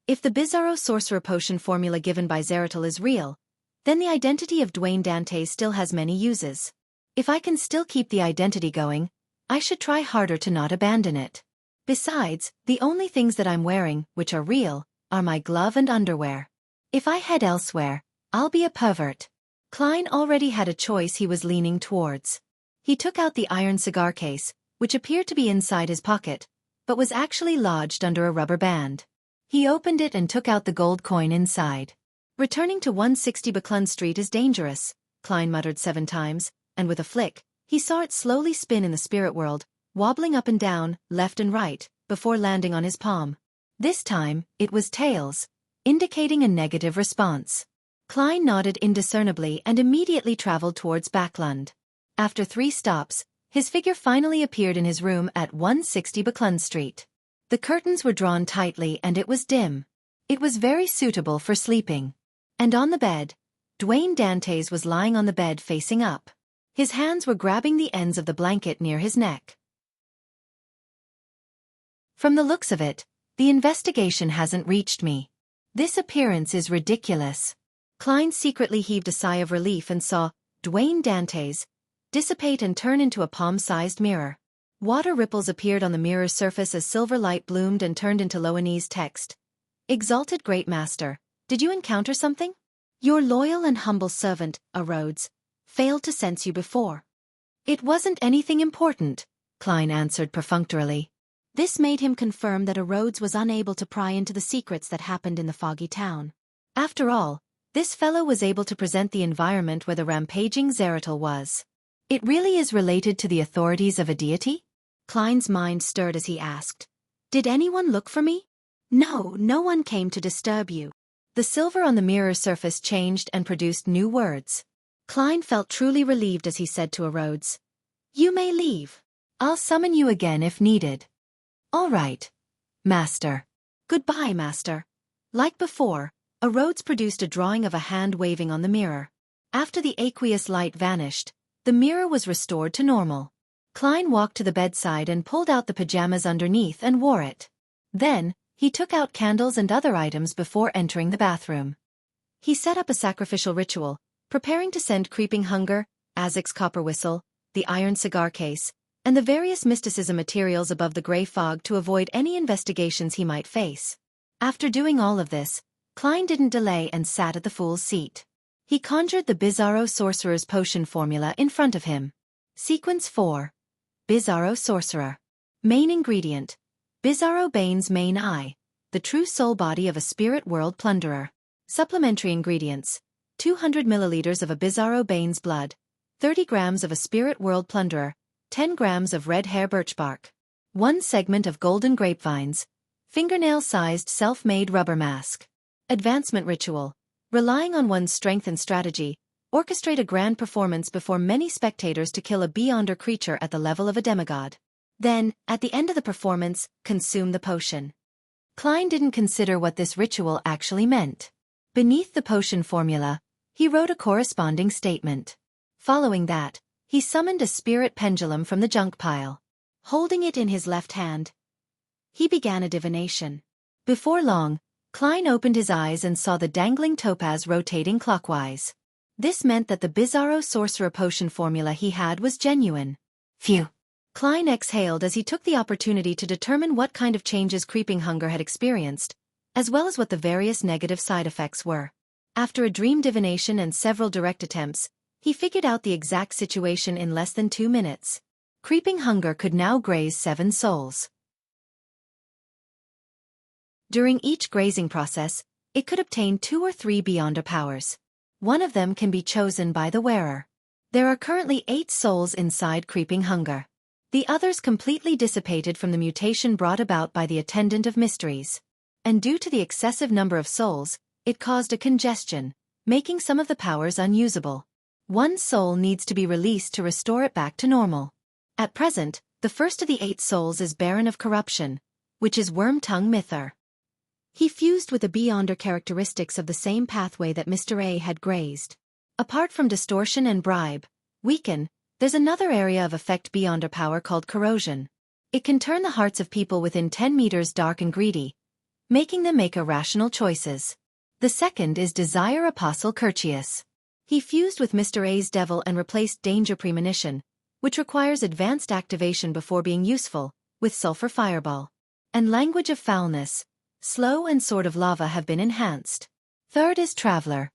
B: If the Bizarro Sorcerer Potion formula given by Zeratul is real, then the identity of Dwayne Dantes still has many uses. If I can still keep the identity going, I should try harder to not abandon it. Besides, the only things that I'm wearing, which are real, are my glove and underwear. If I head elsewhere, I'll be a pervert. Klein already had a choice he was leaning towards. He took out the iron cigar case, which appeared to be inside his pocket, but was actually lodged under a rubber band. He opened it and took out the gold coin inside. Returning to 160 Buckland Street is dangerous, Klein muttered 7 times, and with a flick, he saw it slowly spin in the spirit world, wobbling up and down, left and right, before landing on his palm. This time, it was tails, indicating a negative response. Klein nodded indiscernibly and immediately traveled towards Backlund. After 3 stops, his figure finally appeared in his room at 160 Buckland Street. The curtains were drawn tightly and it was dim. It was very suitable for sleeping. And on the bed, Dwayne Dantes was lying on the bed facing up. His hands were grabbing the ends of the blanket near his neck. From the looks of it, the investigation hasn't reached me. This appearance is ridiculous. Klein secretly heaved a sigh of relief and saw Dwayne Dantes dissipate and turn into a palm-sized mirror. Water ripples appeared on the mirror's surface as silver light bloomed and turned into Loanese text. Exalted Great Master, did you encounter something? Your loyal and humble servant, A. Rhodes, failed to sense you before. It wasn't anything important, Klein answered perfunctorily. This made him confirm that A. Rhodes was unable to pry into the secrets that happened in the foggy town. After all, this fellow was able to present the environment where the rampaging Zeratul was. It really is related to the authorities of a deity? Klein's mind stirred as he asked. Did anyone look for me? No, no one came to disturb you. The silver on the mirror's surface changed and produced new words. Klein felt truly relieved as he said to A. Rhodes, you may leave. I'll summon you again if needed. All right, Master. Goodbye, Master. Like before, A. Rhodes produced a drawing of a hand waving on the mirror. After the aqueous light vanished, the mirror was restored to normal. Klein walked to the bedside and pulled out the pajamas underneath and wore it. Then, he took out candles and other items before entering the bathroom. He set up a sacrificial ritual, preparing to send Creeping Hunger, Azek's copper whistle, the iron cigar case, and the various mysticism materials above the gray fog to avoid any investigations he might face. After doing all of this, Klein didn't delay and sat at the fool's seat. He conjured the Bizarro Sorcerer's Potion formula in front of him. Sequence 4. Bizarro Sorcerer. Main ingredient: Bizarro Bane's main eye, the true soul body of a spirit world plunderer. Supplementary ingredients: 200 milliliters of a Bizarro Bane's blood, 30 grams of a spirit world plunderer, 10 grams of red hair birch bark, 1 segment of golden grapevines, fingernail-sized self-made rubber mask. Advancement ritual: relying on one's strength and strategy, orchestrate a grand performance before many spectators to kill a beyonder creature at the level of a demigod. Then, at the end of the performance, consume the potion. Klein didn't consider what this ritual actually meant. Beneath the potion formula, he wrote a corresponding statement. Following that, he summoned a spirit pendulum from the junk pile. Holding it in his left hand, he began a divination. Before long, Klein opened his eyes and saw the dangling topaz rotating clockwise. This meant that the Bizarro Sorcerer Potion formula he had was genuine. Phew! Klein exhaled as he took the opportunity to determine what kind of changes Creeping Hunger had experienced, as well as what the various negative side effects were. After a dream divination and several direct attempts, he figured out the exact situation in less than 2 minutes. Creeping Hunger could now graze 7 souls. During each grazing process, it could obtain 2 or 3 Beyonder powers. One of them can be chosen by the wearer. There are currently 8 souls inside Creeping Hunger. The others completely dissipated from the mutation brought about by the Attendant of Mysteries. And due to the excessive number of souls, it caused a congestion, making some of the powers unusable. 1 soul needs to be released to restore it back to normal. At present, the first of the 8 souls is Baron of Corruption, which is Worm-Tongue Mythar. He fused with the Beyonder characteristics of the same pathway that Mr. A had grazed. Apart from distortion and bribe, weaken, there's another area of effect Beyonder power called corrosion. It can turn the hearts of people within 10 meters dark and greedy, making them make irrational choices. The second is Desire Apostle Curtius. He fused with Mr. A's devil and replaced Danger Premonition, which requires advanced activation before being useful, with Sulfur Fireball. And Language of Foulness, Slow and Sword of Lava have been enhanced. Third is Traveler,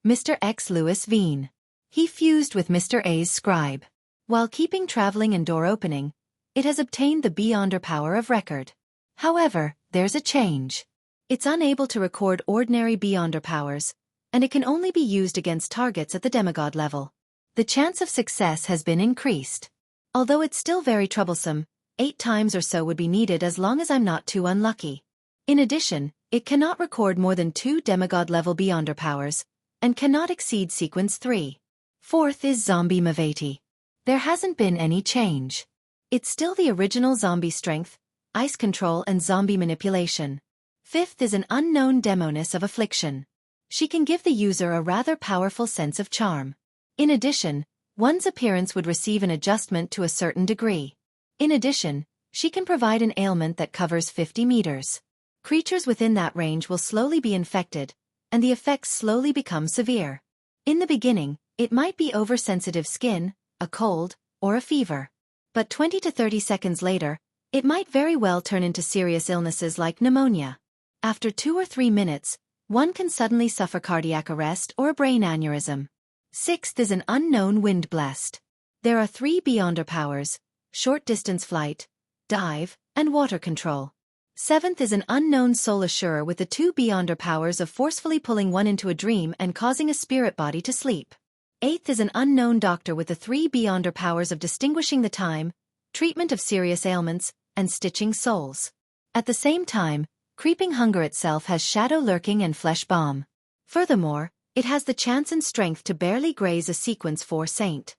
B: Mr. X. Lewis Veen. He fused with Mr. A's Scribe. While keeping traveling and door opening, it has obtained the Beyonder power of record. However, there's a change. It's unable to record ordinary Beyonder powers, and it can only be used against targets at the demigod level. The chance of success has been increased. Although it's still very troublesome, 8 times or so would be needed as long as I'm not too unlucky. In addition, it cannot record more than 2 demigod-level Beyonder powers, and cannot exceed sequence 3. Fourth is Zombie Mavati. There hasn't been any change. It's still the original zombie strength, ice control and zombie manipulation. Fifth is an unknown Demoness of Affliction. She can give the user a rather powerful sense of charm. In addition, one's appearance would receive an adjustment to a certain degree. In addition, she can provide an ailment that covers 50 meters. Creatures within that range will slowly be infected, and the effects slowly become severe. In the beginning, it might be oversensitive skin, a cold, or a fever. But 20 to 30 seconds later, it might very well turn into serious illnesses like pneumonia. After 2 or 3 minutes, one can suddenly suffer cardiac arrest or a brain aneurysm. Sixth is an unknown Wind Blessed. There are 3 Beyonder powers: short-distance flight, dive, and water control. Seventh is an unknown Soul Assurer with the 2 Beyonder powers of forcefully pulling one into a dream and causing a spirit body to sleep. Eighth is an unknown Doctor with the 3 Beyonder powers of distinguishing the time, treatment of serious ailments, and stitching souls. At the same time, Creeping Hunger itself has Shadow Lurking and Flesh Bomb. Furthermore, it has the chance and strength to barely graze a sequence 4 saint.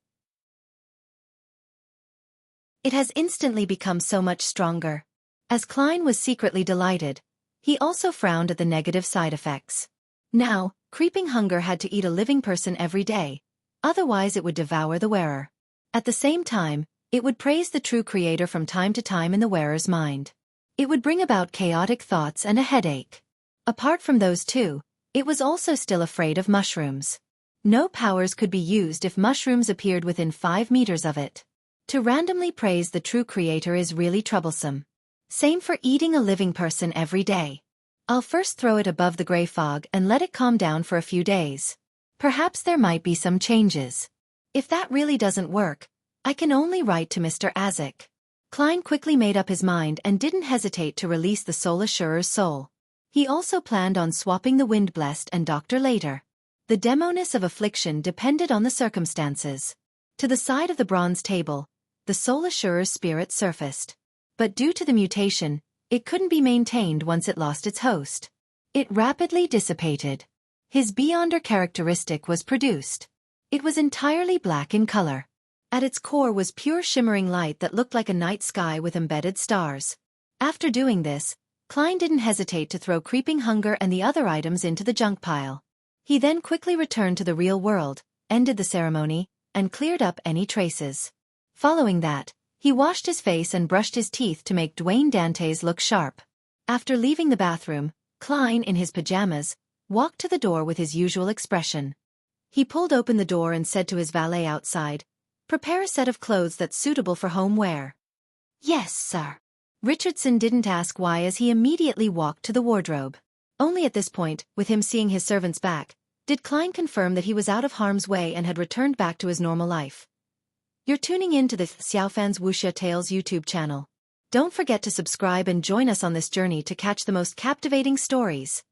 B: It has instantly become so much stronger. As Klein was secretly delighted, he also frowned at the negative side effects. Now, Creeping Hunger had to eat a living person every day, otherwise it would devour the wearer. At the same time, it would praise the true creator from time to time in the wearer's mind. It would bring about chaotic thoughts and a headache. Apart from those 2, it was also still afraid of mushrooms. No powers could be used if mushrooms appeared within 5 meters of it. To randomly praise the true creator is really troublesome. Same for eating a living person every day. I'll first throw it above the gray fog and let it calm down for a few days. Perhaps there might be some changes. If that really doesn't work, I can only write to Mr. Azek. Klein quickly made up his mind and didn't hesitate to release the Soul Assurer's soul. He also planned on swapping the Wind Blessed and Doctor later. The Demoness of Affliction depended on the circumstances. To the side of the bronze table, the Soul Assurer's spirit surfaced. But due to the mutation, it couldn't be maintained once it lost its host. It rapidly dissipated. His Beyonder characteristic was produced. It was entirely black in color. At its core was pure shimmering light that looked like a night sky with embedded stars. After doing this, Klein didn't hesitate to throw Creeping Hunger and the other items into the junk pile. He then quickly returned to the real world, ended the ceremony, and cleared up any traces. Following that, he washed his face and brushed his teeth to make Dwayne Dantes look sharp. After leaving the bathroom, Klein, in his pajamas, walked to the door with his usual expression. He pulled open the door and said to his valet outside, "Prepare a set of clothes that's suitable for home wear." "Yes, sir." Richardson didn't ask why as he immediately walked to the wardrobe. Only at this point, with him seeing his servants back, did Klein confirm that he was out of harm's way and had returned back to his normal life. You're tuning in to the Xiaofan's Wuxia Tales YouTube channel. Don't forget to subscribe and join us on this journey to catch the most captivating stories.